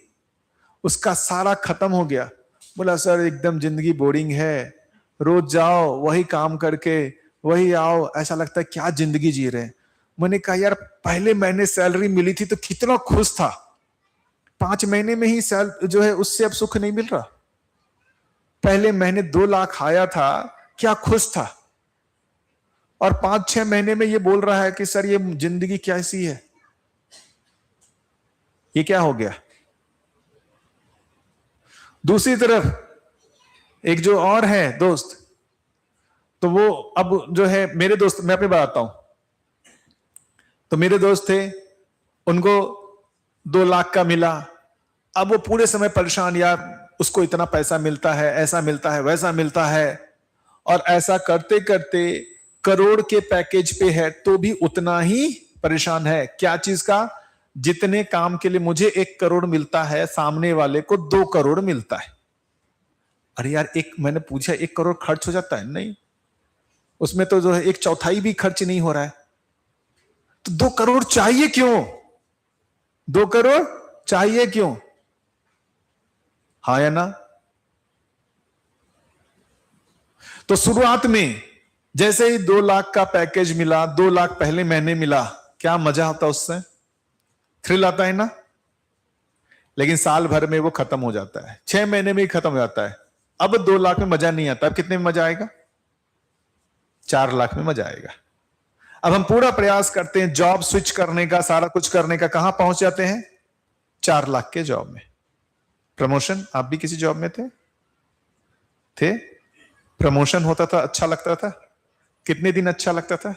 S1: उसका सारा खत्म हो गया। बोला सर एकदम जिंदगी बोरिंग है, रोज जाओ वही काम करके वही आओ, ऐसा लगता है क्या जिंदगी जी रहे हैं। मैंने कहा यार पहले महीने सैलरी मिली थी तो कितना खुश था, 5 महीने में ही साल जो है उससे अब सुख नहीं मिल रहा। पहले महीने 2 लाख आया था, क्या खुश था, और 5-6 महीने में ये बोल रहा है कि सर ये जिंदगी कैसी है, ये क्या हो गया। दूसरी तरफ एक जो और है दोस्त, तो वो अब जो है मेरे दोस्त, मैं अपनी बताता हूं, तो मेरे दोस्त थे, उनको 2 लाख का मिला, अब वो पूरे समय परेशान, यार उसको इतना पैसा मिलता है, ऐसा मिलता है, वैसा मिलता है, और ऐसा करते करते करोड़ के पैकेज पे है तो भी उतना ही परेशान है। क्या चीज का? जितने काम के लिए मुझे 1 करोड़ मिलता है, सामने वाले को 2 करोड़ मिलता है। अरे यार, मैंने पूछा 1 करोड़ खर्च हो जाता है? नहीं, उसमें तो जो है 1/4 भी खर्च नहीं हो रहा है, तो 2 करोड़ चाहिए क्यों? 2 करोड़ चाहिए क्यों? हाँ या ना? तो शुरुआत में जैसे ही 2 लाख का पैकेज मिला, 2 लाख पहले महीने मिला, क्या मजा आता उससे, थ्रिल आता है ना। लेकिन साल भर में वो खत्म हो जाता है, 6 महीने में ही खत्म हो जाता है। अब 2 लाख में मजा नहीं आता, अब कितने में मजा आएगा? 4 लाख में मजा आएगा। अब हम पूरा प्रयास करते हैं जॉब स्विच करने का, सारा कुछ करने का, कहां पहुंच जाते हैं? 4 लाख के जॉब में। प्रमोशन, आप भी किसी जॉब में थे? प्रमोशन होता था, अच्छा लगता था? कितने दिन अच्छा लगता था?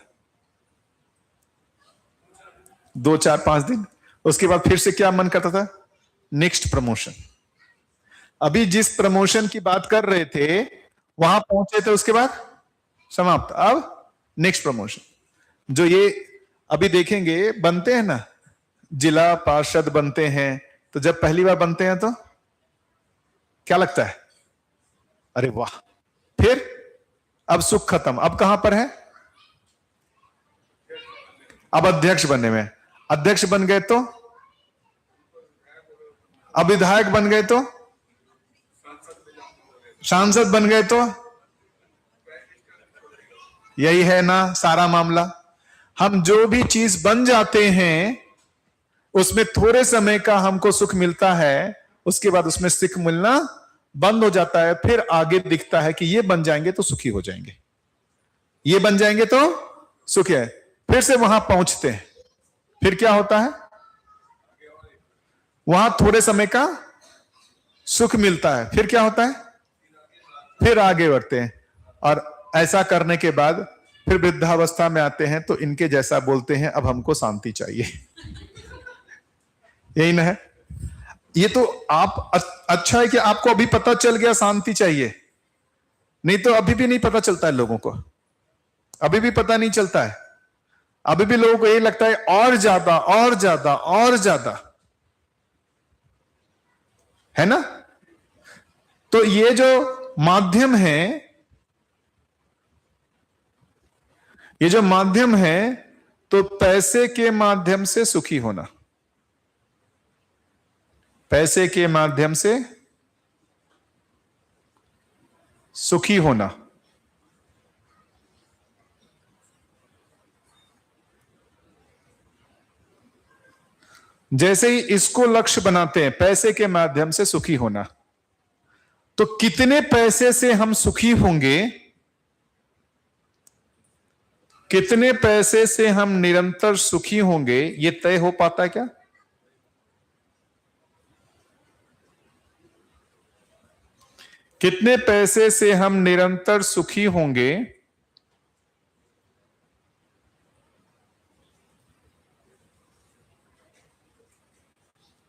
S1: 2, 4, 5 दिन। उसके बाद फिर से क्या मन करता था? Next promotion. अभी जिस प्रमोशन की बात कर रहे थे वहां पहुंचे थे, उसके बाद समाप्त, अब नेक्स्ट प्रमोशन। जो ये अभी देखेंगे बनते हैं ना, जिला पार्षद बनते हैं, तो जब पहली बार बनते हैं तो क्या लगता है? अरे वाह, फिर अब सुख खत्म, अब कहां पर है? अब अध्यक्ष बनने में। अध्यक्ष बन गए तो, अब विधायक बन गए तो, सांसद बन गए तो, यही है ना सारा मामला। हम जो भी चीज बन जाते हैं उसमें थोड़े समय का हमको सुख मिलता है, उसके बाद उसमें सुख मिलना बंद हो जाता है। फिर आगे दिखता है कि ये बन जाएंगे तो सुखी हो जाएंगे, ये बन जाएंगे तो सुख है। फिर से वहां पहुंचते हैं, फिर क्या होता है? वहां थोड़े समय का सुख मिलता है, फिर क्या होता है? फिर आगे बढ़ते हैं, और ऐसा करने के बाद फिर वृद्धावस्था में आते हैं तो इनके जैसा बोलते हैं, अब हमको शांति चाहिए। यही ना है? ये तो आप अच्छा है कि आपको अभी पता चल गया शांति चाहिए, नहीं तो अभी भी नहीं पता चलता है लोगों को, अभी भी पता नहीं चलता है। अभी भी लोगों को यही लगता है और ज्यादा और ज्यादा और ज्यादा, है ना। तो ये जो माध्यम है, ये जो माध्यम है, तो पैसे के माध्यम से सुखी होना, पैसे के माध्यम से सुखी होना, जैसे ही इसको लक्ष्य बनाते हैं, पैसे के माध्यम से सुखी होना, तो कितने पैसे से हम सुखी होंगे, कितने पैसे से हम निरंतर सुखी होंगे, यह तय हो पाता है क्या? कितने पैसे से हम निरंतर सुखी होंगे,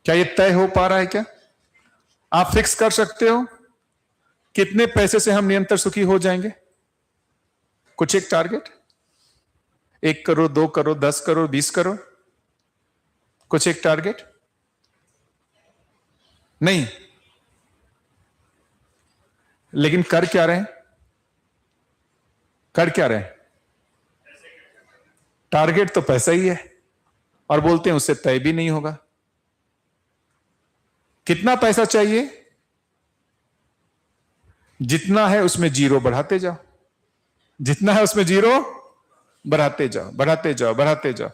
S1: क्या ये तय हो पा रहा है क्या? आप फिक्स कर सकते हो कितने पैसे से हम निरंतर सुखी हो जाएंगे? कुछ एक टारगेट, 1 करोड़, 2 करोड़, 10 करोड़, 20 करोड़, कुछ एक टारगेट नहीं। लेकिन कर क्या रहे हैं? कर क्या रहे हैं? टारगेट तो पैसा ही है, और बोलते हैं उससे तय भी नहीं होगा। कितना पैसा चाहिए? जितना है उसमें जीरो बढ़ाते जाओ, जितना है उसमें जीरो बढ़ाते जाओ, बढ़ाते जाओ, बढ़ाते जाओ।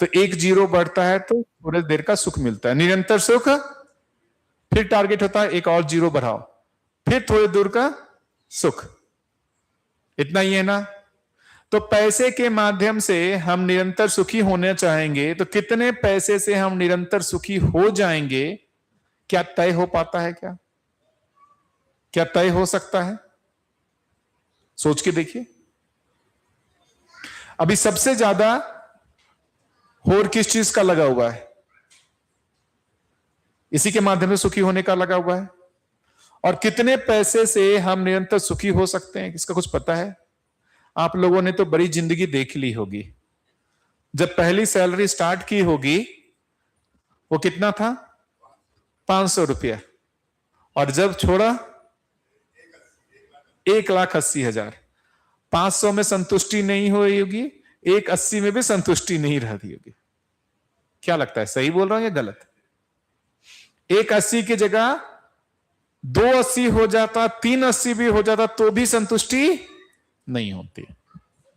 S1: तो एक जीरो बढ़ता है तो थोड़ी देर का सुख मिलता है, निरंतर सुख। फिर टारगेट होता है एक और जीरो बढ़ाओ, फिर थोड़ी दूर का सुख। इतना ही है ना। तो पैसे के माध्यम से हम निरंतर सुखी होने चाहेंगे तो कितने पैसे से हम निरंतर सुखी हो जाएंगे, क्या तय हो पाता है? क्या तय हो सकता है? सोच के देखिए। अभी सबसे ज्यादा होर किस चीज का लगा हुआ है? इसी के माध्यम से सुखी होने का लगा हुआ है। और कितने पैसे से हम निरंतर सुखी हो सकते हैं, इसका कुछ पता है? आप लोगों ने तो बड़ी जिंदगी देख ली होगी। जब पहली सैलरी स्टार्ट की होगी वो कितना था? 500 रुपया। और जब छोड़ा 1,80,000। 500 में संतुष्टि नहीं हुई होगी, 1,80 में भी संतुष्टि नहीं रहती होगी। क्या लगता है, सही बोल रहा हूं या गलत? 1,80 की जगह 2,80 हो जाता, 3,80 भी हो जाता तो भी संतुष्टि नहीं होती,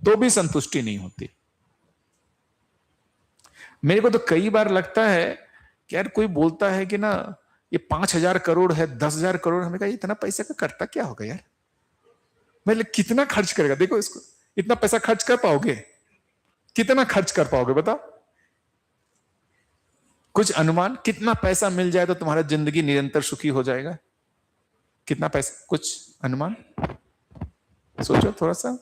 S1: तो भी संतुष्टि नहीं होती। मेरे को तो कई बार लगता है कि यार कोई बोलता है कि ना ये 5,000 करोड़ है, 10,000 करोड़, हमें कहा इतना पैसा का करता क्या होगा यार? मतलब कितना खर्च करेगा? देखो इसको, इतना पैसा खर्च कर पाओगे? कितना खर्च कर पाओगे बताओ? कुछ अनुमान? कितना पैसा मिल जाए तो तुम्हारा जिंदगी निरंतर सुखी हो जाएगा? कितना पैसा? कुछ अनुमान सोचो थोड़ा सा।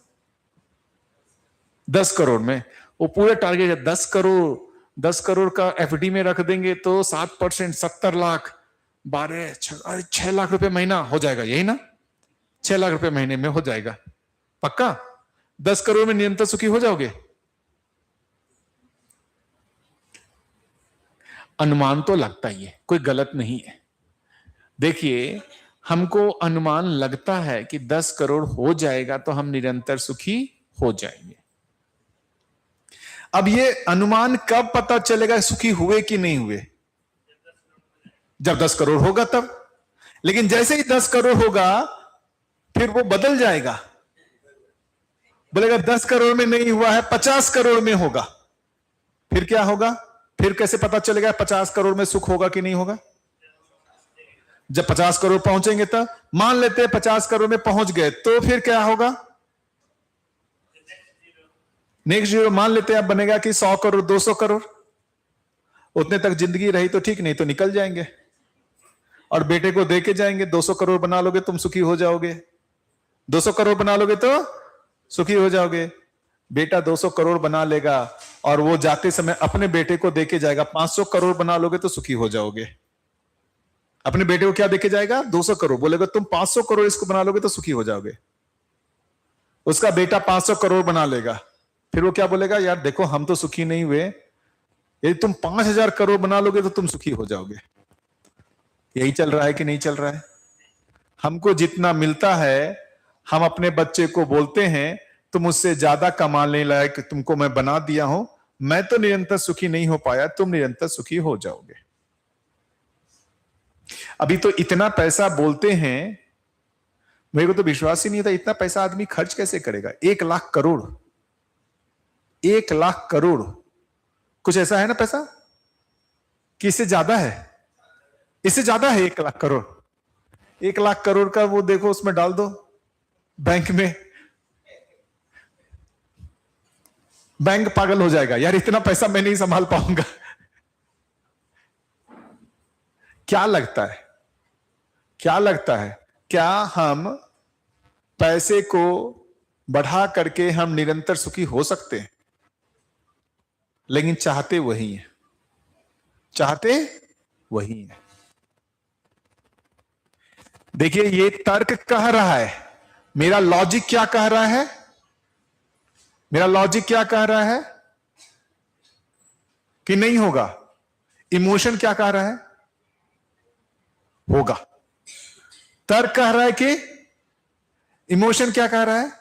S1: 10 करोड़ में वो पूरे टारगेट है। 10 करोड़, 10 करोड़ का एफडी में रख देंगे तो 7%, 70 लाख, 12, 6 लाख रुपए महीना हो जाएगा, यही ना? 6 लाख रुपए महीने में हो जाएगा पक्का? 10 करोड़ में निरंतर सुखी हो जाओगे? अनुमान तो लगता ही है, कोई गलत नहीं है। देखिए, हमको अनुमान लगता है कि 10 करोड़ हो जाएगा तो हम निरंतर सुखी हो जाएंगे। अब ये अनुमान कब पता चलेगा सुखी हुए कि नहीं हुए? जब 10 करोड़ होगा तब। लेकिन जैसे ही 10 करोड़ होगा फिर वो बदल जाएगा, बोलेगा 10 करोड़ में नहीं हुआ है, 50 करोड़ में होगा। फिर क्या होगा? फिर कैसे पता चलेगा 50 करोड़ में सुख होगा कि नहीं होगा? जब 50 करोड़ पहुंचेंगे तब। मान लेते हैं 50 करोड़ में पहुंच गए तो फिर क्या होगा? नेक्स्ट जीरो मान लेते हैं अब बनेगा कि 100 करोड़, 200 करोड़। उतने तक जिंदगी रही तो ठीक, नहीं तो निकल जाएंगे और बेटे को दे के जाएंगे। 200 करोड़ बना लोगे तुम सुखी हो जाओगे, 200 करोड़ बना लोगे तो सुखी हो जाओगे। बेटा 200 करोड़ बना लेगा और वो जाते समय अपने बेटे को देके जाएगा। 500 करोड़ बना लोगे तो सुखी हो जाओगे। अपने बेटे को क्या देके जाएगा? 200 करोड़। बोलेगा तुम 500 करोड़ इसको बना लोगे तो सुखी हो जाओगे। उसका बेटा 500 करोड़ बना लेगा, फिर वो क्या बोलेगा? यार देखो हम तो सुखी नहीं हुए, यदि तुम 5,000 करोड़ बना लोगे तो तुम सुखी हो जाओगे। यही चल रहा है कि नहीं चल रहा है? हमको जितना मिलता है हम अपने बच्चे को बोलते हैं तुम उससे ज्यादा कमाने लायक तुमको मैं बना दिया हूं, मैं तो निरंतर सुखी नहीं हो पाया, तुम निरंतर सुखी हो जाओगे। अभी तो इतना पैसा बोलते हैं, मेरे को तो विश्वास ही नहीं था इतना पैसा आदमी खर्च कैसे करेगा। 1 लाख करोड़, 1 लाख करोड़ कुछ ऐसा है ना पैसा कि इससे ज्यादा है? इससे ज्यादा है 1 लाख करोड़। 1 लाख करोड़ का वो देखो उसमें डाल दो बैंक में, बैंक पागल हो जाएगा, यार इतना पैसा मैं नहीं संभाल पाऊंगा। क्या लगता है, क्या लगता है, क्या हम पैसे को बढ़ा करके हम निरंतर सुखी हो सकते हैं? लेकिन चाहते वही है, चाहते वही है। देखिए ये तर्क कह रहा है, मेरा लॉजिक क्या कह रहा है? मेरा लॉजिक क्या कह रहा है कि नहीं होगा? इमोशन क्या कह रहा है? होगा। तर्क कह रहा है कि, इमोशन क्या कह रहा है?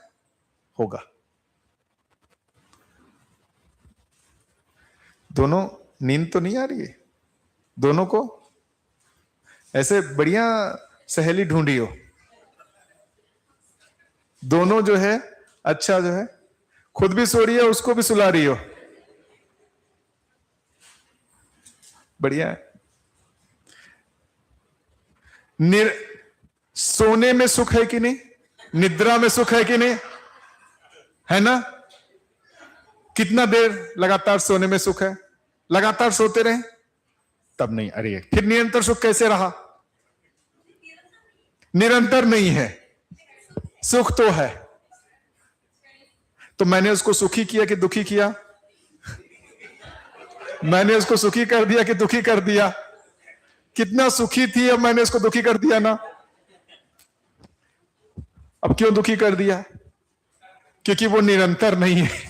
S1: होगा। दोनों नींद तो नहीं आ रही है दोनों को? ऐसे बढ़िया सहेली ढूंढी हो, दोनों जो है अच्छा जो है, खुद भी सो रही है उसको भी सुला रही हो। बढ़िया है। सोने में सुख है कि नहीं? निद्रा में सुख है कि नहीं? है ना? कितना देर लगातार सोने में सुख है? लगातार सोते रहे तब नहीं। अरे फिर निरंतर सुख कैसे रहा? निरंतर नहीं है, सुख तो है। तो मैंने उसको सुखी किया कि दुखी किया? मैंने उसको सुखी कर दिया कि दुखी कर दिया? कितना सुखी थी, अब मैंने उसको दुखी कर दिया ना। अब क्यों दुखी कर दिया? क्योंकि वो निरंतर नहीं है।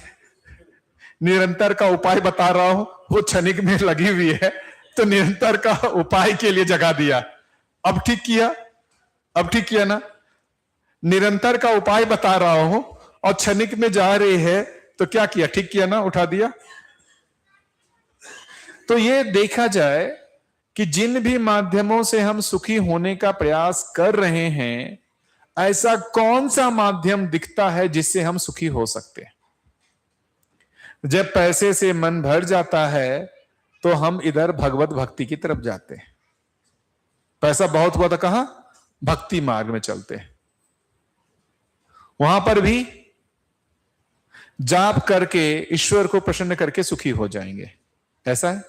S1: निरंतर का उपाय बता रहा हूं, वो क्षणिक में लगी हुई है, तो निरंतर का उपाय के लिए जगा दिया। अब ठीक किया? अब ठीक किया ना? निरंतर का उपाय बता रहा हूं और क्षणिक में जा रही है, तो क्या किया? ठीक किया ना? उठा दिया। तो ये देखा जाए कि जिन भी माध्यमों से हम सुखी होने का प्रयास कर रहे हैं, ऐसा कौन सा माध्यम दिखता है जिससे हम सुखी हो सकते हैं? जब पैसे से मन भर जाता है तो हम इधर भगवत भक्ति की तरफ जाते हैं। पैसा बहुत हुआ तो कहां? भक्ति मार्ग में चलते हैं। वहां पर भी जाप करके ईश्वर को प्रसन्न करके सुखी हो जाएंगे, ऐसा है।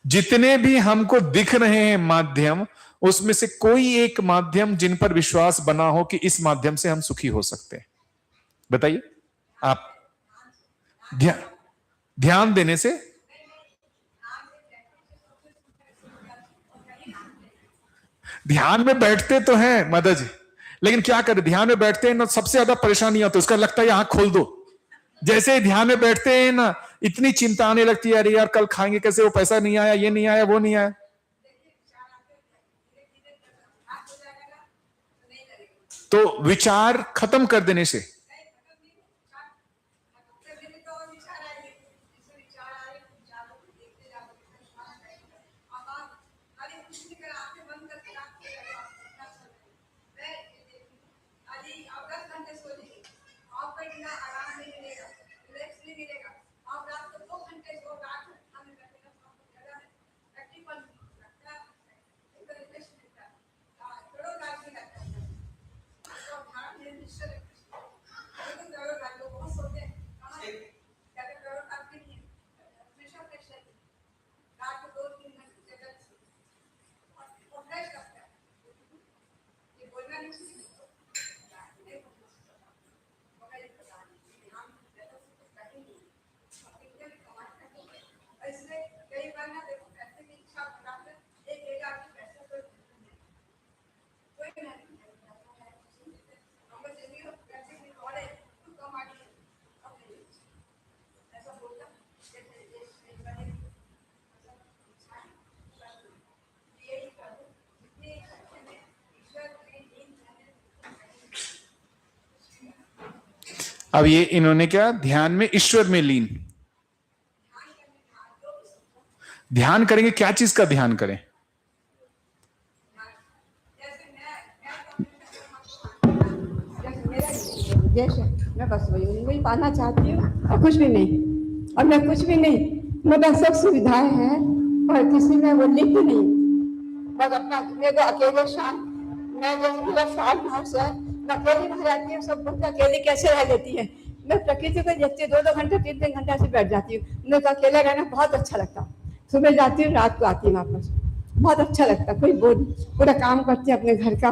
S1: जितने भी हमको दिख रहे हैं माध्यम, उसमें से कोई एक माध्यम जिन पर विश्वास बना हो कि इस माध्यम से हम सुखी हो सकते हैं, बताइए आप। ध्यान देने से? ध्यान में बैठते तो हैं मदद जी, लेकिन क्या करें, ध्यान में बैठते हैं ना, सबसे ज्यादा परेशानी आती है। उसका लगता है आंख खोल दो। जैसे ही ध्यान में बैठते हैं ना, इतनी चिंता आने लगती है, अरे यार कल खाएंगे कैसे, वो पैसा नहीं आया, ये नहीं आया, वो नहीं आया। तो विचार खत्म कर देने से अब ये इन्होंने क्या, ध्यान में ईश्वर में लीन। ध्यान करेंगे, क्या चीज का ध्यान करें?
S4: जैसे मैं बस वही पाना चाहती हूँ और कुछ भी नहीं, और मैं कुछ भी नहीं, मतलब सब सुविधाएं हैं और किसी में वो लिप्त नहीं। बस अपना मेरे को अकेले शांत, मैं जैसे मेरा शांत हाउस है, मैं अकेली रह जाती हूँ। सब बोलते अकेली कैसे रह लेती है। मैं प्रकृति को देखती हूँ, 2-2 घंटे 3-3 घंटे से बैठ जाती हूँ। मेरे को अकेले रहना बहुत अच्छा लगता। सुबह जाती हूँ, रात को आती हूँ वापस, बहुत अच्छा लगता। कोई बोल, पूरा काम करती है अपने घर का,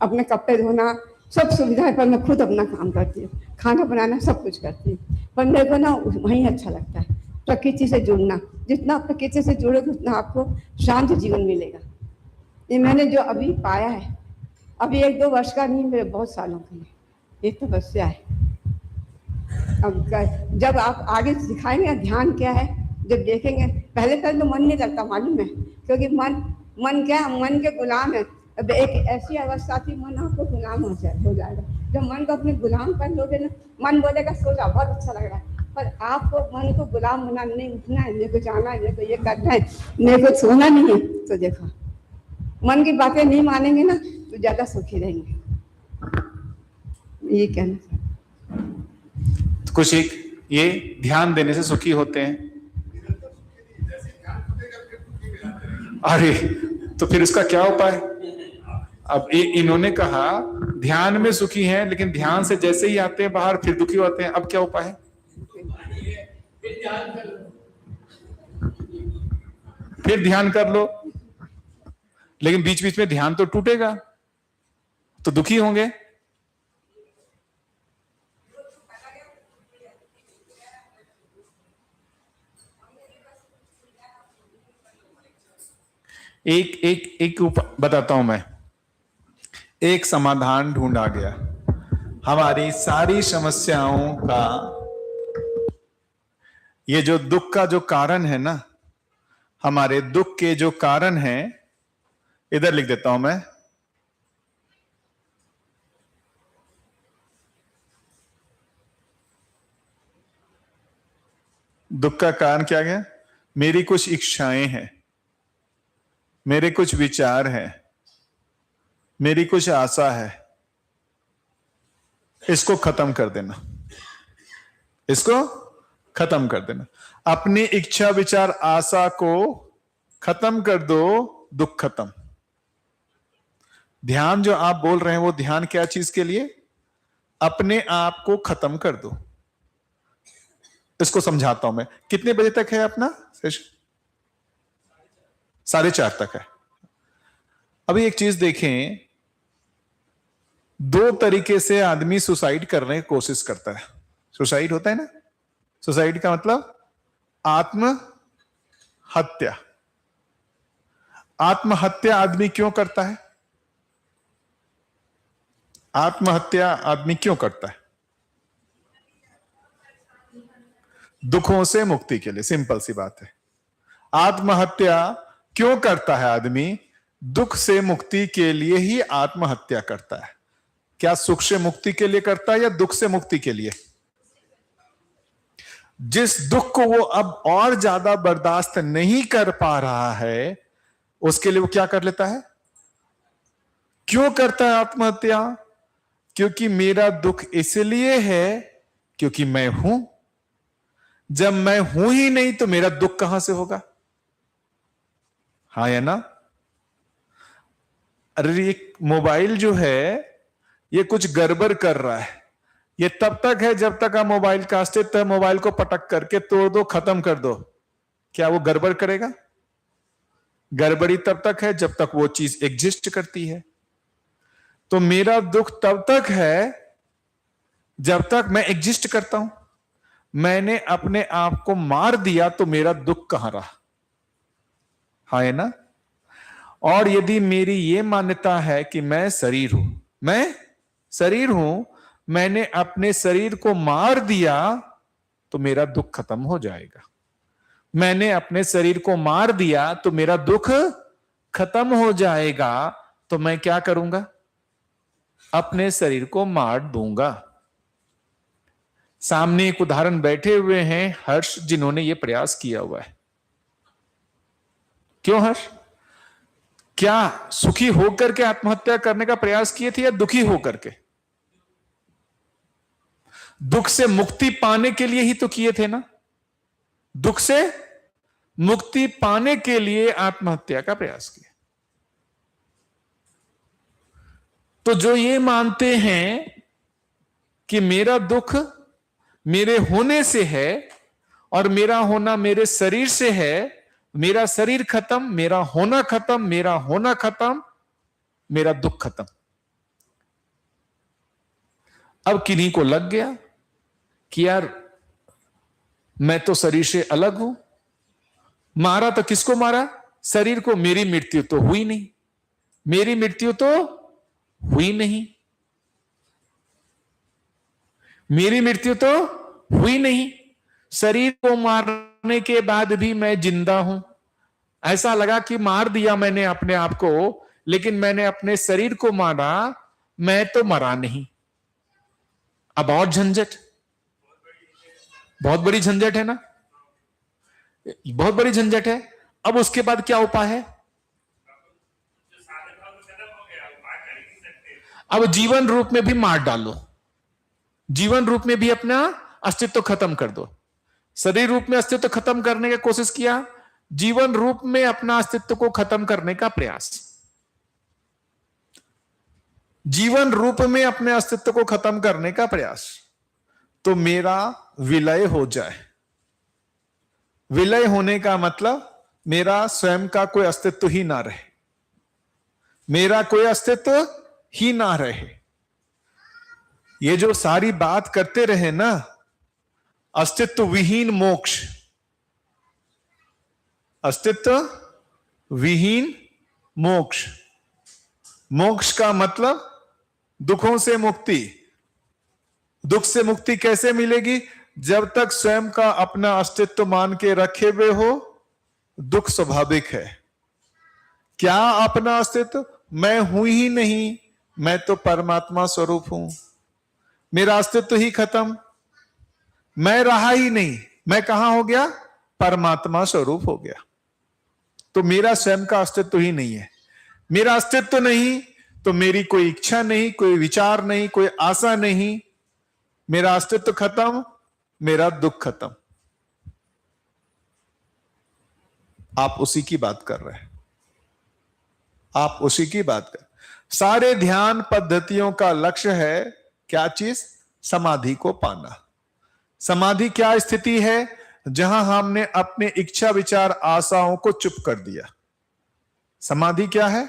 S4: अपने कपड़े धोना, सब सुविधाएं पर मैं खुद अपना काम करती हूँ, खाना बनाना सब कुछ करती हूँ। पर मेरे को ना वहीं अच्छा लगता है, प्रकृति से जुड़ना। जितना प्रकृति से जुड़ोगे उतना आपको शांत जीवन मिलेगा। ये मैंने जो अभी पाया है, अभी 1-2 वर्ष का नहीं, मेरे बहुत सालों के लिए ये तपस्या है। अब जब आप आगे सिखाएंगे ध्यान क्या है, जब देखेंगे, पहले तो मन नहीं लगता, मालूम है, क्योंकि मन क्या, मन के गुलाम है। अब एक ऐसी अवस्था थी, मन आपको गुलाम हो जाएगा। जब मन को अपने गुलाम कर लोगे ना, मन बोलेगा सो जाओ, बहुत अच्छा लग रहा है, पर आपको मन को गुलाम होना नहीं, उठना है, मेरे को जाना है, मेरे को ये करना है, मेरे को सोना नहीं है। तो देखो, मन की बातें नहीं मानेंगे ना तो ज्यादा सुखी रहेंगे। ये कहना
S1: कुछ एक ये ध्यान देने से सुखी होते हैं। अरे तो फिर इसका क्या उपाय? अब इन्होंने कहा ध्यान में सुखी हैं, लेकिन ध्यान से जैसे ही आते हैं बाहर फिर दुखी होते हैं। अब क्या उपाय है?
S2: फिर ध्यान कर लो।
S1: फिर ध्यान कर लो, लेकिन बीच बीच में ध्यान तो टूटेगा, तो दुखी होंगे। एक बताता हूं मैं। एक समाधान ढूंढा गया हमारी सारी समस्याओं का। ये जो दुख का जो कारण है ना, हमारे दुख के जो कारण है, इधर लिख देता हूं मैं। दुख का कारण क्या गया? मेरी कुछ इच्छाएं हैं, मेरे कुछ विचार हैं, मेरी कुछ आशा है। इसको खत्म कर देना, इसको खत्म कर देना। अपनी इच्छा विचार आशा को खत्म कर दो, दुख खत्म। ध्यान जो आप बोल रहे हैं वो ध्यान क्या चीज के लिए? अपने आप को खत्म कर दो। इसको समझाता हूं मैं। कितने बजे तक है अपना सेशन? 4:30 तक है। अभी एक चीज देखें, 2 तरीके से आदमी सुसाइड करने की कोशिश करता है। सुसाइड होता है ना, सुसाइड का मतलब आत्महत्या। आत्महत्या आदमी क्यों करता है? आत्महत्या आदमी क्यों करता है? दुखों से मुक्ति के लिए। सिंपल सी बात है। आत्महत्या क्यों करता है आदमी? दुख से मुक्ति के लिए ही आत्महत्या करता है। क्या सुख से मुक्ति के लिए करता है या दुख से मुक्ति के लिए? जिस दुख को वो अब और ज्यादा बर्दाश्त नहीं कर पा रहा है, उसके लिए वो क्या कर लेता है? क्यों करता है आत्महत्या? क्योंकि मेरा दुख इसलिए है क्योंकि मैं हूं। जब मैं हूं ही नहीं तो मेरा दुख कहां से होगा? हाँ या ना? अरे ये मोबाइल जो है ये कुछ गड़बड़ कर रहा है। ये तब तक है जब तक आप मोबाइल कास्टेड तक मोबाइल को पटक करके तोड़ दो, खत्म कर दो। क्या वो गड़बड़ करेगा? गड़बड़ी तब तक है जब तक वो चीज एग्जिस्ट करती है। तो मेरा दुख तब तक है जब तक मैं एग्जिस्ट करता हूं। मैंने अपने आप को मार दिया तो मेरा दुख कहां रहा? हाँ है ना? और यदि मेरी ये मान्यता है कि मैं शरीर हूं, मैं शरीर हूं, मैंने अपने शरीर को मार दिया तो मेरा दुख खत्म हो जाएगा। मैंने अपने शरीर को मार दिया तो मेरा दुख खत्म हो जाएगा। तो मैं क्या करूंगा? अपने शरीर को मार दूंगा। सामने एक उदाहरण बैठे हुए हैं हर्ष, जिन्होंने यह प्रयास किया हुआ है। क्यों हर्ष? क्या सुखी होकर के आत्महत्या करने का प्रयास किए थे या दुखी होकर के? दुख से मुक्ति पाने के लिए ही तो किए थे ना। दुख से मुक्ति पाने के लिए आत्महत्या का प्रयास किया। तो जो ये मानते हैं कि मेरा दुख मेरे होने से है और मेरा होना मेरे शरीर से है, मेरा शरीर खत्म, मेरा होना खत्म, मेरा होना खत्म, मेरा दुख खत्म। अब किन्हीं को लग गया कि यार मैं तो शरीर से अलग हूं। मारा तो किसको मारा? शरीर को। मेरी मृत्यु तो हुई नहीं, मेरी मृत्यु तो हुई नहीं, मेरी मृत्यु तो हुई नहीं। शरीर को मारने के बाद भी मैं जिंदा हूं। ऐसा लगा कि मार दिया मैंने अपने आप को, लेकिन मैंने अपने शरीर को मारा, मैं तो मरा नहीं। अब और झंझट, बहुत बड़ी झंझट है ना, बहुत बड़ी झंझट है। अब उसके बाद क्या उपाय है? अब जीवन रूप में भी मार डालो, जीवन रूप में भी अपना अस्तित्व खत्म कर दो। शरीर रूप में अस्तित्व खत्म करने की कोशिश किया, जीवन रूप में अपना अस्तित्व को खत्म करने का प्रयास, जीवन रूप में अपने अस्तित्व को खत्म करने का प्रयास, तो मेरा विलय हो जाए। विलय होने का मतलब मेरा स्वयं का कोई अस्तित्व ही ना रहे, मेरा कोई अस्तित्व ही ना रहे। ये जो सारी बात करते रहे ना, अस्तित्व विहीन मोक्ष, अस्तित्व विहीन मोक्ष, मोक्ष का मतलब दुखों से मुक्ति। दुख से मुक्ति कैसे मिलेगी? जब तक स्वयं का अपना अस्तित्व मान के रखे हुए हो, दुख स्वाभाविक है। क्या अपना अस्तित्व? मैं हूं ही नहीं, मैं तो परमात्मा स्वरूप हूं, मेरा अस्तित्व ही खत्म, मैं रहा ही नहीं, मैं कहां हो गया? परमात्मा स्वरूप हो गया। तो मेरा स्वयं का अस्तित्व ही नहीं है। मेरा अस्तित्व नहीं तो मेरी कोई इच्छा नहीं, कोई विचार नहीं, कोई आशा नहीं, मेरा अस्तित्व खत्म, मेरा दुख खत्म। आप उसी की बात कर रहे हैं, आप उसी की बात कर। सारे ध्यान पद्धतियों का लक्ष्य है क्या चीज? समाधि को पाना। समाधि क्या स्थिति है? जहां हमने अपने इच्छा विचार आशाओं को चुप कर दिया। समाधि क्या है?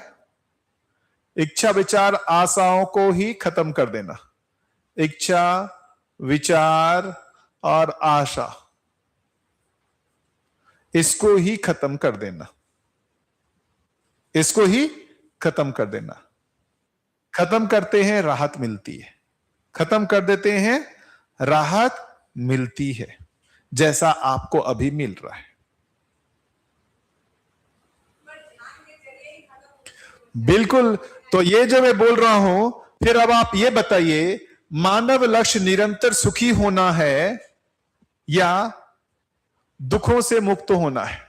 S1: इच्छा विचार आशाओं को ही खत्म कर देना। इच्छा विचार और आशा, इसको ही खत्म कर देना, इसको ही खत्म कर देना। खत्म करते हैं राहत मिलती है, खत्म कर देते हैं राहत मिलती है, जैसा आपको अभी मिल रहा है। बिल्कुल। तो ये जो मैं बोल रहा हूं, फिर अब आप ये बताइए, मानव लक्ष्य निरंतर सुखी होना है या दुखों से मुक्त होना है?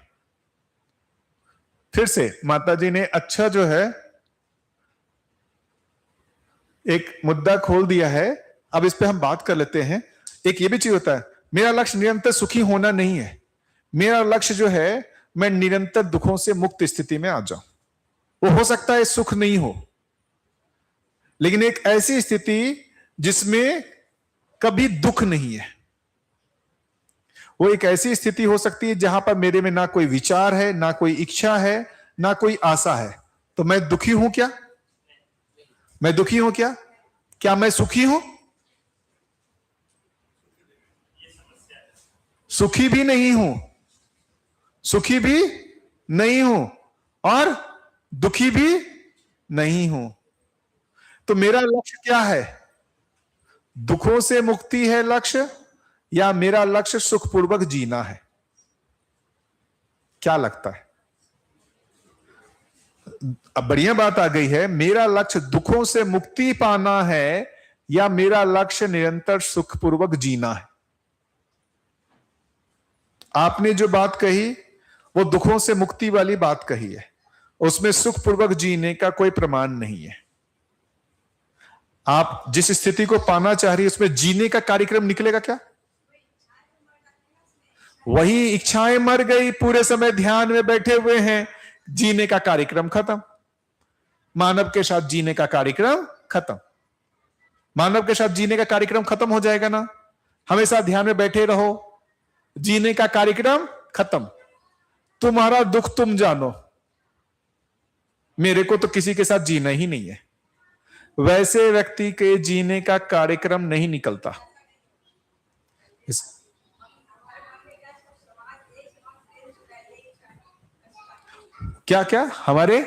S1: फिर से माता जी ने अच्छा जो है एक मुद्दा खोल दिया है, अब इस पे हम बात कर लेते हैं। एक ये भी चीज होता है, मेरा लक्ष्य निरंतर सुखी होना नहीं है, मेरा लक्ष्य जो है मैं निरंतर दुखों से मुक्त स्थिति में आ जाऊं। वो हो सकता है सुख नहीं हो, लेकिन एक ऐसी स्थिति जिसमें कभी दुख नहीं है। वो एक ऐसी स्थिति हो सकती है जहां पर मेरे में ना कोई विचार है, ना कोई इच्छा है, ना कोई आशा है। तो मैं दुखी हूं क्या? मैं दुखी हूं क्या? क्या मैं सुखी हूं? सुखी भी नहीं हूं, सुखी भी नहीं हूं और दुखी भी नहीं हूं। तो मेरा लक्ष्य क्या है? दुखों से मुक्ति है लक्ष्य, या मेरा लक्ष्य सुखपूर्वक जीना है? क्या लगता है? अब बढ़िया बात आ गई है, मेरा लक्ष्य दुखों से मुक्ति पाना है या मेरा लक्ष्य निरंतर सुखपूर्वक जीना है? आपने जो बात कही वो दुखों से मुक्ति वाली बात कही है, उसमें सुखपूर्वक जीने का कोई प्रमाण नहीं है। आप जिस स्थिति को पाना चाह रही है उसमें जीने का कार्यक्रम निकलेगा क्या? वही इच्छाएं मर गई, पूरे समय ध्यान में बैठे हुए हैं, जीने का कार्यक्रम खत्म। मानव के साथ जीने का कार्यक्रम खत्म। मानव के साथ जीने का कार्यक्रम खत्म हो जाएगा ना। हमेशा ध्यान में बैठे रहो, जीने का कार्यक्रम खत्म। तुम्हारा दुख तुम जानो, मेरे को तो किसी के साथ जीना ही नहीं है। वैसे व्यक्ति के जीने का कार्यक्रम नहीं निकलता। क्या क्या हमारे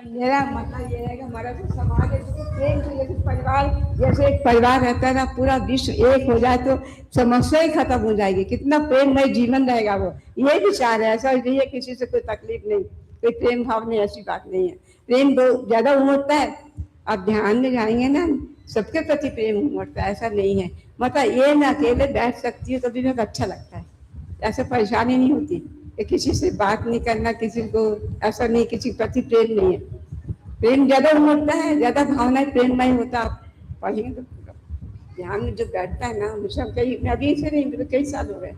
S4: मेरा मतलब ये है कि हमारा जो समाज है तो प्रेम से, जैसे परिवार, जैसे एक परिवार रहता है ना, पूरा विश्व एक हो जाए तो समस्या ही खत्म हो जाएगी। कितना प्रेममय जीवन रहेगा वो, ये विचार है। ऐसा नहीं है किसी से कोई तकलीफ नहीं, कोई प्रेम भाव नहीं, ऐसी बात नहीं है। प्रेम ज्यादा उमड़ता है, आप ध्यान में जाएंगे ना, सबके प्रति प्रेम उमड़ता है, ऐसा नहीं है। मतलब ये ना अकेले बैठ सकती है तभी मेरे अच्छा लगता है, ऐसे परेशानी नहीं होती कि किसी से बात नहीं करना, किसी को ऐसा नहीं, किसी के प्रति प्रेम नहीं है। प्रेम ज्यादा उमड़ता है, ज्यादा भावनाएं प्रेममय होता। आप पढ़ेंगे तो ध्यान में जो बैठता है ना, हमेशा कई, मैं अभी से नहीं, मेरे कई साल हो गए,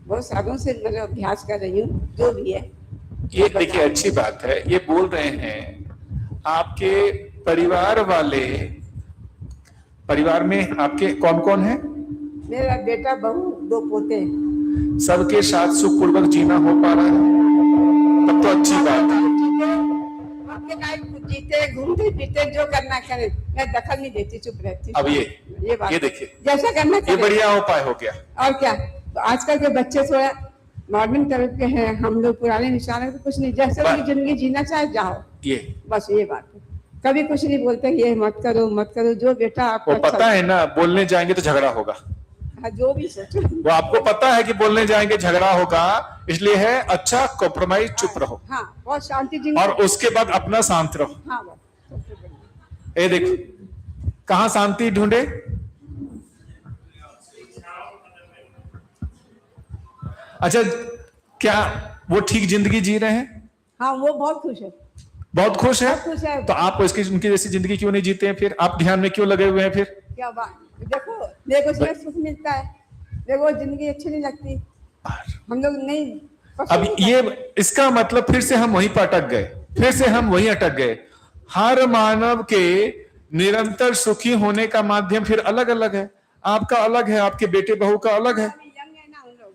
S4: बहुत सालों से मतलब अभ्यास कर रही हूँ, जो भी है।
S1: ये देखिए अच्छी बात है, ये बोल रहे हैं आपके परिवार वाले, परिवार में आपके कौन कौन है?
S4: मेरा बेटा, बहू, 2 पोते।
S1: सबके साथ सुखपूर्वक जीना हो पा रहा है, तब तो अच्छी बात है।
S4: अपने लाइफ जीते, घूमते फिरते, जो करना करे, मैं दखल नहीं देती, चुप रहती।
S1: अब
S4: ये बात,
S1: ये देखिए,
S4: जैसा करना
S1: ये
S4: करे।
S1: बढ़िया उपाय हो गया।
S4: और क्या, तो आजकल के बच्चे थोड़ा मॉडर्न तरफ के हैं, हम लोग पुराने निशाने तो कुछ नहीं, जैसे उनकी जिंदगी जीना चाहे जाओ,
S1: ये
S4: बस ये बात है। कभी कुछ नहीं बोलते ये मत करो मत करो, जो बेटा आपको
S1: वो पता है ना, बोलने जाएंगे तो झगड़ा होगा।
S4: हाँ, जो भी सोचो,
S1: वो आपको पता है कि बोलने जाएंगे झगड़ा होगा, इसलिए है अच्छा कॉम्प्रोमाइज, चुप रहो।
S4: हाँ, बहुत शांति जी।
S1: और उसके बाद अपना शांत रहो।
S4: हाँ, सबसे बढ़िया।
S1: ये देखो कहाँ शांति ढूंढे। अच्छा, क्या वो ठीक जिंदगी जी रहे हैं?
S4: हाँ, वो बहुत खुश है,
S1: बहुत खुश है।
S4: बहुत खुश है।
S1: तो आप इसकी उनकी जैसी जिंदगी क्यों नहीं जीते हैं? फिर आप ध्यान में क्यों लगे हुए हैं? फिर
S4: क्या बात, देखो मेरे को इसमें सुख मिलता है, मेरे को जिंदगी अच्छी नहीं लगती, हम लोग नहीं पसंद
S1: अब
S4: नहीं
S1: ये
S4: करते।
S1: इसका मतलब फिर से हम वहीं पर अटक गए, फिर से हम वहीं अटक गए। हर मानव के निरंतर सुखी होने का माध्यम फिर अलग अलग है। आपका अलग है, आपके बेटे बहू का अलग है।
S4: यंग है ना हम लोग,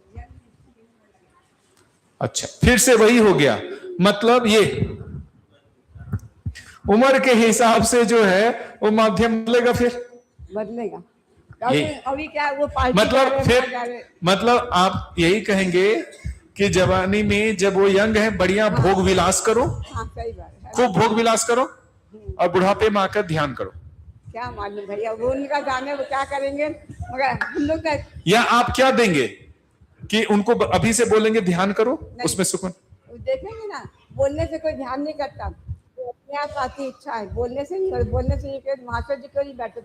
S1: अच्छा, फिर से वही हो गया। मतलब ये उम्र के हिसाब से जो है वो माध्यम बदलेगा, फिर
S4: बदलेगा।
S1: ये
S4: अभी क्या वो पार्टी
S1: मतलब
S4: कर
S1: फिर
S4: रहे हैं,
S1: मतलब आप यही कहेंगे कि जवानी में जब वो यंग है, बढ़िया भोग विलास करो,
S4: हाँ सही बात है,
S1: खूब भोग विलास करो, और बुढ़ापे में आकर ध्यान करो।
S4: क्या मालूम भैया, वो उनका जाने, वो क्या करेंगे, मगर हम लोग का
S1: या आप क्या देंगे कि उनको अभी से बोलेंगे ध्यान करो, उसमें सुकून।
S4: देखेंगे ना, बोलने से कोई ध्यान नहीं करता, तो अपने आप आती इच्छा है, बोलने से नहीं, बोलने से ये मास्टर जी क्यों नहीं बैठते,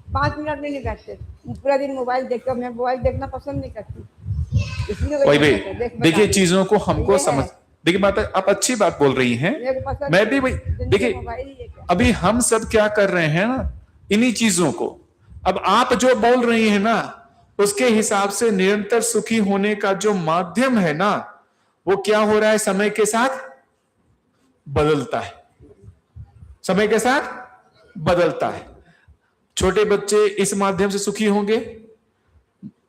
S4: 5 मिनट भी नहीं बैठते, पूरा दिन मोबाइल देखते। मैं मोबाइल देखना पसंद नहीं करती, इसलिए
S1: वही भाई देखिए, चीजों को हमको समझ, देखिए बात आप अच्छी बात बोल रही हैं, मैं भी भाई देखिए, अभी हम सब क्या कर रहे हैं ना, इन्हीं चीजों को। अब आप जो बोल रही हैं ना, उसके हिसाब से निरंतर सुखी होने का जो माध्यम है ना, वो क्या हो रहा है, समय के साथ बदलता है, समय के साथ बदलता है। छोटे बच्चे इस माध्यम से सुखी होंगे,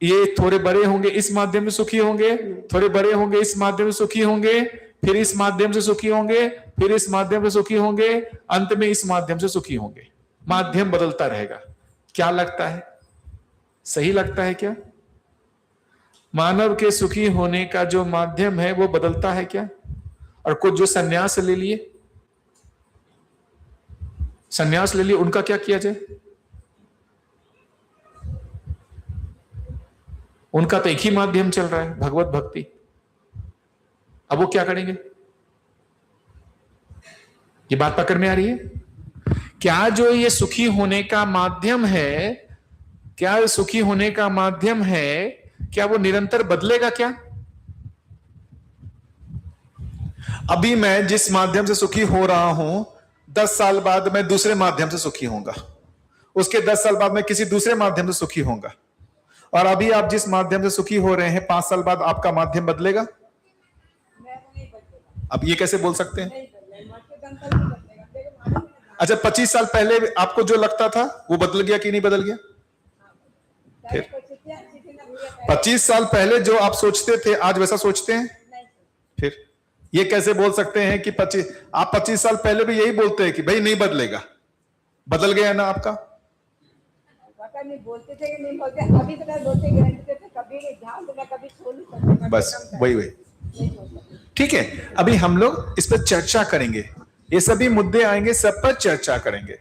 S1: ये थोड़े बड़े होंगे इस माध्यम से सुखी होंगे, थोड़े बड़े होंगे इस माध्यम से सुखी होंगे, फिर इस माध्यम से सुखी होंगे, फिर इस माध्यम से सुखी होंगे, अंत में इस माध्यम से सुखी होंगे। माध्यम बदलता रहेगा। क्या लगता है, सही लगता है क्या? मानव के सुखी होने का जो माध्यम है वो बदलता है क्या? और कुछ जो संन्यास ले लिए, संन्यास ले लिए, उनका क्या किया जाए? उनका तो एक ही माध्यम चल रहा है, भगवत भक्ति। अब वो क्या करेंगे? ये बात पकड़ में आ रही है? क्या जो ये सुखी होने का माध्यम है, क्या सुखी होने का माध्यम है, क्या वो निरंतर बदलेगा क्या? अभी मैं जिस माध्यम से सुखी हो रहा हूं, 10 साल बाद मैं दूसरे माध्यम से सुखी होऊंगा, उसके 10 साल बाद मैं किसी दूसरे माध्यम से सुखी होऊंगा। और अभी आप जिस माध्यम से सुखी हो रहे हैं, 5 साल बाद आपका माध्यम बदलेगा? अब ये कैसे बोल सकते हैं? अच्छा, 25 साल पहले आपको जो लगता था वो बदल गया कि नहीं बदल गया? फिर 25 साल पहले जो आप सोचते थे, आज वैसा सोचते हैं? फिर ये कैसे बोल सकते हैं कि 25 साल पहले भी यही बोलते हैं कि भाई नहीं बदलेगा? बदल गया ना आपका?
S4: पता नहीं बोलते थे कि नहीं बोलते, अभी तो मैं बोलते गारंटी देते, कभी नहीं ध्यान देना, कभी सो नहीं सकते,
S1: बस वही। ठीक है, अभी हम लोग इस पर चर्चा करेंगे, ये सभी मुद्दे आएंगे, सब पर चर्चा करेंगे।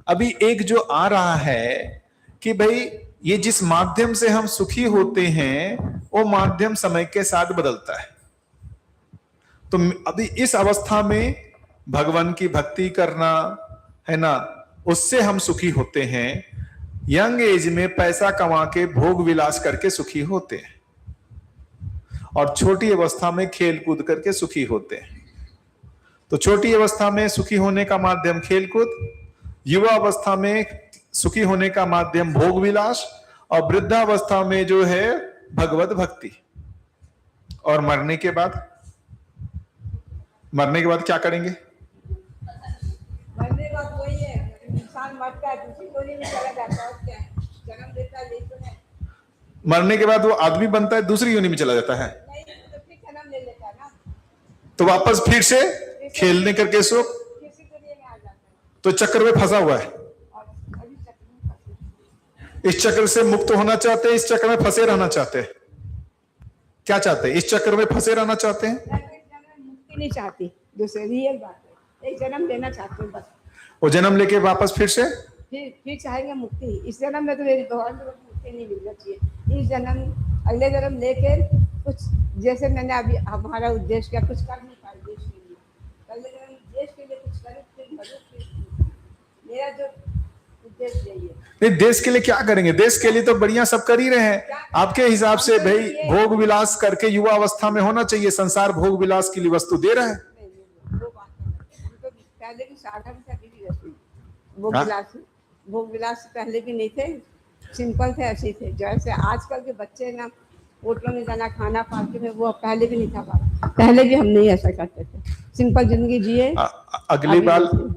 S1: अभी एक जो आ रहा है कि भाई ये जिस माध्यम से हम सुखी होते हैं, वो माध्यम समय के साथ बदलता है। तो अभी इस अवस्था में भगवान की भक्ति करना है ना, उससे हम सुखी होते हैं। यंग एज में पैसा कमा के भोग विलास करके सुखी होते हैं, और छोटी अवस्था में खेल कूद करके सुखी होते हैं। तो छोटी अवस्था में सुखी होने का माध्यम खेलकूद, युवा अवस्था में सुखी होने का माध्यम भोग विलास, और वृद्धावस्था में जो है भगवत भक्ति। और मरने के बाद क्या करेंगे?
S4: मरने का वही है, इंसान मरता है दूसरी दुनिया में चला जाता है, और क्या है, जन्म लेता है, यही तो है।
S1: मरने के बाद वो आदमी बनता है, दूसरी योनि में चला जाता है,
S4: नहीं तो फिर जन्म ले लेता है ना,
S1: तो वापस फिर से खेलने करके सो
S4: किसी दुनिया में आ जाता है,
S1: तो चक्कर में फंसा हुआ है।
S4: और अभी चक्र में फंसे।
S1: इस चक्र से मुक्त होना चाहते हैं, इस चक्र में फंसे रहना चाहते हैं? क्या चाहते हैं? इस चक्र में फंसे रहना चाहते हैं?
S4: मैं तो इस जन्म में मुक्ति नहीं चाहती, दूसरी रियल बात है, एक जन्म लेना चाहती हूँ बस।
S1: वो जन्म लेके वापस फिर से
S4: फिर चाहेंगे मुक्ति। इस जन्म में तो मेरी भगवान को मुक्ति नहीं मिलना चाहिए, इस जन्म अगले जन्म लेके कुछ, जैसे मैंने अभी हमारा उद्देश्य किया, कुछ कर नहीं पाए देश के लिए, अगले जन्म देश के लिए कुछ करें, फिर मदद, फिर मेरा जो उद्देश्य यही है।
S1: नहीं, देश के लिए क्या करेंगे? देश के लिए तो बढ़िया सब कर ही रहे हैं आपके हिसाब से। भाई भोग विलास करके युवा अवस्था में होना चाहिए, संसार भोग विलास के लिए वस्तु दे रहा है।
S4: वो बात हम तो पहले भी साधन से अभी भी वैसे ही। भोग विलास पहले भी नहीं थे, सिंपल थे, ऐसे थे। जैसे आजकल के बच्चे ना होटलों में जाना, खाना पार्टी में, वो पहले भी नहीं था। पहले भी हम नहीं ऐसा करते थे, सिंपल जिंदगी जिए।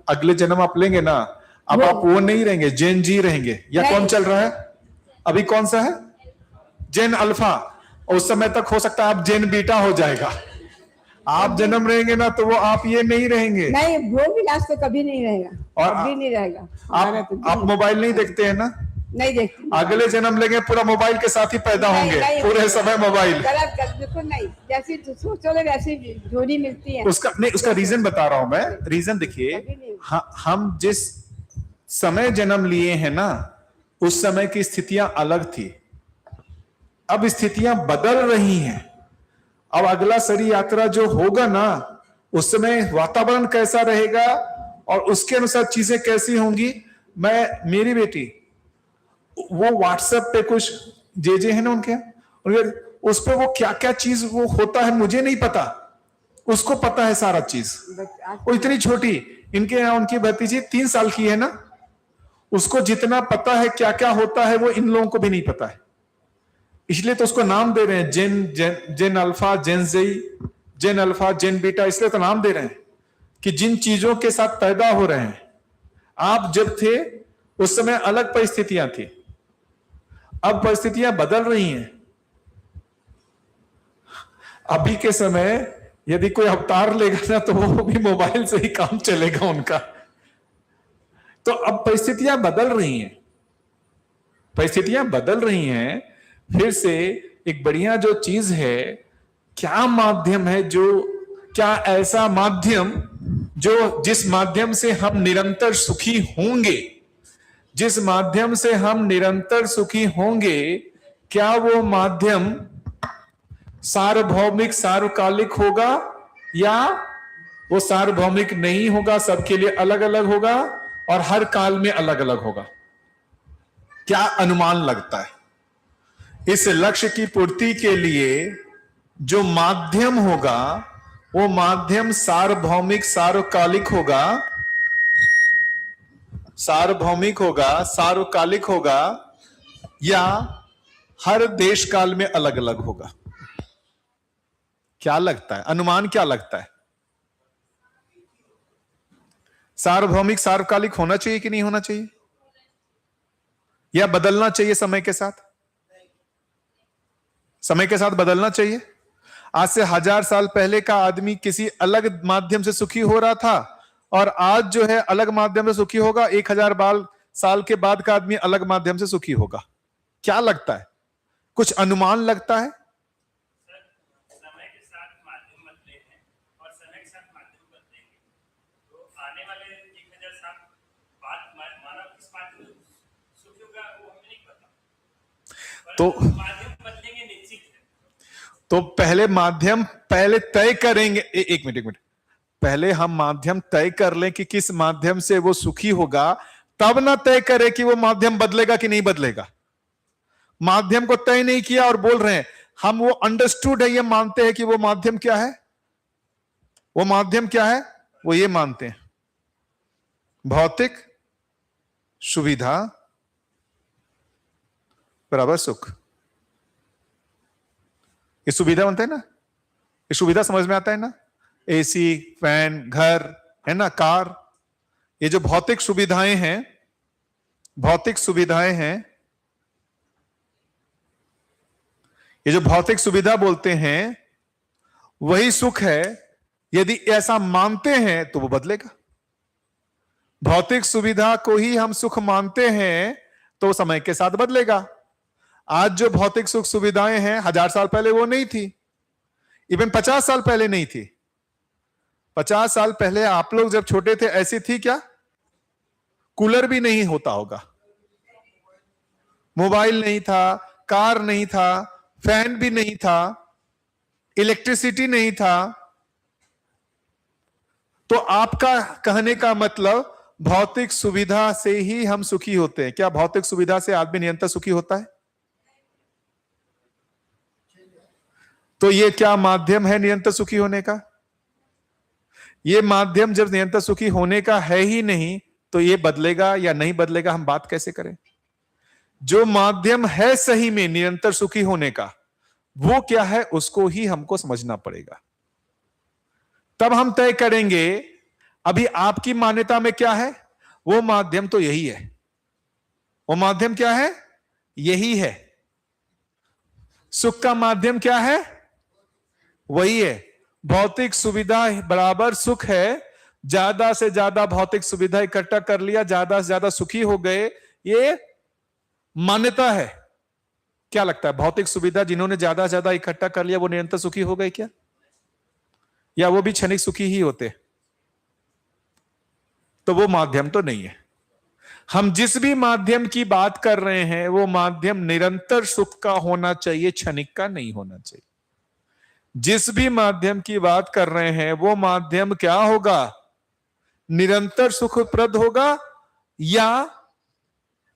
S1: अगले जन्म आप लेंगे ना, अब आप वो नहीं रहेंगे, जेन जी रहेंगे। या कौन चल रहा है अभी? कौन सा है? जेन अल्फा। और उस समय तक हो सकता है आप जेन बीटा हो जाएगा। आप जन्म रहेंगे ना तो वो आप ये नहीं रहेंगे।
S4: नहीं, भोग विलास तो कभी नहीं रहेगा,
S1: और
S4: कभी नहीं रहेगा।
S1: आप मोबाइल नहीं देखते हैं ना?
S4: नहीं देखते।
S1: अगले जन्म लेंगे पूरा मोबाइल के साथ ही पैदा होंगे, पूरे समय मोबाइल।
S4: बिल्कुल नहीं, जैसी सोचोगे वैसी जोड़ी मिलती है।
S1: उसका रीजन बता रहा हूं मैं। रीजन देखिए, हम जिस समय जन्म लिए हैं ना, उस समय की स्थितियां अलग थी, अब स्थितियां बदल रही हैं। अब अगला शरीर यात्रा जो होगा ना, उस समय वातावरण कैसा रहेगा और उसके अनुसार चीजें कैसी होंगी। मेरी बेटी वो व्हाट्सएप पे कुछ जे है ना उनके उस पे वो क्या क्या चीज वो होता है मुझे नहीं पता, उसको पता है सारा चीज। वो इतनी छोटी, इनके यहाँ उनकी भतीजी 3 साल की है ना, उसको जितना पता है क्या क्या होता है वो इन लोगों को भी नहीं पता है। इसलिए तो उसको नाम दे रहे हैं जेन अल्फा, जेन जेई, जेन अल्फा, जेन बीटा। इसलिए तो नाम दे रहे हैं कि जिन चीजों के साथ पैदा हो रहे हैं। आप जब थे उस समय अलग परिस्थितियां थी, अब परिस्थितियां बदल रही हैं। अभी के समय यदि कोई अवतार लेगा ना तो वो भी मोबाइल से ही काम चलेगा उनका। तो अब परिस्थितियां बदल रही हैं, परिस्थितियां बदल रही हैं। फिर से एक बढ़िया जो चीज है, क्या माध्यम है, जो क्या ऐसा माध्यम जो जिस माध्यम से हम निरंतर सुखी होंगे, जिस माध्यम से हम निरंतर सुखी होंगे, क्या वो माध्यम सार्वभौमिक सार्वकालिक होगा या वो सार्वभौमिक नहीं होगा, सबके लिए अलग अलग होगा और हर काल में अलग अलग होगा? क्या अनुमान लगता है? इस लक्ष्य की पूर्ति के लिए जो माध्यम होगा वो माध्यम सार्वभौमिक सार्वकालिक होगा, सार्वभौमिक होगा, सार्वकालिक होगा, या हर देश काल में अलग अलग होगा? क्या लगता है? अनुमान क्या लगता है? सार्वभौमिक सार्वकालिक होना चाहिए कि नहीं होना चाहिए, या बदलना चाहिए समय के साथ? समय के साथ बदलना चाहिए। आज से 1000 साल पहले का आदमी किसी अलग माध्यम से सुखी हो रहा था और आज जो है अलग माध्यम से सुखी होगा। 1000 साल के बाद का आदमी अलग माध्यम से सुखी होगा। क्या लगता है? कुछ अनुमान लगता है?
S3: समय के साथ माध्यम बदले हैं और समय के साथ माध्यम बदलेंगे, तो आने वाले 1000 साल बाद मानव किस माध्यम से सुखी होगा वो हमें नहीं पता,
S1: तो
S3: माध्यम बदलेंगे निश्चित है।
S1: तो पहले तय करेंगे। एक मिनट, पहले हम माध्यम तय कर लें कि किस माध्यम से वो सुखी होगा, तब ना तय करें कि वो माध्यम बदलेगा कि नहीं बदलेगा। माध्यम को तय नहीं किया और बोल रहे हैं हम वो अंडरस्टूड है, ये मानते हैं कि वो माध्यम क्या है, वो माध्यम क्या है, वो ये मानते हैं भौतिक सुविधा बराबर सुख। ये सुविधा बनता है ना, ये सुविधा समझ में आता है ना? एसी, फैन, घर है ना, कार, ये जो भौतिक सुविधाएं हैं, भौतिक सुविधाएं हैं, ये जो भौतिक सुविधा बोलते हैं वही सुख है। यदि ऐसा मानते हैं तो वो बदलेगा। भौतिक सुविधा को ही हम सुख मानते हैं तो समय के साथ बदलेगा। आज जो भौतिक सुख सुविधाएं हैं 1000 साल पहले वो नहीं थी, इवन 50 साल पहले नहीं थी। 50 साल पहले आप लोग जब छोटे थे ऐसी थी क्या? कूलर भी नहीं होता होगा, मोबाइल नहीं था, कार नहीं था, फैन भी नहीं था, इलेक्ट्रिसिटी नहीं था। तो आपका कहने का मतलब भौतिक सुविधा से ही हम सुखी होते हैं। क्या भौतिक सुविधा से आदमी निरंतर सुखी होता है? तो ये क्या माध्यम है निरंतर सुखी होने का? ये माध्यम जब निरंतर सुखी होने का है ही नहीं तो ये बदलेगा या नहीं बदलेगा हम बात कैसे करें? जो माध्यम है सही में निरंतर सुखी होने का, वो क्या है उसको ही हमको समझना पड़ेगा, तब हम तय करेंगे। अभी आपकी मान्यता में क्या है? वो माध्यम तो यही है। वो माध्यम क्या है? यही है। सुख का माध्यम क्या है? वही है। भौतिक सुविधा बराबर सुख है। ज्यादा से ज्यादा भौतिक सुविधा इकट्ठा कर लिया, ज्यादा से ज्यादा सुखी हो गए, ये मान्यता है। क्या लगता है, भौतिक सुविधा जिन्होंने ज्यादा से ज्यादा इकट्ठा कर लिया वो निरंतर सुखी हो गए क्या? या वो भी क्षणिक सुखी ही होते? तो वो माध्यम तो नहीं है। हम जिस भी माध्यम की बात कर रहे हैं वो माध्यम निरंतर सुख का होना चाहिए, क्षणिक का नहीं होना चाहिए। जिस भी माध्यम की बात कर रहे हैं वो माध्यम क्या होगा? निरंतर सुखप्रद होगा या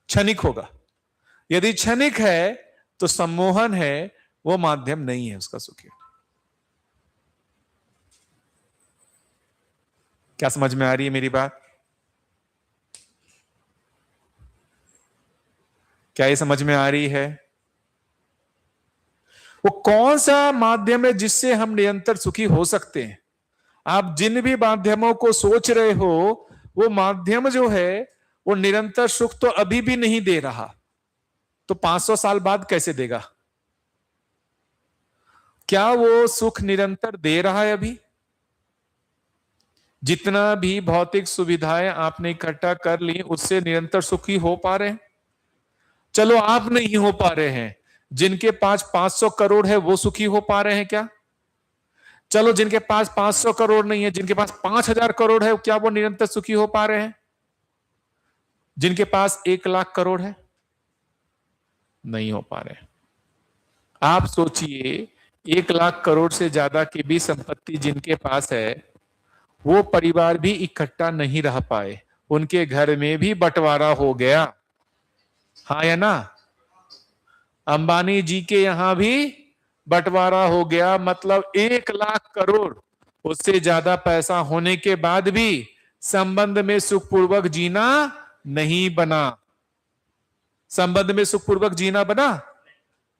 S1: क्षणिक होगा? यदि क्षणिक है तो सम्मोहन है, वो माध्यम नहीं है उसका सुखी। क्या समझ में आ रही है मेरी बात? क्या ये समझ में आ रही है? वो कौन सा माध्यम है जिससे हम निरंतर सुखी हो सकते हैं? आप जिन भी माध्यमों को सोच रहे हो वो माध्यम जो है वो निरंतर सुख तो अभी भी नहीं दे रहा, तो 500 साल बाद कैसे देगा? क्या वो सुख निरंतर दे रहा है? अभी जितना भी भौतिक सुविधाएं आपने इकट्ठा कर ली उससे निरंतर सुखी हो पा रहे हैं? चलो आप नहीं हो पा रहे हैं, जिनके पास 500 करोड़ है वो सुखी हो पा रहे हैं क्या? चलो जिनके पास 500 करोड़ नहीं है, जिनके पास 5000 करोड़ है, क्या वो निरंतर सुखी हो पा रहे हैं? जिनके पास 1 लाख करोड़ है, नहीं हो पा रहे। आप सोचिए 1 लाख करोड़ से ज्यादा की भी संपत्ति जिनके पास है वो परिवार भी इकट्ठा नहीं रह पाए, उनके घर में भी बंटवारा हो गया। हाँ या ना? अंबानी जी के यहां भी बंटवारा हो गया, मतलब 1 लाख करोड़ उससे ज्यादा पैसा होने के बाद भी संबंध में सुखपूर्वक जीना नहीं बना। संबंध में सुखपूर्वक जीना बना?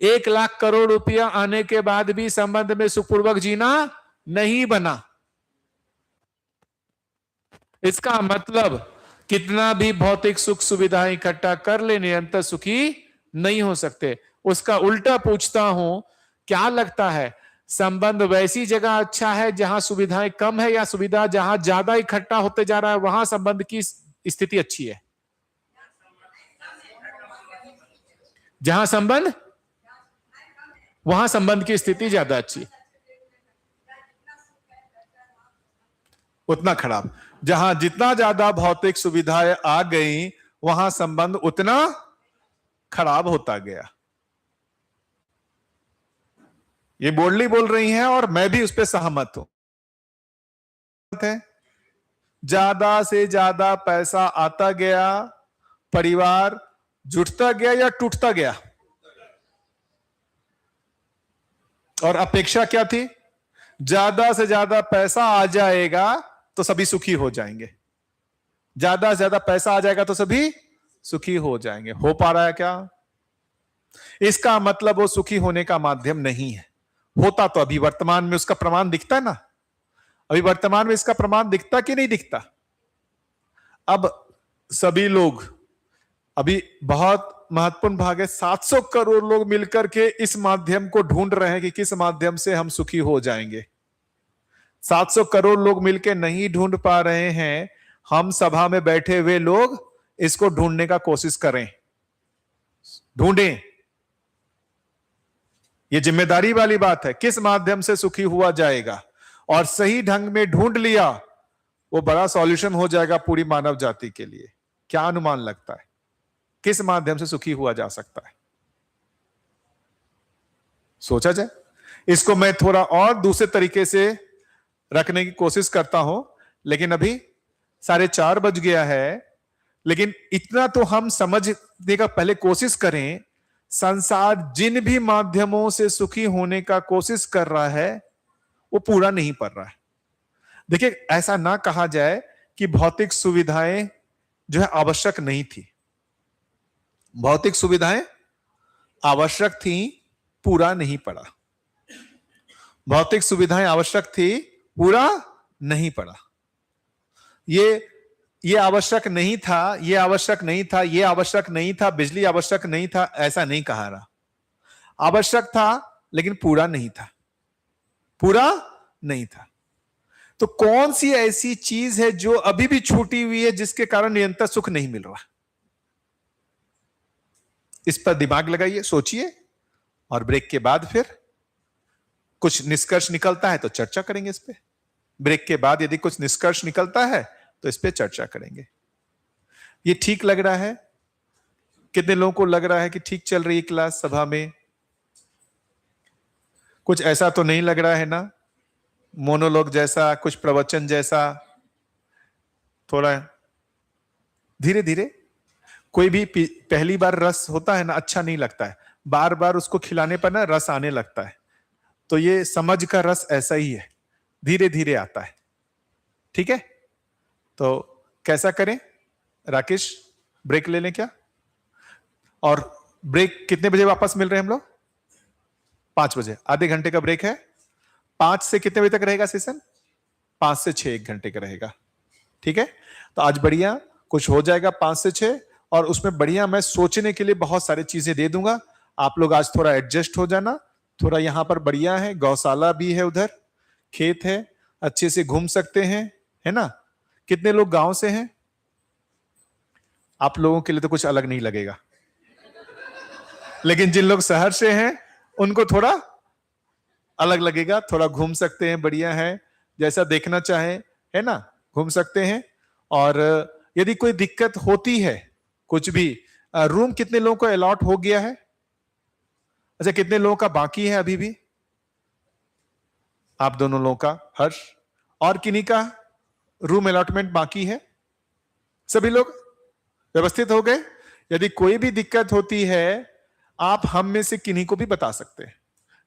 S1: 1 लाख करोड़ रुपया आने के बाद भी संबंध में सुखपूर्वक जीना नहीं बना। इसका मतलब कितना भी भौतिक सुख सुविधाएं इकट्ठा कर ले निरंतर सुखी नहीं हो सकते। उसका उल्टा पूछता हूं, क्या लगता है संबंध वैसी जगह अच्छा है जहां सुविधाएं कम है या सुविधा जहां ज्यादा इकट्ठा होते जा रहा है वहां संबंध की स्थिति अच्छी है? जहां संबंध, वहां संबंध की स्थिति ज्यादा अच्छी, उतना खराब। जहां जितना ज्यादा भौतिक सुविधाएं आ गई वहां संबंध उतना खराब होता गया। ये बोल्डली बोल रही हैं और मैं भी उस पर सहमत हूं। ज्यादा से ज्यादा पैसा आता गया, परिवार जुटता गया या टूटता गया? और अपेक्षा क्या थी? ज्यादा से ज्यादा पैसा आ जाएगा तो सभी सुखी हो जाएंगे, ज्यादा से ज्यादा पैसा आ जाएगा तो सभी सुखी हो जाएंगे। हो पा रहा है क्या? इसका मतलब वो सुखी होने का माध्यम नहीं है, होता तो अभी वर्तमान में उसका प्रमाण दिखता है ना, अभी वर्तमान में इसका प्रमाण दिखता कि नहीं दिखता। अब सभी लोग, अभी बहुत महत्वपूर्ण भाग है, 700 करोड़ लोग मिलकर के इस माध्यम को ढूंढ रहे हैं कि किस माध्यम से हम सुखी हो जाएंगे। 700 करोड़ लोग मिलकर नहीं ढूंढ पा रहे हैं, हम सभा में बैठे हुए लोग इसको ढूंढने का कोशिश करें, ढूंढें। ये जिम्मेदारी वाली बात है, किस माध्यम से सुखी हुआ जाएगा, और सही ढंग में ढूंढ लिया वो बड़ा सॉल्यूशन हो जाएगा पूरी मानव जाति के लिए। क्या अनुमान लगता है किस माध्यम से सुखी हुआ जा सकता है? सोचा जाए। इसको मैं थोड़ा और दूसरे तरीके से रखने की कोशिश करता हूं, लेकिन अभी 4:30 बज गया है। लेकिन इतना तो हम समझने का पहले कोशिश करें, संसार जिन भी माध्यमों से सुखी होने का कोशिश कर रहा है वो पूरा नहीं पड़ रहा है। देखिए, ऐसा ना कहा जाए कि भौतिक सुविधाएं जो है आवश्यक नहीं थी। भौतिक सुविधाएं आवश्यक थी, पूरा नहीं पड़ा। भौतिक सुविधाएं आवश्यक थी, पूरा नहीं पड़ा। ये आवश्यक नहीं था, ये आवश्यक नहीं था, ये आवश्यक नहीं था, बिजली आवश्यक नहीं था, ऐसा नहीं कहा रहा। आवश्यक था लेकिन पूरा नहीं था, पूरा नहीं था। तो कौन सी ऐसी चीज है जो अभी भी छूटी हुई है जिसके कारण निरंतर सुख नहीं मिल रहा? इस पर दिमाग लगाइए, सोचिए, और ब्रेक के बाद फिर कुछ निष्कर्ष निकलता है तो चर्चा करेंगे इस पे। ब्रेक के बाद यदि कुछ निष्कर्ष निकलता है तो इस पे चर्चा करेंगे। ये ठीक लग रहा है? कितने लोगों को लग रहा है कि ठीक चल रही है क्लास सभा में? कुछ ऐसा तो नहीं लग रहा है ना, मोनोलॉग जैसा, कुछ प्रवचन जैसा? थोड़ा धीरे धीरे। कोई भी पहली बार रस होता है ना, अच्छा नहीं लगता है, बार बार उसको खिलाने पर ना रस आने लगता है। तो ये समझ का रस ऐसा ही है, धीरे धीरे आता है। ठीक है, तो कैसा करें राकेश? ब्रेक ले लें क्या? और ब्रेक कितने बजे वापस मिल रहे हैं हम लोग? 5 बजे। आधे घंटे का ब्रेक है। 5 से कितने बजे तक रहेगा सेशन? 5 से 6, 1 घंटे का रहेगा। ठीक है, तो आज बढ़िया कुछ हो जाएगा 5 से 6, और उसमें बढ़िया मैं सोचने के लिए बहुत सारी चीजें दे दूंगा। आप लोग आज थोड़ा एडजस्ट हो जाना। थोड़ा यहां पर बढ़िया है, गौशाला भी है, उधर खेत है, अच्छे से घूम सकते हैं, है ना? कितने लोग गांव से हैं? आप लोगों के लिए तो कुछ अलग नहीं लगेगा, लेकिन जिन लोग शहर से हैं उनको थोड़ा अलग लगेगा। थोड़ा घूम सकते हैं, बढ़िया है, जैसा देखना चाहें, है ना, घूम सकते हैं। और यदि कोई दिक्कत होती है कुछ भी, रूम कितने लोगों को अलॉट हो गया है? अच्छा, कितने लोगों का बाकी है अभी भी? आप दोनों लोगों का, हर्ष, और किन्हीं का रूम अलॉटमेंट बाकी है? सभी लोग व्यवस्थित हो गए? यदि कोई भी दिक्कत होती है आप हम में से किन्हीं को भी बता सकते हैं।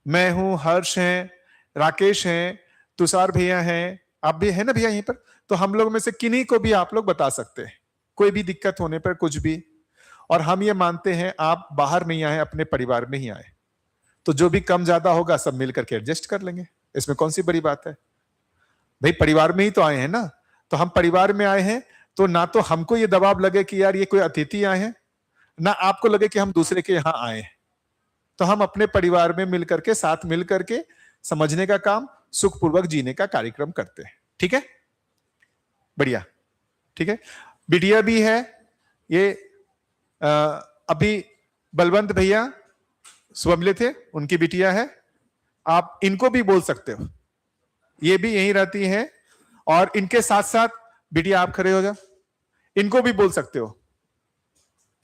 S1: मैं हूं, हर्ष हैं, राकेश हैं, तुषार भैया हैं, आप भी है ना भैया यहीं पर? तो हम लोग में से किन्हीं को भी आप लोग बता सकते हैं, कोई भी दिक्कत होने पर कुछ भी। और हम ये मानते हैं आप बाहर नहीं आए, अपने परिवार में ही आए, तो जो भी कम ज्यादा होगा सब मिलकर के एडजस्ट कर लेंगे। इसमें कौन सी बड़ी बात है भाई? परिवार में ही तो आए हैं ना, तो हम परिवार में आए हैं, तो ना तो हमको ये दबाव लगे कि यार ये कोई अतिथि आए हैं, ना आपको लगे कि हम दूसरे के यहां आए हैं। तो हम अपने परिवार में मिलकर के, साथ मिलकर के समझने का काम, सुखपूर्वक जीने का कार्यक्रम करते हैं। ठीक है, बढ़िया। ठीक है, बिटिया भी है ये, अभी बलवंत भैया सुबह मिले थे, उनकी बिटिया है, आप इनको भी बोल सकते हो, ये भी यहीं रहती हैं। और इनके साथ साथ बिटिया आप खड़े हो जाओ, इनको भी बोल सकते हो,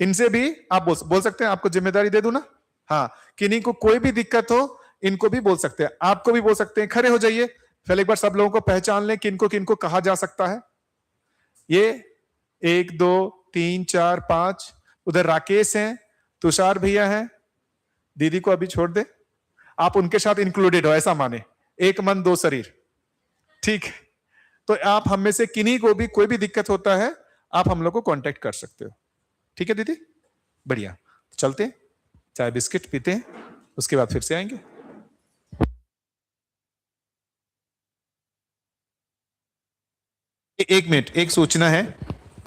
S1: इनसे भी आप बोल सकते हैं। आपको जिम्मेदारी दे दूं ना? हाँ, किन्हीं को कोई भी दिक्कत हो इनको भी बोल सकते हैं, आपको भी बोल सकते हैं। खड़े हो जाइए, पहले एक बार सब लोगों को पहचान लें किनको किनको कहा जा सकता है। ये 1 2 3 4 5, उधर राकेश हैं, तुषार भैया हैं, दीदी को अभी छोड़ दे, आप उनके साथ इंक्लूडेड हो, ऐसा माने, एक मन दो शरीर। ठीक है, तो आप हम में से किन्हीं को भी कोई भी दिक्कत होता है आप हम लोग को कांटेक्ट कर सकते हो। ठीक है दीदी, बढ़िया। चलते हैं, चाय बिस्किट पीते हैं, उसके बाद फिर से आएंगे। एक मिनट, एक सूचना है।